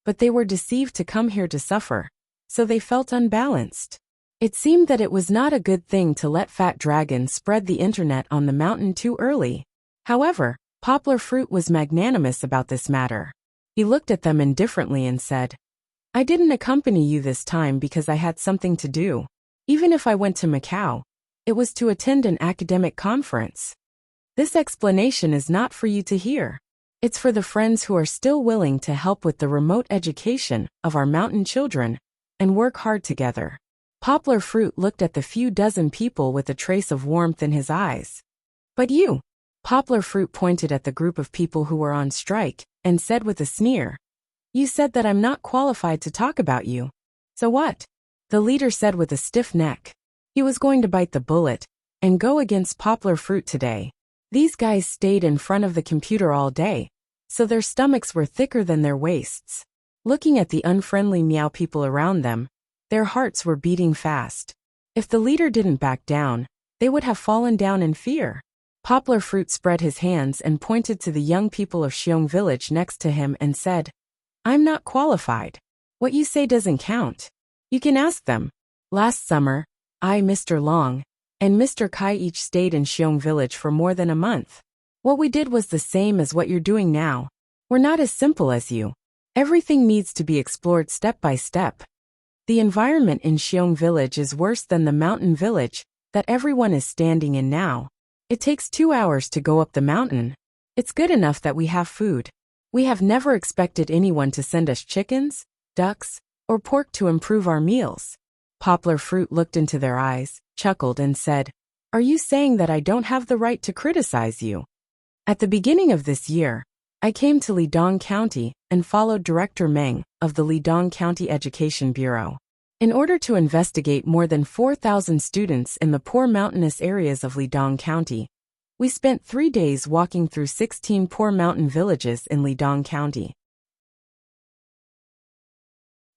but they were deceived to come here to suffer, so they felt unbalanced. It seemed that it was not a good thing to let Fat Dragon spread the internet on the mountain too early. However, Poplar Fruit was magnanimous about this matter. He looked at them indifferently and said, "I didn't accompany you this time because I had something to do. Even if I went to Macau, it was to attend an academic conference. This explanation is not for you to hear. It's for the friends who are still willing to help with the remote education of our mountain children and work hard together." Poplar Fruit looked at the few dozen people with a trace of warmth in his eyes. "But you," Poplar Fruit pointed at the group of people who were on strike and said with a sneer, "You said that I'm not qualified to talk about you. So what?" The leader said with a stiff neck. He was going to bite the bullet and go against Poplar Fruit today. These guys stayed in front of the computer all day, so their stomachs were thicker than their waists. Looking at the unfriendly meow people around them, their hearts were beating fast. If the leader didn't back down, they would have fallen down in fear. Poplar Fruit spread his hands and pointed to the young people of Xiong village next to him and said, "I'm not qualified. What you say doesn't count. You can ask them. Last summer, I, Mr. Long, and Mr. Kai each stayed in Xiong village for more than a month. What we did was the same as what you're doing now. We're not as simple as you. Everything needs to be explored step by step. The environment in Xiong village is worse than the mountain village that everyone is standing in now. It takes 2 hours to go up the mountain. It's good enough that we have food. We have never expected anyone to send us chickens, ducks, or pork to improve our meals." Poplar Fruit looked into their eyes, chuckled and said, "Are you saying that I don't have the right to criticize you? At the beginning of this year, I came to Lidong County and followed Director Meng of the Lidong County Education Bureau. In order to investigate more than 4,000 students in the poor mountainous areas of Lidong County, we spent 3 days walking through 16 poor mountain villages in Lidong County.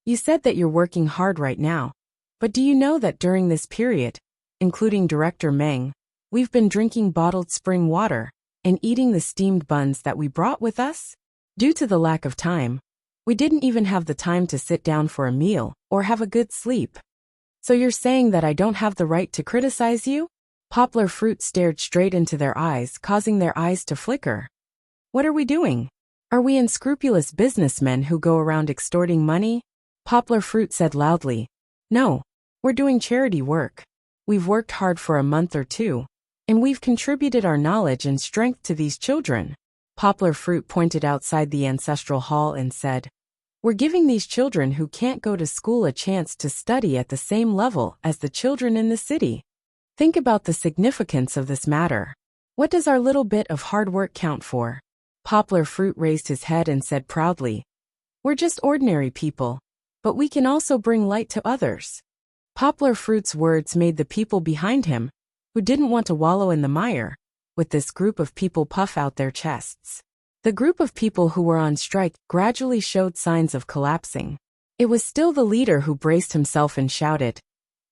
You said that you're working hard right now, but do you know that during this period, including Director Meng, we've been drinking bottled spring water and eating the steamed buns that we brought with us? Due to the lack of time, we didn't even have the time to sit down for a meal or have a good sleep. So you're saying that I don't have the right to criticize you? Poplar Fruit stared straight into their eyes, causing their eyes to flicker. What are we doing? Are we unscrupulous businessmen who go around extorting money? Poplar Fruit said loudly. No, we're doing charity work. We've worked hard for a month or two, and we've contributed our knowledge and strength to these children. Poplar Fruit pointed outside the ancestral hall and said, we're giving these children who can't go to school a chance to study at the same level as the children in the city. Think about the significance of this matter. What does our little bit of hard work count for? Poplar Fruit raised his head and said proudly, we're just ordinary people, but we can also bring light to others. Poplar Fruit's words made the people behind him, who didn't want to wallow in the mire, with this group of people puff out their chests. The group of people who were on strike gradually showed signs of collapsing. It was still the leader who braced himself and shouted,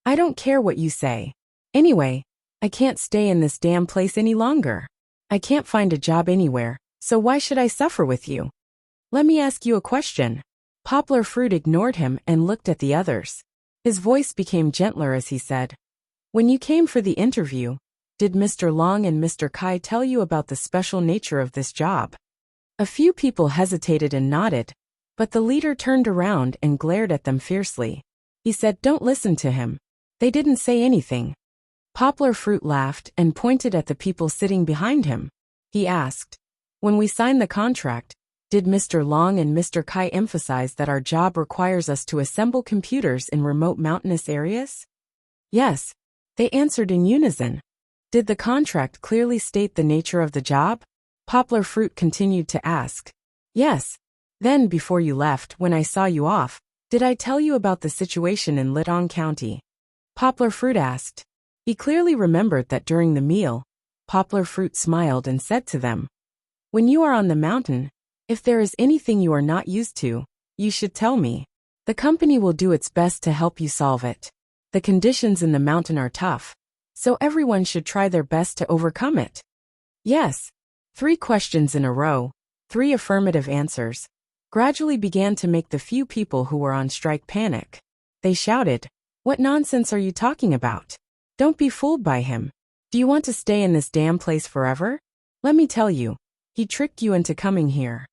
I don't care what you say. Anyway, I can't stay in this damn place any longer. I can't find a job anywhere, so why should I suffer with you? Let me ask you a question. Poplar Fruit ignored him and looked at the others. His voice became gentler as he said, when you came for the interview, did Mr. Long and Mr. Kai tell you about the special nature of this job? A few people hesitated and nodded, but the leader turned around and glared at them fiercely. He said, don't listen to him. They didn't say anything. Poplar Fruit laughed and pointed at the people sitting behind him. He asked, when we signed the contract, did Mr. Long and Mr. Kai emphasize that our job requires us to assemble computers in remote mountainous areas? Yes, they answered in unison. Did the contract clearly state the nature of the job? Poplar Fruit continued to ask. Yes. Then before you left, when I saw you off, did I tell you about the situation in Litong County? Poplar Fruit asked. He clearly remembered that during the meal, Poplar Fruit smiled and said to them, when you are on the mountain, if there is anything you are not used to, you should tell me. The company will do its best to help you solve it. The conditions in the mountain are tough, so everyone should try their best to overcome it. Yes. 3 questions in a row, 3 affirmative answers, gradually began to make the few people who were on strike panic. They shouted, what nonsense are you talking about? Don't be fooled by him. Do you want to stay in this damn place forever? Let me tell you, he tricked you into coming here.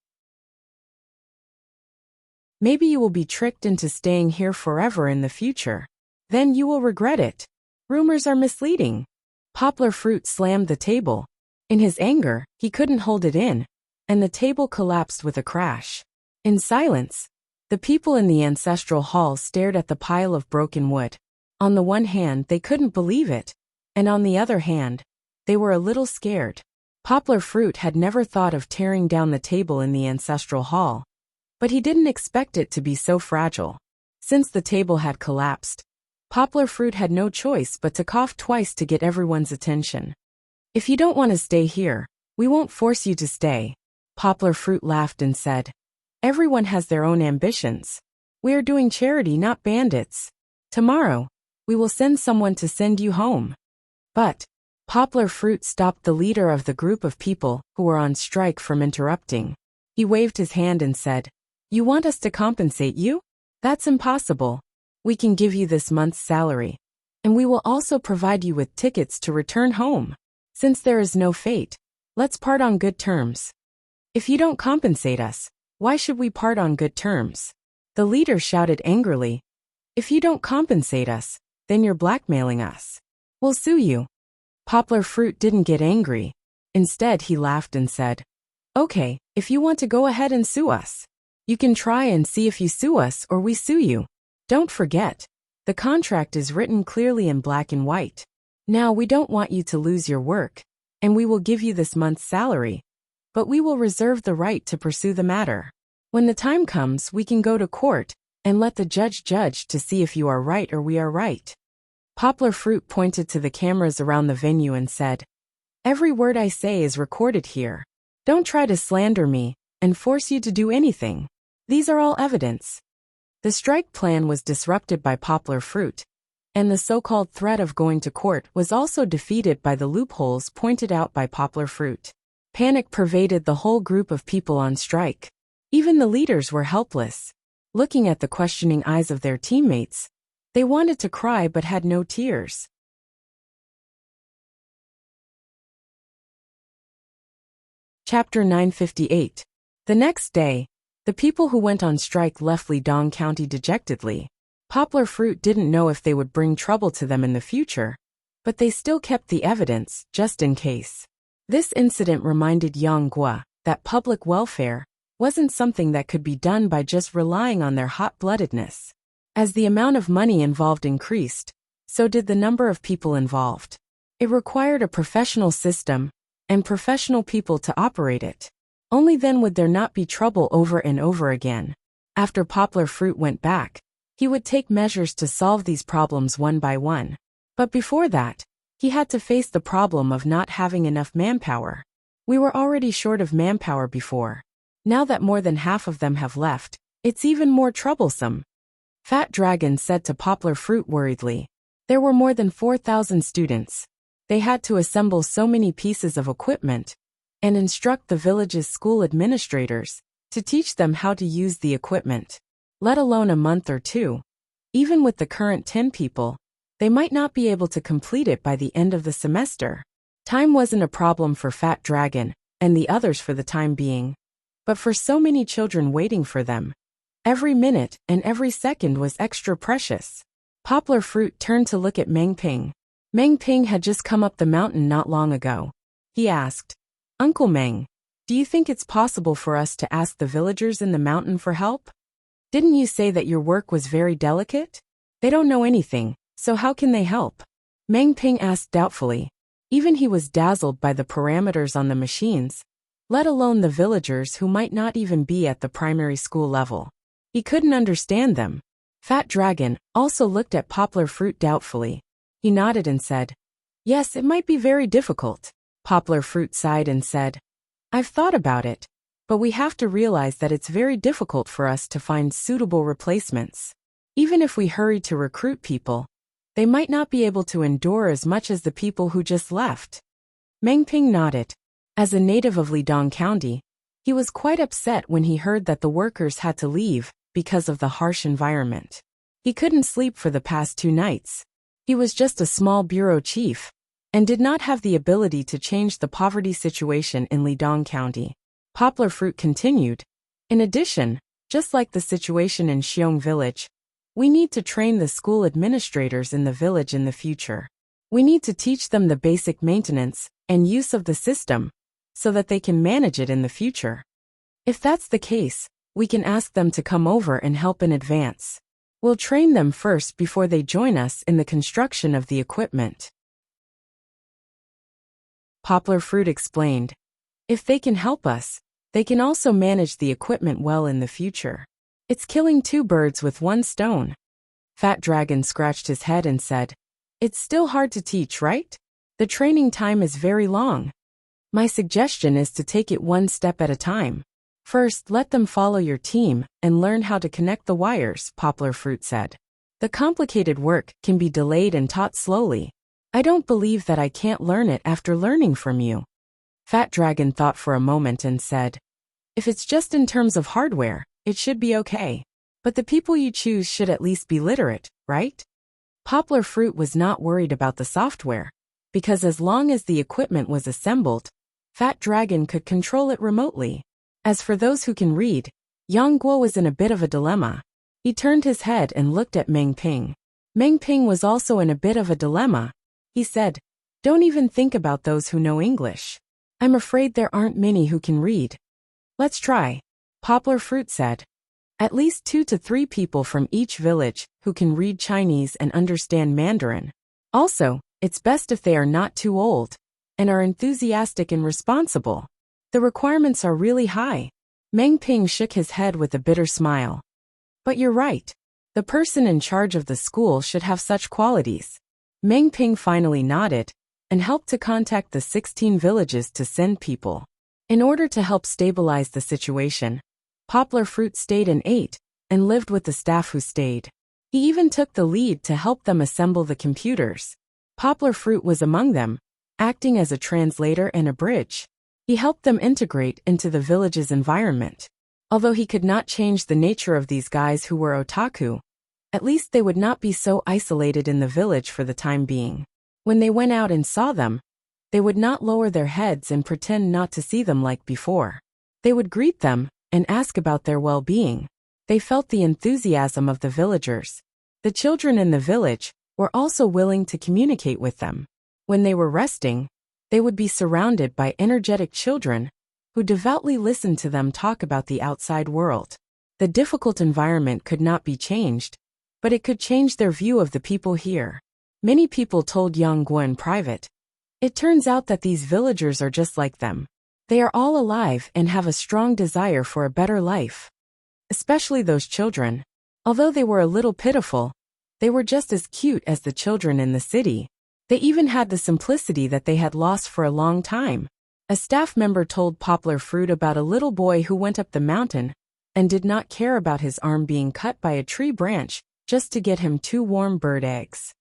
Maybe you will be tricked into staying here forever in the future. Then you will regret it. Rumors are misleading. Poplar Fruit slammed the table. In his anger, he couldn't hold it in, and the table collapsed with a crash. In silence, the people in the ancestral hall stared at the pile of broken wood. On the one hand, they couldn't believe it, and on the other hand, they were a little scared. Poplar Fruit had never thought of tearing down the table in the ancestral hall, but he didn't expect it to be so fragile. Since the table had collapsed, Poplar Fruit had no choice but to cough twice to get everyone's attention. If you don't want to stay here, we won't force you to stay. Poplar Fruit laughed and said, everyone has their own ambitions. We are doing charity, not bandits. Tomorrow, we will send someone to send you home. But Poplar Fruit stopped the leader of the group of people who were on strike from interrupting. He waved his hand and said, you want us to compensate you? That's impossible. We can give you this month's salary, and we will also provide you with tickets to return home. Since there is no fate, let's part on good terms. If you don't compensate us, why should we part on good terms? The leader shouted angrily. If you don't compensate us, then you're blackmailing us. We'll sue you. Poplar Fruit didn't get angry. Instead, he laughed and said, okay, if you want to go ahead and sue us. You can try and see if you sue us or we sue you. Don't forget, the contract is written clearly in black and white. Now we don't want you to lose your work, and we will give you this month's salary, but we will reserve the right to pursue the matter. When the time comes, we can go to court and let the judge judge to see if you are right or we are right. Poplar Fruit pointed to the cameras around the venue and said, every word I say is recorded here. Don't try to slander me and force you to do anything. These are all evidence. The strike plan was disrupted by Poplar Fruit, and the so-called threat of going to court was also defeated by the loopholes pointed out by Poplar Fruit. Panic pervaded the whole group of people on strike. Even the leaders were helpless. Looking at the questioning eyes of their teammates, They wanted to cry but had no tears. Chapter 958. The next day, the people who went on strike left Lidong County dejectedly. Poplar Fruit didn't know if they would bring trouble to them in the future, but they still kept the evidence, just in case. This incident reminded Yang Guo that public welfare wasn't something that could be done by just relying on their hot-bloodedness. As the amount of money involved increased, so did the number of people involved. It required a professional system and professional people to operate it. Only then would there not be trouble over and over again. After Poplar Fruit went back, he would take measures to solve these problems one by one. But before that, he had to face the problem of not having enough manpower. We were already short of manpower before. Now that more than half of them have left, it's even more troublesome. Fat Dragon said to Poplar Fruit worriedly. There were more than 4,000 students. They had to assemble so many pieces of equipment and instruct the village's school administrators to teach them how to use the equipment. Let alone a month or two. Even with the current 10 people, they might not be able to complete it by the end of the semester. Time wasn't a problem for Fat Dragon and the others for the time being. But for so many children waiting for them, every minute and every second was extra precious. Poplar Fruit turned to look at Meng Ping. Meng Ping had just come up the mountain not long ago. He asked, Uncle Meng, do you think it's possible for us to ask the villagers in the mountain for help? Didn't you say that your work was very delicate? They don't know anything, so how can they help? Meng Ping asked doubtfully. Even he was dazzled by the parameters on the machines, let alone the villagers who might not even be at the primary school level. He couldn't understand them. Fat Dragon also looked at Poplar Fruit doubtfully. He nodded and said, Yes, it might be very difficult. Poplar Fruit sighed and said, I've thought about it, but we have to realize that it's very difficult for us to find suitable replacements. Even if we hurry to recruit people, they might not be able to endure as much as the people who just left. Meng Ping nodded. As a native of Lidong County, he was quite upset when he heard that the workers had to leave because of the harsh environment. He couldn't sleep for the past 2 nights. He was just a small bureau chief and did not have the ability to change the poverty situation in Lidong County. Poplar Fruit continued. In addition, just like the situation in Xiong Village, we need to train the school administrators in the village in the future. We need to teach them the basic maintenance and use of the system so that they can manage it in the future. If that's the case, we can ask them to come over and help in advance. We'll train them first before they join us in the construction of the equipment. Poplar Fruit explained. If they can help us, they can also manage the equipment well in the future. It's killing 2 birds with 1 stone. Fat Dragon scratched his head and said, It's still hard to teach, right? The training time is very long. My suggestion is to take it 1 step at a time. First, let them follow your team and learn how to connect the wires, Poplar Fruit said. The complicated work can be delayed and taught slowly. I don't believe that I can't learn it after learning from you. Fat Dragon thought for a moment and said, If it's just in terms of hardware, it should be okay. But the people you choose should at least be literate, right? Poplar Fruit was not worried about the software, because as long as the equipment was assembled, Fat Dragon could control it remotely. As for those who can read, Yang Guo was in a bit of a dilemma. He turned his head and looked at Meng Ping. Meng Ping was also in a bit of a dilemma. He said, Don't even think about those who know English. I'm afraid there aren't many who can read. Let's try. Poplar Fruit said. At least 2 to 3 people from each village who can read Chinese and understand Mandarin. Also, it's best if they are not too old and are enthusiastic and responsible. The requirements are really high. Meng Ping shook his head with a bitter smile. But you're right. The person in charge of the school should have such qualities. Meng Ping finally nodded and helped to contact the 16 villages to send people. In order to help stabilize the situation, Poplar Fruit stayed and ate and lived with the staff who stayed. He even took the lead to help them assemble the computers. Poplar Fruit was among them, acting as a translator and a bridge. He helped them integrate into the village's environment. Although he could not change the nature of these guys who were otaku, At least they would not be so isolated in the village for the time being. When they went out and saw them, they would not lower their heads and pretend not to see them like before. They would greet them and ask about their well-being. They felt the enthusiasm of the villagers. The children in the village were also willing to communicate with them. When they were resting, they would be surrounded by energetic children who devoutly listened to them talk about the outside world. The difficult environment could not be changed, but it could change their view of the people here. Many people told Yang Guo in private. It turns out that these villagers are just like them. They are all alive and have a strong desire for a better life. Especially those children. Although they were a little pitiful, they were just as cute as the children in the city. They even had the simplicity that they had lost for a long time. A staff member told Poplar Fruit about a little boy who went up the mountain and did not care about his arm being cut by a tree branch just to get him 2 warm bird eggs.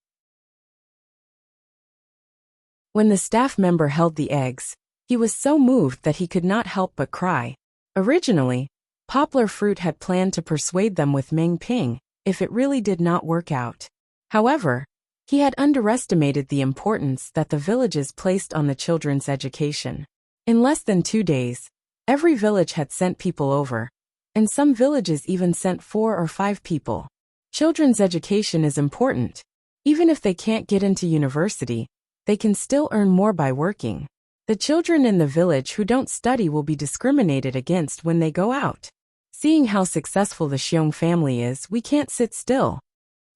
When the staff member held the eggs, he was so moved that he could not help but cry. Originally, Poplar Fruit had planned to persuade them with Meng Ping if it really did not work out. However, he had underestimated the importance that the villages placed on the children's education. In less than 2 days, every village had sent people over, and some villages even sent 4 or 5 people. Children's education is important. Even if they can't get into university, they can still earn more by working. The children in the village who don't study will be discriminated against when they go out. Seeing how successful the Xiong family is, we can't sit still.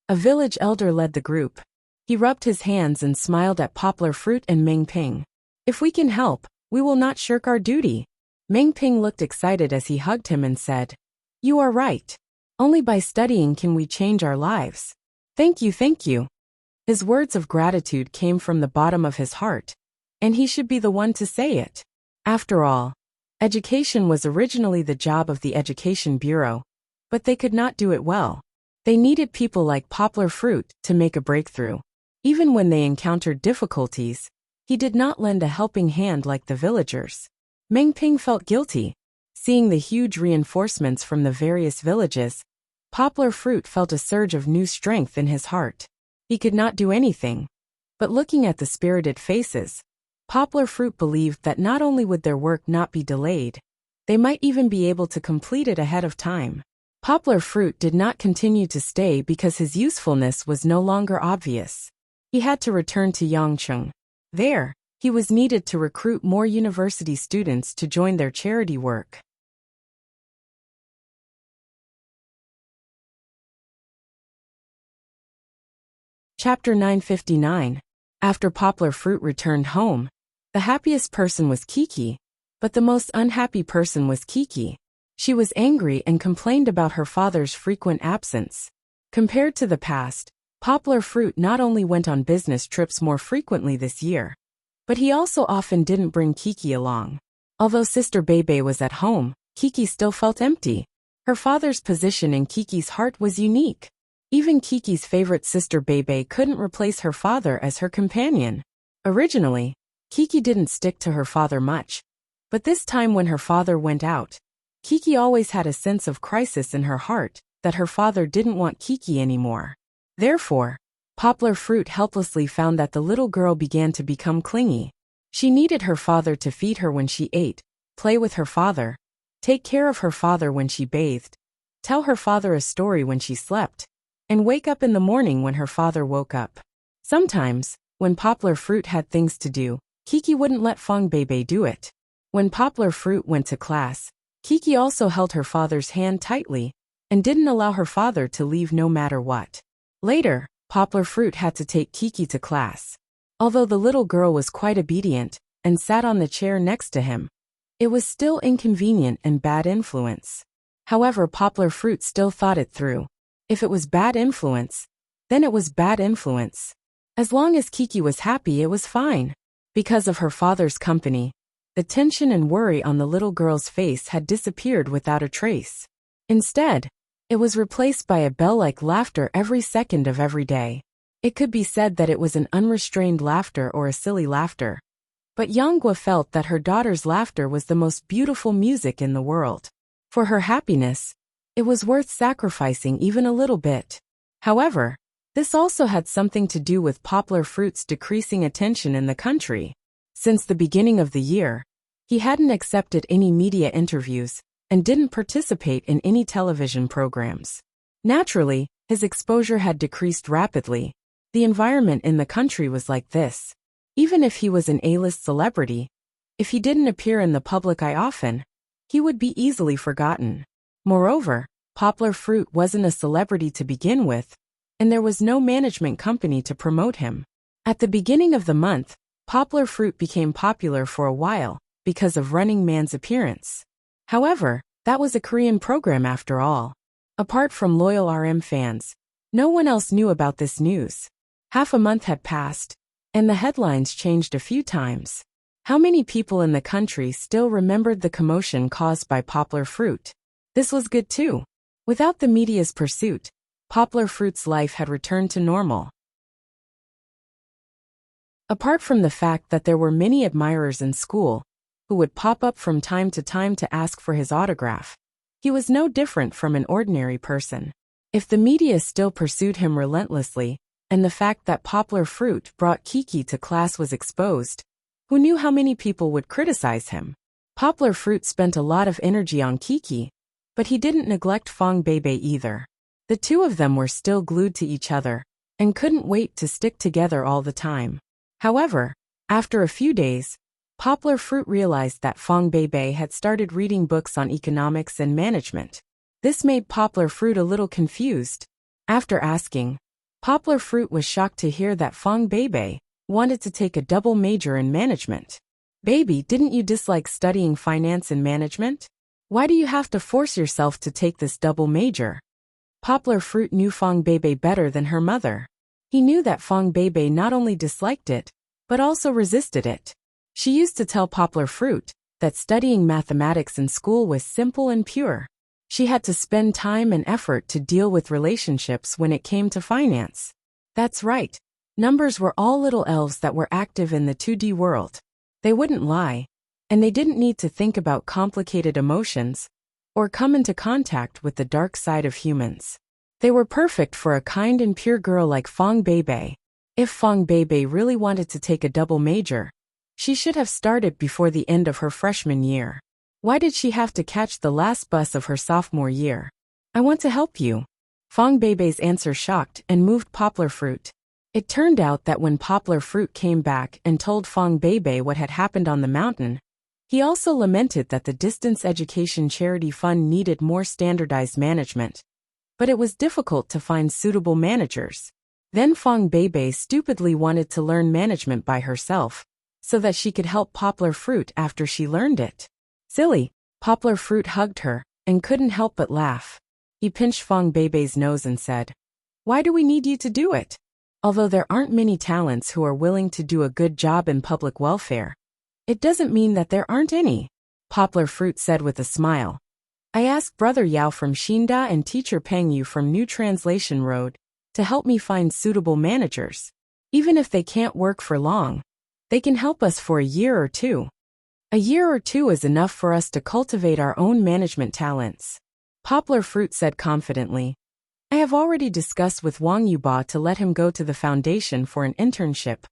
A village elder led the group. He rubbed his hands and smiled at Poplar Fruit and Meng Ping. If we can help, we will not shirk our duty. Meng Ping looked excited as he hugged him and said, "You are right. Only by studying can we change our lives. Thank you, thank you." His words of gratitude came from the bottom of his heart, and he should be the one to say it. After all, education was originally the job of the Education Bureau, but they could not do it well. They needed people like Poplar Fruit to make a breakthrough. Even when they encountered difficulties, he did not lend a helping hand like the villagers. Meng Ping felt guilty. Seeing the huge reinforcements from the various villages, Poplar Fruit felt a surge of new strength in his heart. He could not do anything, but looking at the spirited faces, Poplar Fruit believed that not only would their work not be delayed, they might even be able to complete it ahead of time. Poplar Fruit did not continue to stay because his usefulness was no longer obvious. He had to return to Yangcheng. There, he was needed to recruit more university students to join their charity work. Chapter 959. After Poplar Fruit returned home, the happiest person was Kiki, but the most unhappy person was Kiki. She was angry and complained about her father's frequent absence. Compared to the past, Poplar Fruit not only went on business trips more frequently this year, but he also often didn't bring Kiki along. Although Sister Bebe was at home, Kiki still felt empty. Her father's position in Kiki's heart was unique. Even Kiki's favorite sister Bebe couldn't replace her father as her companion. Originally, Kiki didn't stick to her father much, but this time when her father went out, Kiki always had a sense of crisis in her heart that her father didn't want Kiki anymore. Therefore, Poplar Fruit helplessly found that the little girl began to become clingy. She needed her father to feed her when she ate, play with her father, take care of her father when she bathed, tell her father a story when she slept, and wake up in the morning when her father woke up. Sometimes, when Poplar Fruit had things to do, Kiki wouldn't let Feng Bebe do it. When Poplar Fruit went to class, Kiki also held her father's hand tightly and didn't allow her father to leave no matter what. Later, Poplar Fruit had to take Kiki to class. Although the little girl was quite obedient and sat on the chair next to him, it was still inconvenient and bad influence. However, Poplar Fruit still thought it through. If it was bad influence, then it was bad influence. As long as Kiki was happy, it was fine. Because of her father's company, the tension and worry on the little girl's face had disappeared without a trace. Instead, it was replaced by a bell-like laughter every second of every day. It could be said that it was an unrestrained laughter or a silly laughter. But Yanghua felt that her daughter's laughter was the most beautiful music in the world. For her happiness, it was worth sacrificing even a little bit. However, this also had something to do with Poplar Fruit's decreasing attention in the country. Since the beginning of the year, he hadn't accepted any media interviews and didn't participate in any television programs. Naturally, his exposure had decreased rapidly. The environment in the country was like this. Even if he was an A-list celebrity, if he didn't appear in the public eye often, he would be easily forgotten. Moreover, Poplar Fruit wasn't a celebrity to begin with, and there was no management company to promote him. At the beginning of the month, Poplar Fruit became popular for a while because of Running Man's appearance. However, that was a Korean program after all. Apart from loyal RM fans, no one else knew about this news. Half a month had passed, and the headlines changed a few times. How many people in the country still remembered the commotion caused by Poplar Fruit? This was good too. Without the media's pursuit, Poplar Fruit's life had returned to normal. Apart from the fact that there were many admirers in school who would pop up from time to ask for his autograph, he was no different from an ordinary person. If the media still pursued him relentlessly, and the fact that Poplar Fruit brought Kiki to class was exposed, who knew how many people would criticize him? Poplar Fruit spent a lot of energy on Kiki, but he didn't neglect Fong Beibei either. The two of them were still glued to each other, and couldn't wait to stick together all the time. However, after a few days, Poplar Fruit realized that Fong Beibei had started reading books on economics and management. This made Poplar Fruit a little confused. After asking, Poplar Fruit was shocked to hear that Fong Beibei wanted to take a double major in management. Baby, didn't you dislike studying finance and management? Why do you have to force yourself to take this double major? Poplar Fruit knew Fong Beibei better than her mother. He knew that Fong Beibei not only disliked it, but also resisted it. She used to tell Poplar Fruit that studying mathematics in school was simple and pure. She had to spend time and effort to deal with relationships when it came to finance. That's right. Numbers were all little elves that were active in the 2D world. They wouldn't lie, and they didn't need to think about complicated emotions or come into contact with the dark side of humans. They were perfect for a kind and pure girl like Fong Beibei. If Fong Beibei really wanted to take a double major, she should have started before the end of her freshman year. Why did she have to catch the last bus of her sophomore year? I want to help you. Fong Beibei's answer shocked and moved Poplar Fruit. It turned out that when Poplar Fruit came back and told Fong Beibei what had happened on the mountain, he also lamented that the distance education charity fund needed more standardized management. But it was difficult to find suitable managers. Then Fong Beibei stupidly wanted to learn management by herself, so that she could help Poplar Fruit after she learned it. Silly, Poplar Fruit hugged her, and couldn't help but laugh. He pinched Fong Beibei's nose and said, "Why do we need you to do it? Although there aren't many talents who are willing to do a good job in public welfare, it doesn't mean that there aren't any," Poplar Fruit said with a smile. "I asked Brother Yao from Xinda and Teacher Peng Yu from New Translation Road to help me find suitable managers. Even if they can't work for long, they can help us for a year or two. A year or two is enough for us to cultivate our own management talents," Poplar Fruit said confidently. "I have already discussed with Wang Yuba to let him go to the foundation for an internship,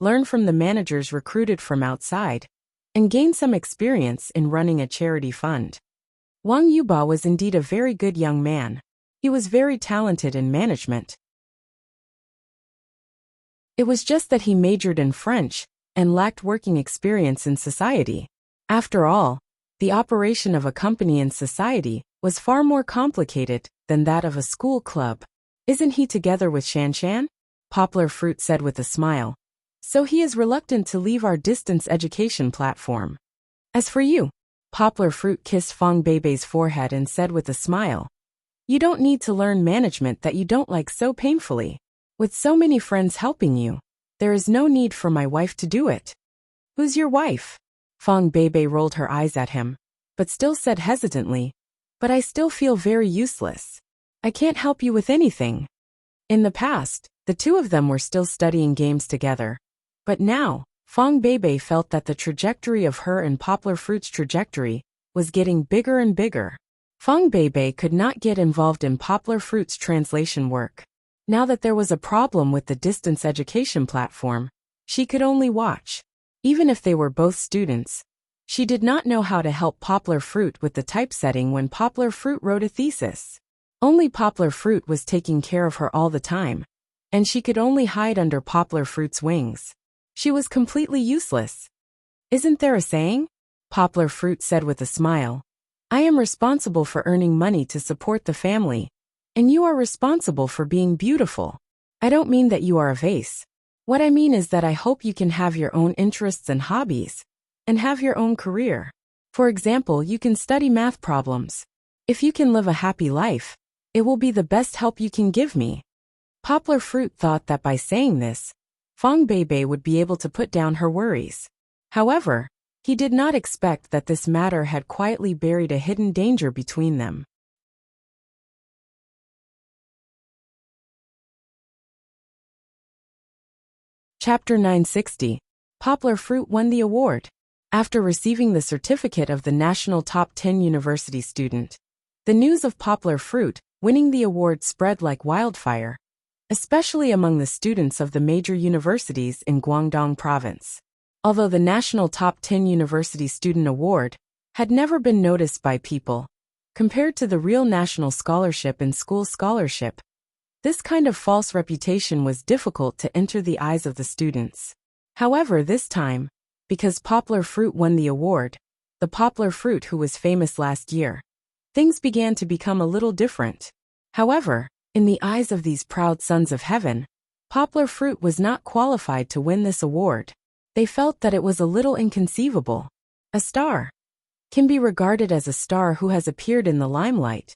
learn from the managers recruited from outside, and gain some experience in running a charity fund." Wang Yuba was indeed a very good young man. He was very talented in management. It was just that he majored in French and lacked working experience in society. After all, the operation of a company in society was far more complicated than that of a school club. "Isn't he together with Shanshan?" Poplar Fruit said with a smile. "So he is reluctant to leave our distance education platform. As for you," Poplar Fruit kissed Fong Beibei's forehead and said with a smile, "you don't need to learn management that you don't like so painfully. With so many friends helping you, there is no need for my wife to do it." "Who's your wife?" Fong Beibei rolled her eyes at him, but still said hesitantly, "But I still feel very useless. I can't help you with anything." In the past, the two of them were still studying games together. But now, Fong Beibei felt that the trajectory of her and Poplar Fruit's trajectory was getting bigger and bigger. Fong Beibei could not get involved in Poplar Fruit's translation work. Now that there was a problem with the distance education platform, she could only watch. Even if they were both students, she did not know how to help Poplar Fruit with the typesetting when Poplar Fruit wrote a thesis. Only Poplar Fruit was taking care of her all the time, and she could only hide under Poplar Fruit's wings. She was completely useless. "Isn't there a saying?" Poplar Fruit said with a smile. "I am responsible for earning money to support the family, and you are responsible for being beautiful. I don't mean that you are a vase. What I mean is that I hope you can have your own interests and hobbies, and have your own career. For example, you can study math problems. If you can live a happy life, it will be the best help you can give me." Poplar Fruit thought that by saying this, Fong Beibei would be able to put down her worries. However, he did not expect that this matter had quietly buried a hidden danger between them. Chapter 960. Poplar Fruit won the award. After receiving the certificate of the National Top 10 University Student, the news of Poplar Fruit winning the award spread like wildfire, especially among the students of the major universities in Guangdong Province. Although the National Top 10 University Student Award had never been noticed by people, compared to the real national scholarship and school scholarship, this kind of false reputation was difficult to enter the eyes of the students. However, this time, because Poplar Fruit won the award, the Poplar Fruit who was famous last year, things began to become a little different. However, in the eyes of these proud sons of heaven, Poplar Fruit was not qualified to win this award. They felt that it was a little inconceivable. A star can be regarded as a star who has appeared in the limelight,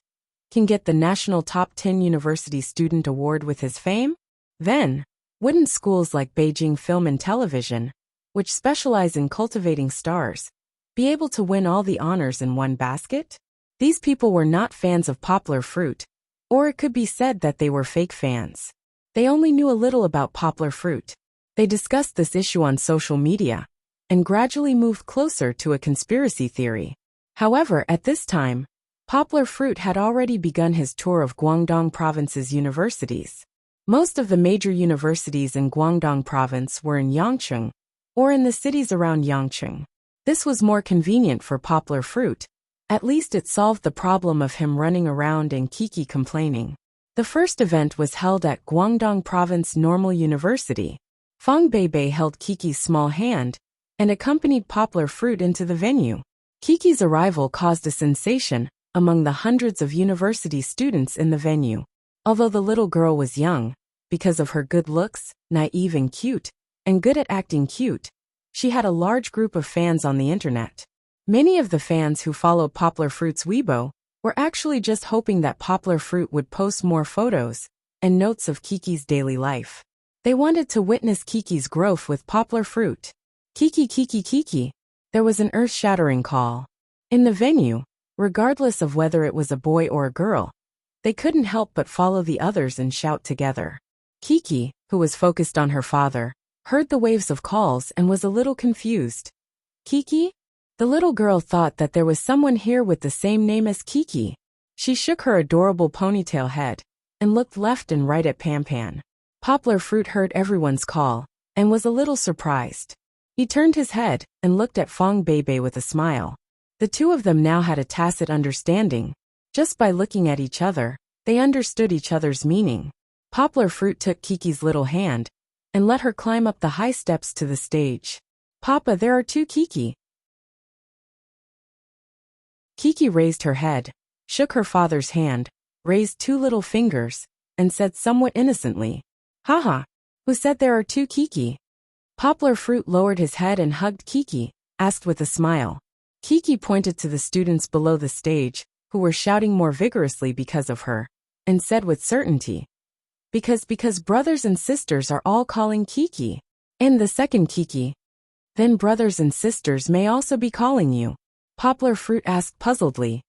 can get the National Top 10 University Student Award with his fame? Then, wouldn't schools like Beijing Film and Television, which specialize in cultivating stars, be able to win all the honors in one basket? These people were not fans of Poplar Fruit, or it could be said that they were fake fans. They only knew a little about Poplar Fruit. They discussed this issue on social media, and gradually moved closer to a conspiracy theory. However, at this time, Poplar Fruit had already begun his tour of Guangdong Province's universities. Most of the major universities in Guangdong Province were in Yangcheng, or in the cities around Yangcheng. This was more convenient for Poplar Fruit. At least it solved the problem of him running around and Kiki complaining. The first event was held at Guangdong Province Normal University. Fong Beibei held Kiki's small hand and accompanied Poplar Fruit into the venue. Kiki's arrival caused a sensation among the hundreds of university students in the venue. Although the little girl was young, because of her good looks, naive and cute, and good at acting cute, she had a large group of fans on the internet. Many of the fans who followed Poplar Fruit's Weibo were actually just hoping that Poplar Fruit would post more photos and notes of Kiki's daily life. They wanted to witness Kiki's growth with Poplar Fruit. Kiki, Kiki, Kiki. There was an earth-shattering call. In the venue, regardless of whether it was a boy or a girl, they couldn't help but follow the others and shout together. Kiki, who was focused on her father, heard the waves of calls and was a little confused. Kiki? The little girl thought that there was someone here with the same name as Kiki. She shook her adorable ponytail head and looked left and right at Pan. Poplar Fruit heard everyone's call and was a little surprised. He turned his head and looked at Fong Beibei with a smile. The two of them now had a tacit understanding. Just by looking at each other, they understood each other's meaning. Poplar Fruit took Kiki's little hand and let her climb up the high steps to the stage. "Papa, there are two Kiki." Kiki raised her head, shook her father's hand, raised two little fingers, and said somewhat innocently, "Haha, who said there are two Kiki?" Poplar Fruit lowered his head and hugged Kiki, asked with a smile. Kiki pointed to the students below the stage, who were shouting more vigorously because of her, and said with certainty, Because brothers and sisters are all calling Kiki. And the second Kiki. Then brothers and sisters may also be calling you." Poplar Fruit asked puzzledly.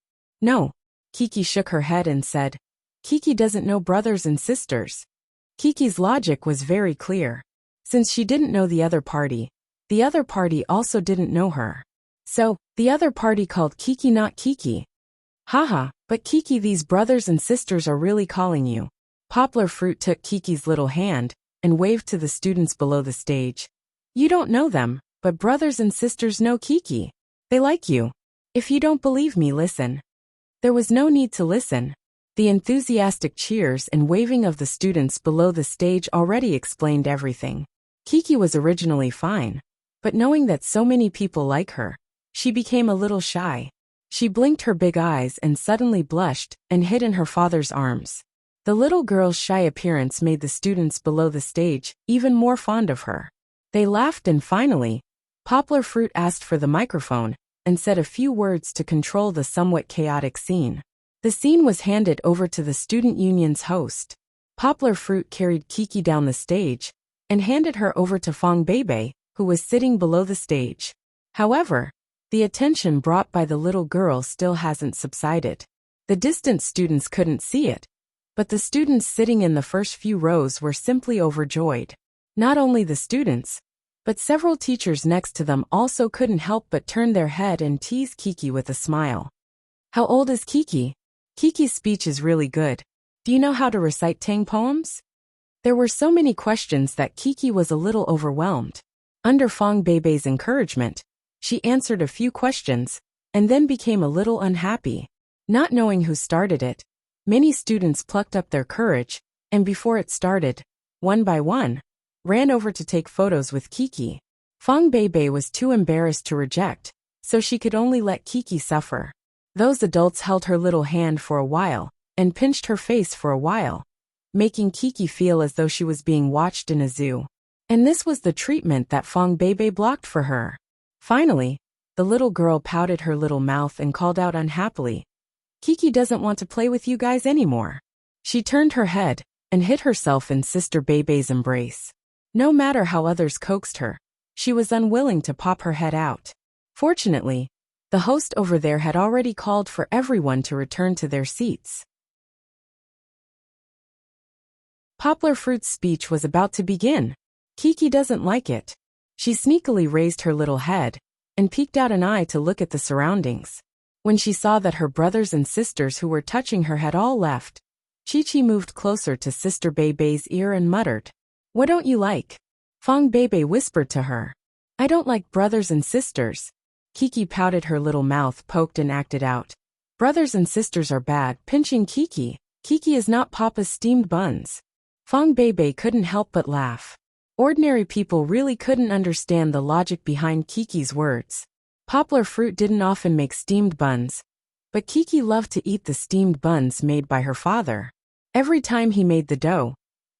"No." Kiki shook her head and said, "Kiki doesn't know brothers and sisters." Kiki's logic was very clear. Since she didn't know the other party also didn't know her. So, the other party called Kiki not Kiki. "Haha, but Kiki, these brothers and sisters are really calling you." Poplar Fruit took Kiki's little hand and waved to the students below the stage. You don't know them, but brothers and sisters know Kiki. They like you. If you don't believe me, listen. There was no need to listen. The enthusiastic cheers and waving of the students below the stage already explained everything. Kiki was originally fine, but knowing that so many people like her, she became a little shy. She blinked her big eyes and suddenly blushed and hid in her father's arms. The little girl's shy appearance made the students below the stage even more fond of her. They laughed and finally, Poplar Fruit asked for the microphone and said a few words to control the somewhat chaotic scene. The scene was handed over to the student union's host. Poplar Fruit carried Kiki down the stage and handed her over to Fong Bebe, who was sitting below the stage. However, the attention brought by the little girl still hasn't subsided. The distant students couldn't see it, but the students sitting in the first few rows were simply overjoyed. Not only the students, but several teachers next to them also couldn't help but turn their head and tease Kiki with a smile. How old is Kiki? Kiki's speech is really good. Do you know how to recite Tang poems? There were so many questions that Kiki was a little overwhelmed. Under Fong Bebe's encouragement, she answered a few questions and then became a little unhappy. Not knowing who started it, many students plucked up their courage, and before it started, one by one, ran over to take photos with Kiki. Fong Bebe was too embarrassed to reject, so she could only let Kiki suffer. Those adults held her little hand for a while and pinched her face for a while, making Kiki feel as though she was being watched in a zoo. And this was the treatment that Fong Bebe blocked for her. Finally, the little girl pouted her little mouth and called out unhappily, Kiki doesn't want to play with you guys anymore. She turned her head and hid herself in Sister Bebe's embrace. No matter how others coaxed her, she was unwilling to pop her head out. Fortunately, the host over there had already called for everyone to return to their seats. Poplar Fruit's speech was about to begin. Kiki doesn't like it. She sneakily raised her little head and peeked out an eye to look at the surroundings. When she saw that her brothers and sisters who were touching her had all left, Chi-Chi moved closer to Sister Bebe's ear and muttered, What don't you like? Fong Bebe whispered to her. I don't like brothers and sisters. Kiki pouted, her little mouth poked and acted out. Brothers and sisters are bad, pinching Kiki. Kiki is not Papa's steamed buns. Fong Bebe couldn't help but laugh. Ordinary people really couldn't understand the logic behind Kiki's words. Poplar Fruit didn't often make steamed buns, but Kiki loved to eat the steamed buns made by her father. Every time he made the dough,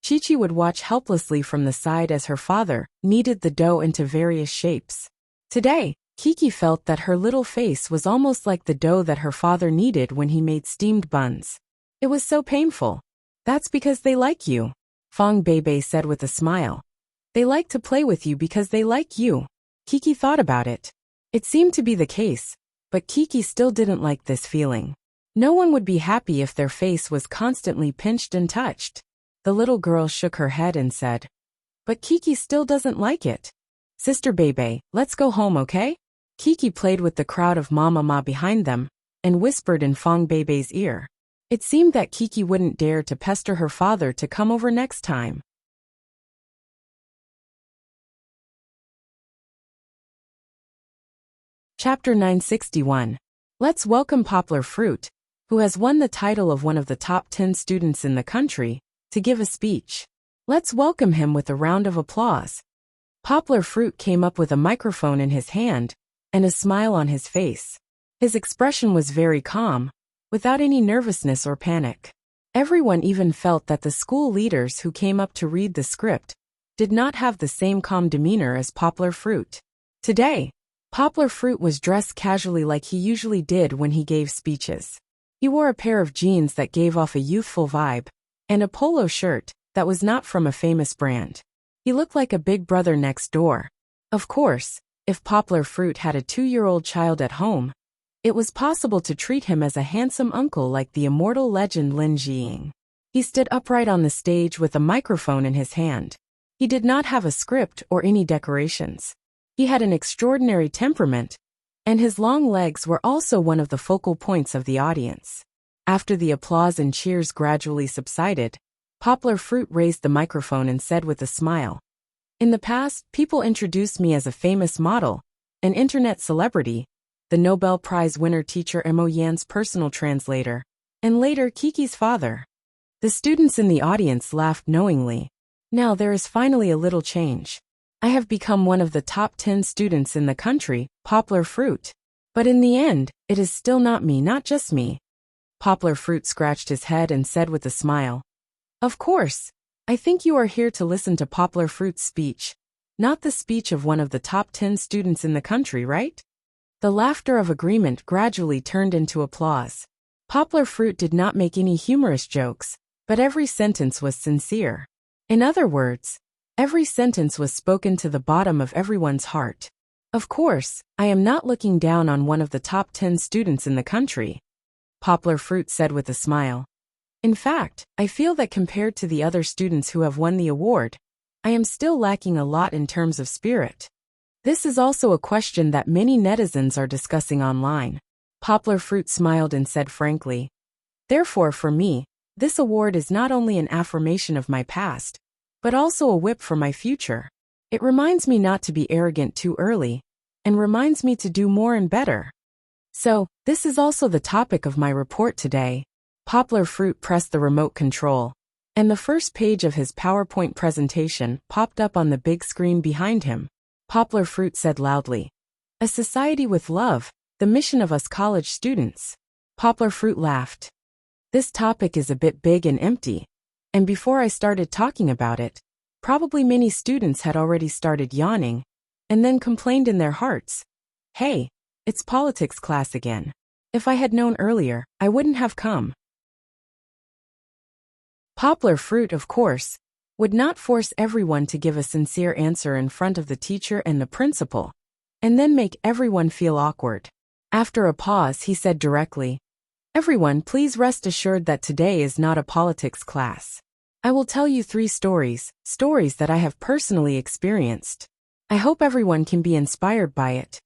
Chi-Chi would watch helplessly from the side as her father kneaded the dough into various shapes. Today, Kiki felt that her little face was almost like the dough that her father kneaded when he made steamed buns. It was so painful. That's because they like you, Fong Bebe said with a smile. They like to play with you because they like you. Kiki thought about it. It seemed to be the case, but Kiki still didn't like this feeling. No one would be happy if their face was constantly pinched and touched. The little girl shook her head and said, But Kiki still doesn't like it. Sister Bebe, let's go home, okay? Kiki played with the crowd of Mama behind them and whispered in Fong Bebe's ear. It seemed that Kiki wouldn't dare to pester her father to come over next time. Chapter 961. Let's welcome Poplar Fruit, who has won the title of one of the top 10 students in the country, to give a speech. Let's welcome him with a round of applause. Poplar Fruit came up with a microphone in his hand and a smile on his face. His expression was very calm, without any nervousness or panic. Everyone even felt that the school leaders who came up to read the script did not have the same calm demeanor as Poplar Fruit. Today, Poplar Fruit was dressed casually like he usually did when he gave speeches. He wore a pair of jeans that gave off a youthful vibe, and a polo shirt that was not from a famous brand. He looked like a big brother next door. Of course, if Poplar Fruit had a 2-year-old child at home, it was possible to treat him as a handsome uncle like the immortal legend Lin Jiying. He stood upright on the stage with a microphone in his hand. He did not have a script or any decorations. He had an extraordinary temperament, and his long legs were also one of the focal points of the audience. After the applause and cheers gradually subsided, Poplar Fruit raised the microphone and said with a smile. In the past, people introduced me as a famous model, an internet celebrity, the Nobel Prize winner teacher Mo Yan's personal translator, and later Kiki's father. The students in the audience laughed knowingly. Now there is finally a little change. I have become one of the top 10 students in the country, Poplar Fruit. But in the end, it is still not me, not just me. Poplar Fruit scratched his head and said with a smile. Of course. I think you are here to listen to Poplar Fruit's speech, not the speech of one of the top 10 students in the country, right? The laughter of agreement gradually turned into applause. Poplar Fruit did not make any humorous jokes, but every sentence was sincere. In other words, every sentence was spoken to the bottom of everyone's heart. Of course, I am not looking down on one of the top 10 students in the country, Poplar Fruit said with a smile. In fact, I feel that compared to the other students who have won the award, I am still lacking a lot in terms of spirit. This is also a question that many netizens are discussing online. Poplar Fruit smiled and said frankly, therefore for me, this award is not only an affirmation of my past, but also a whip for my future. It reminds me not to be arrogant too early, and reminds me to do more and better. So, this is also the topic of my report today. Poplar Fruit pressed the remote control, and the first page of his PowerPoint presentation popped up on the big screen behind him. Poplar Fruit said loudly, "A society with love, the mission of us college students." Poplar Fruit laughed. This topic is a bit big and empty, and before I started talking about it, probably many students had already started yawning, and then complained in their hearts, "Hey, it's politics class again. If I had known earlier, I wouldn't have come." Poplar Fruit, of course, would not force everyone to give a sincere answer in front of the teacher and the principal, and then make everyone feel awkward. After a pause, he said directly, "Everyone, please rest assured that today is not a politics class. I will tell you 3 stories that I have personally experienced. I hope everyone can be inspired by it."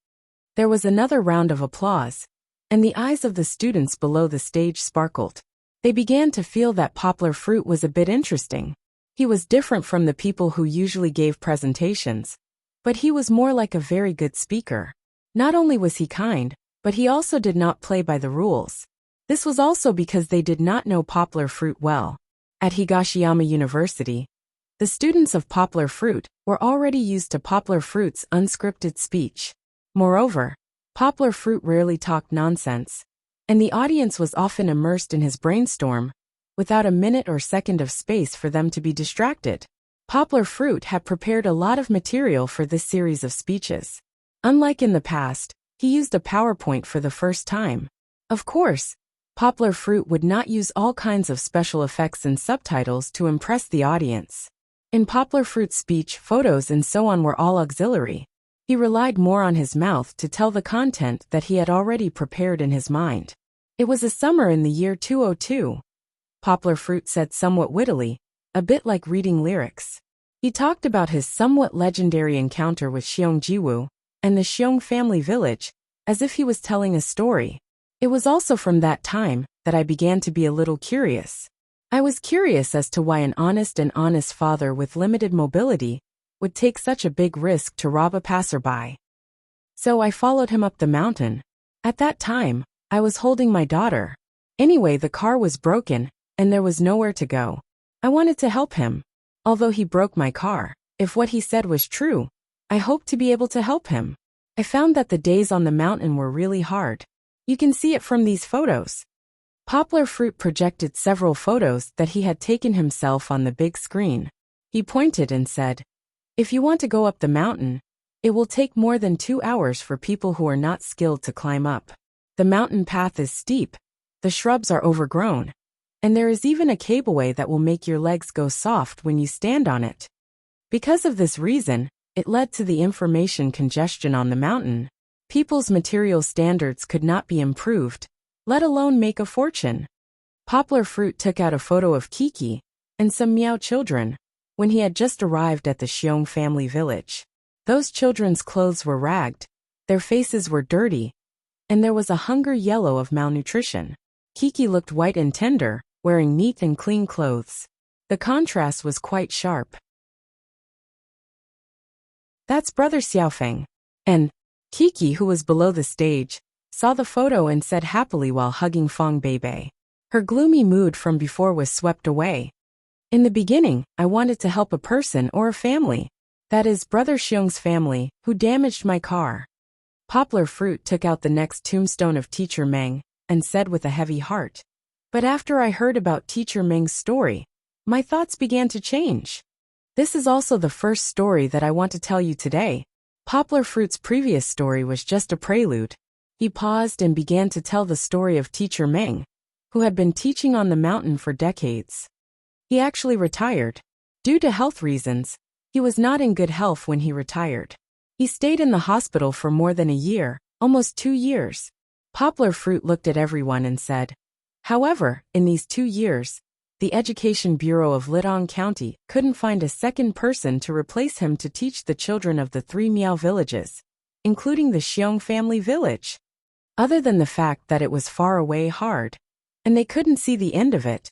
There was another round of applause, and the eyes of the students below the stage sparkled. They began to feel that Poplar Fruit was a bit interesting. He was different from the people who usually gave presentations, but he was more like a very good speaker. Not only was he kind, but he also did not play by the rules. This was also because they did not know Poplar Fruit well. At Higashiyama University, the students of Poplar Fruit were already used to Poplar Fruit's unscripted speech. Moreover, Poplar Fruit rarely talked nonsense, and the audience was often immersed in his brainstorm, without a minute or second of space for them to be distracted. Poplar Fruit had prepared a lot of material for this series of speeches. Unlike in the past, he used a PowerPoint for the first time. Of course, Poplar Fruit would not use all kinds of special effects and subtitles to impress the audience. In Poplar Fruit's speech, photos and so on were all auxiliary. He relied more on his mouth to tell the content that he had already prepared in his mind. It was a summer in the year 2002. Poplar Fruit said somewhat wittily, a bit like reading lyrics. He talked about his somewhat legendary encounter with Xiongjiwu and the Xiong family village, as if he was telling a story. It was also from that time that I began to be a little curious. I was curious as to why an honest father with limited mobility would take such a big risk to rob a passerby. So I followed him up the mountain. At that time, I was holding my daughter. Anyway, the car was broken, and there was nowhere to go. I wanted to help him. Although he broke my car, if what he said was true, I hoped to be able to help him. I found that the days on the mountain were really hard. You can see it from these photos. Poplar Fruit projected several photos that he had taken himself on the big screen. He pointed and said, "If you want to go up the mountain, it will take more than 2 hours for people who are not skilled to climb up. The mountain path is steep, the shrubs are overgrown, and there is even a cableway that will make your legs go soft when you stand on it." Because of this reason, it led to the information congestion on the mountain. People's material standards could not be improved, let alone make a fortune. Poplar Fruit took out a photo of Kiki and some Meow children when he had just arrived at the Xiong family village. Those children's clothes were ragged, their faces were dirty, and there was a hunger yellow of malnutrition. Kiki looked white and tender, wearing neat and clean clothes. The contrast was quite sharp. That's Brother Xiaofeng. And Kiki, who was below the stage, saw the photo and said happily while hugging Feng Beibei. Her gloomy mood from before was swept away. In the beginning, I wanted to help a person or a family. That is, Brother Xiong's family, who damaged my car. Poplar Fruit took out the next tombstone of Teacher Meng and said with a heavy heart. But after I heard about Teacher Meng's story, my thoughts began to change. This is also the first story that I want to tell you today. Poplar Fruit's previous story was just a prelude. He paused and began to tell the story of Teacher Meng, who had been teaching on the mountain for decades. He actually retired. Due to health reasons, he was not in good health when he retired. He stayed in the hospital for more than a year, almost 2 years. Poplar Fruit looked at everyone and said, however, in these 2 years, the Education Bureau of Lidong County couldn't find a second person to replace him to teach the children of the 3 Miao villages, including the Xiong family village. Other than the fact that it was far away hard, and they couldn't see the end of it,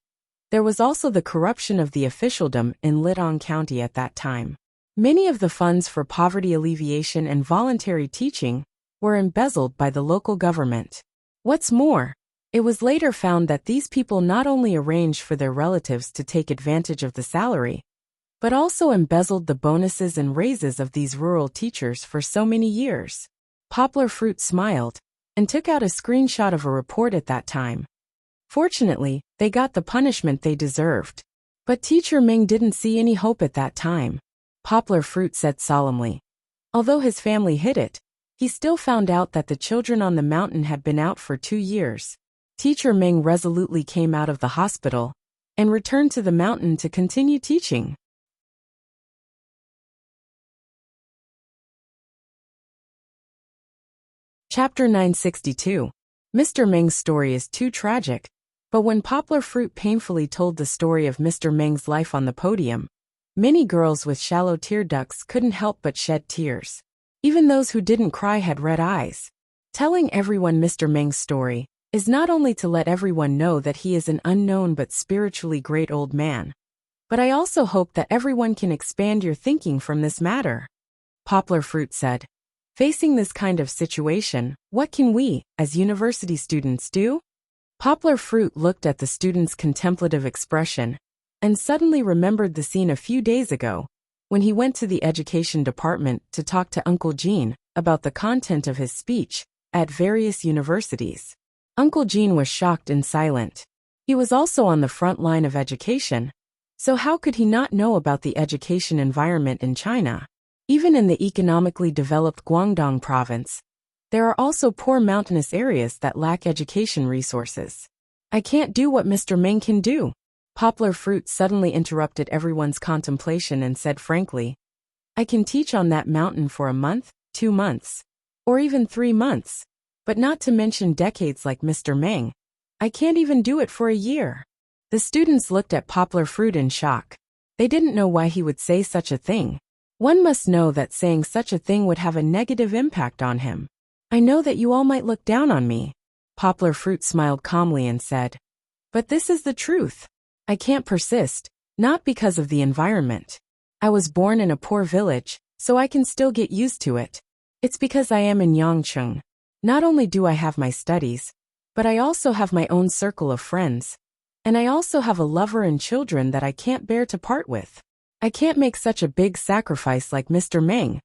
there was also the corruption of the officialdom in Lidong County at that time. Many of the funds for poverty alleviation and voluntary teaching were embezzled by the local government. What's more, it was later found that these people not only arranged for their relatives to take advantage of the salary, but also embezzled the bonuses and raises of these rural teachers for so many years. Poplar Fruit smiled and took out a screenshot of a report at that time. Fortunately, they got the punishment they deserved. But Teacher Ming didn't see any hope at that time. Poplar Fruit said solemnly. Although his family hid it, he still found out that the children on the mountain had been out for 2 years. Teacher Ming resolutely came out of the hospital and returned to the mountain to continue teaching. Chapter 962. Mr. Meng's story is too tragic, but when Poplar Fruit painfully told the story of Mr. Meng's life on the podium, many girls with shallow tear ducts couldn't help but shed tears. Even those who didn't cry had red eyes. Telling everyone Mr. Meng's story is not only to let everyone know that he is an unknown but spiritually great old man, but I also hope that everyone can expand your thinking from this matter. Poplar Fruit said, facing this kind of situation, what can we, as university students, do? Poplar Fruit looked at the student's contemplative expression and suddenly remembered the scene a few days ago when he went to the education department to talk to Uncle Jean about the content of his speech at various universities. Uncle Jean was shocked and silent. He was also on the front line of education, so how could he not know about the education environment in China? Even in the economically developed Guangdong province, there are also poor mountainous areas that lack education resources. I can't do what Mr. Ming can do. Poplar Fruit suddenly interrupted everyone's contemplation and said frankly, I can teach on that mountain for a month, 2 months, or even 3 months, but not to mention decades like Mr. Ming. I can't even do it for a year. The students looked at Poplar Fruit in shock. They didn't know why he would say such a thing. One must know that saying such a thing would have a negative impact on him. I know that you all might look down on me. Poplar Fruit smiled calmly and said, but this is the truth. I can't persist, not because of the environment. I was born in a poor village, so I can still get used to it. It's because I am in Yangcheng. Not only do I have my studies, but I also have my own circle of friends. And I also have a lover and children that I can't bear to part with. I can't make such a big sacrifice like Mr. Ming.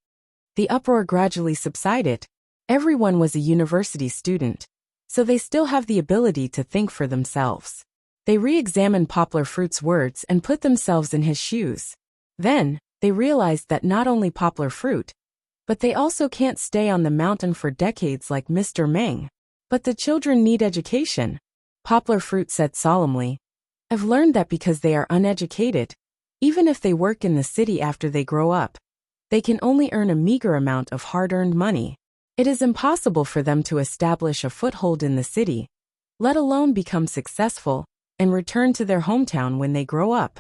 The uproar gradually subsided. Everyone was a university student, so they still have the ability to think for themselves. They re-examined Poplar Fruit's words and put themselves in his shoes. Then, they realized that not only Poplar Fruit, but they also can't stay on the mountain for decades like Mr. Ming. But the children need education. Poplar Fruit said solemnly, I've learned that because they are uneducated, even if they work in the city after they grow up, they can only earn a meager amount of hard-earned money. It is impossible for them to establish a foothold in the city, let alone become successful and return to their hometown when they grow up.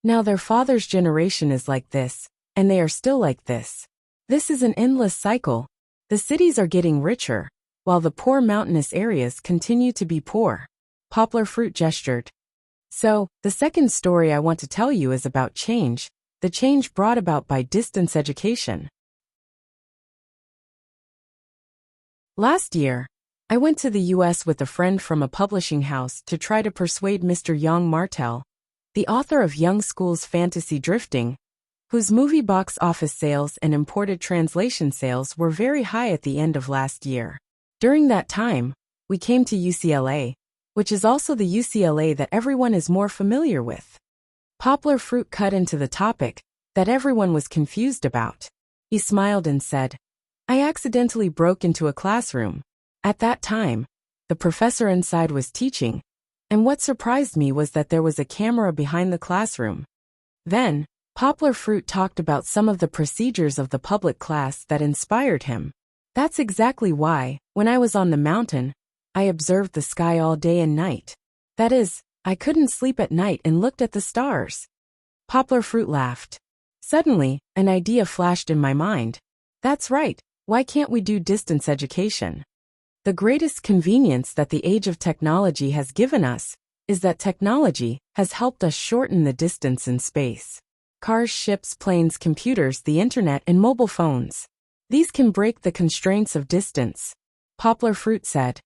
Now their father's generation is like this, and they are still like this. This is an endless cycle. The cities are getting richer, while the poor mountainous areas continue to be poor. Poplar Fruit gestured. So, the second story I want to tell you is about change, the change brought about by distance education. Last year, I went to the US with a friend from a publishing house to try to persuade Mr. Young Martel, the author of Young School's Fantasy Drifting, whose movie box office sales and imported translation sales were very high at the end of last year. During that time, we came to UCLA, which is also the UCLA that everyone is more familiar with. Poplar Fruit cut into the topic that everyone was confused about. He smiled and said, "I accidentally broke into a classroom. At that time, the professor inside was teaching, and what surprised me was that there was a camera behind the classroom." Then, Poplar Fruit talked about some of the procedures of the public class that inspired him. "That's exactly why, when I was on the mountain, I observed the sky all day and night. That is, I couldn't sleep at night and looked at the stars." Poplar Fruit laughed. Suddenly, an idea flashed in my mind. That's right, why can't we do distance education? The greatest convenience that the age of technology has given us is that technology has helped us shorten the distance in space. Cars, ships, planes, computers, the internet, and mobile phones. These can break the constraints of distance. Poplar Fruit said,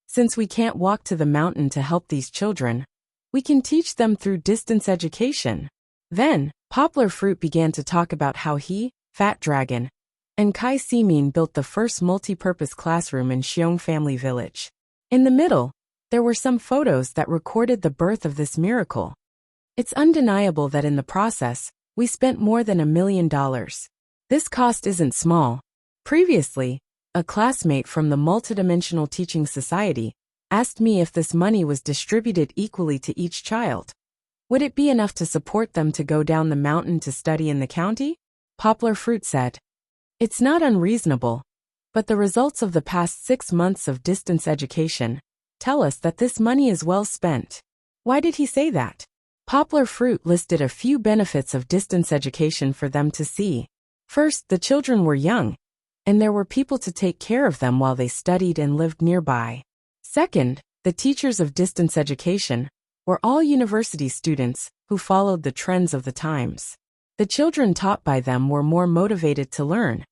"Since we can't walk to the mountain to help these children, we can teach them through distance education." Then, Poplar Fruit began to talk about how he, Fat Dragon, and Kai Simin built the first multi-purpose classroom in Xiong Family Village. In the middle, there were some photos that recorded the birth of this miracle. It's undeniable that in the process, we spent more than $1 million. This cost isn't small. Previously, a classmate from the Multidimensional Teaching Society asked me if this money was distributed equally to each child. Would it be enough to support them to go down the mountain to study in the county? Poplar Fruit said, "It's not unreasonable, but the results of the past 6 months of distance education tell us that this money is well spent." Why did he say that? Poplar Fruit listed a few benefits of distance education for them to see. First, the children were young, and there were people to take care of them while they studied and lived nearby. Second, the teachers of distance education were all university students who followed the trends of the times. The children taught by them were more motivated to learn,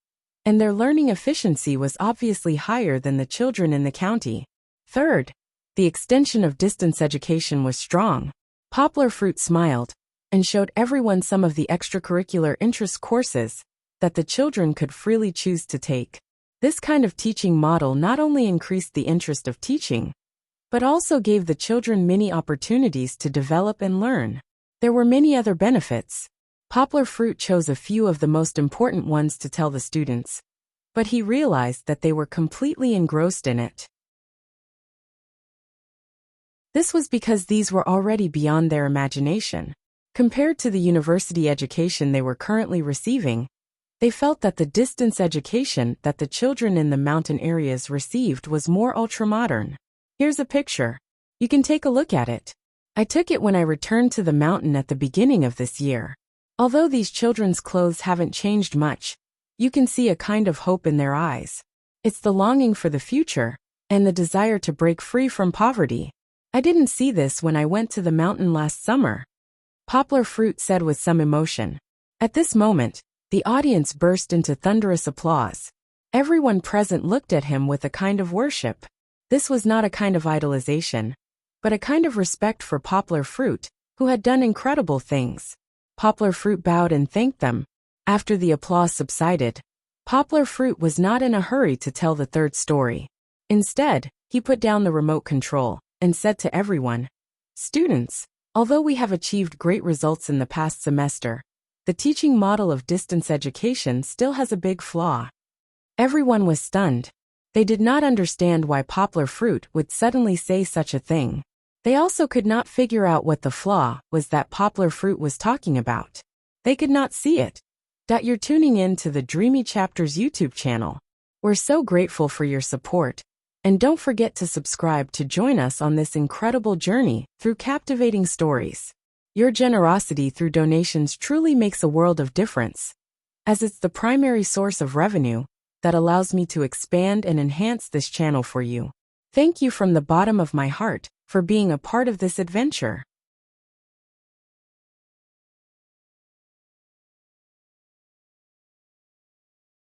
and their learning efficiency was obviously higher than the children in the county. Third, the extension of distance education was strong. Poplar Fruit smiled and showed everyone some of the extracurricular interest courses that the children could freely choose to take. This kind of teaching model not only increased the interest of teaching, but also gave the children many opportunities to develop and learn. There were many other benefits. Poplar Fruit chose a few of the most important ones to tell the students, but he realized that they were completely engrossed in it. This was because these were already beyond their imagination. Compared to the university education they were currently receiving, they felt that the distance education that the children in the mountain areas received was more ultramodern. Here's a picture. You can take a look at it. I took it when I returned to the mountain at the beginning of this year. Although these children's clothes haven't changed much, you can see a kind of hope in their eyes. It's the longing for the future, and the desire to break free from poverty. I didn't see this when I went to the mountain last summer. Poplar Fruit said with some emotion. At this moment, the audience burst into thunderous applause. Everyone present looked at him with a kind of worship. This was not a kind of idolization, but a kind of respect for Poplar Fruit, who had done incredible things. Poplar Fruit bowed and thanked them. After the applause subsided, Poplar Fruit was not in a hurry to tell the third story. Instead, he put down the remote control and said to everyone, "Students, although we have achieved great results in the past semester, the teaching model of distance education still has a big flaw." Everyone was stunned. They did not understand why Poplar Fruit would suddenly say such a thing. They also could not figure out what the flaw was that Poplar Fruit was talking about. They could not see it. You're tuning in to the Dreamy Chapters YouTube channel. We're so grateful for your support, and don't forget to subscribe to join us on this incredible journey through captivating stories. Your generosity through donations truly makes a world of difference, as it's the primary source of revenue that allows me to expand and enhance this channel for you. Thank you from the bottom of my heart for being a part of this adventure.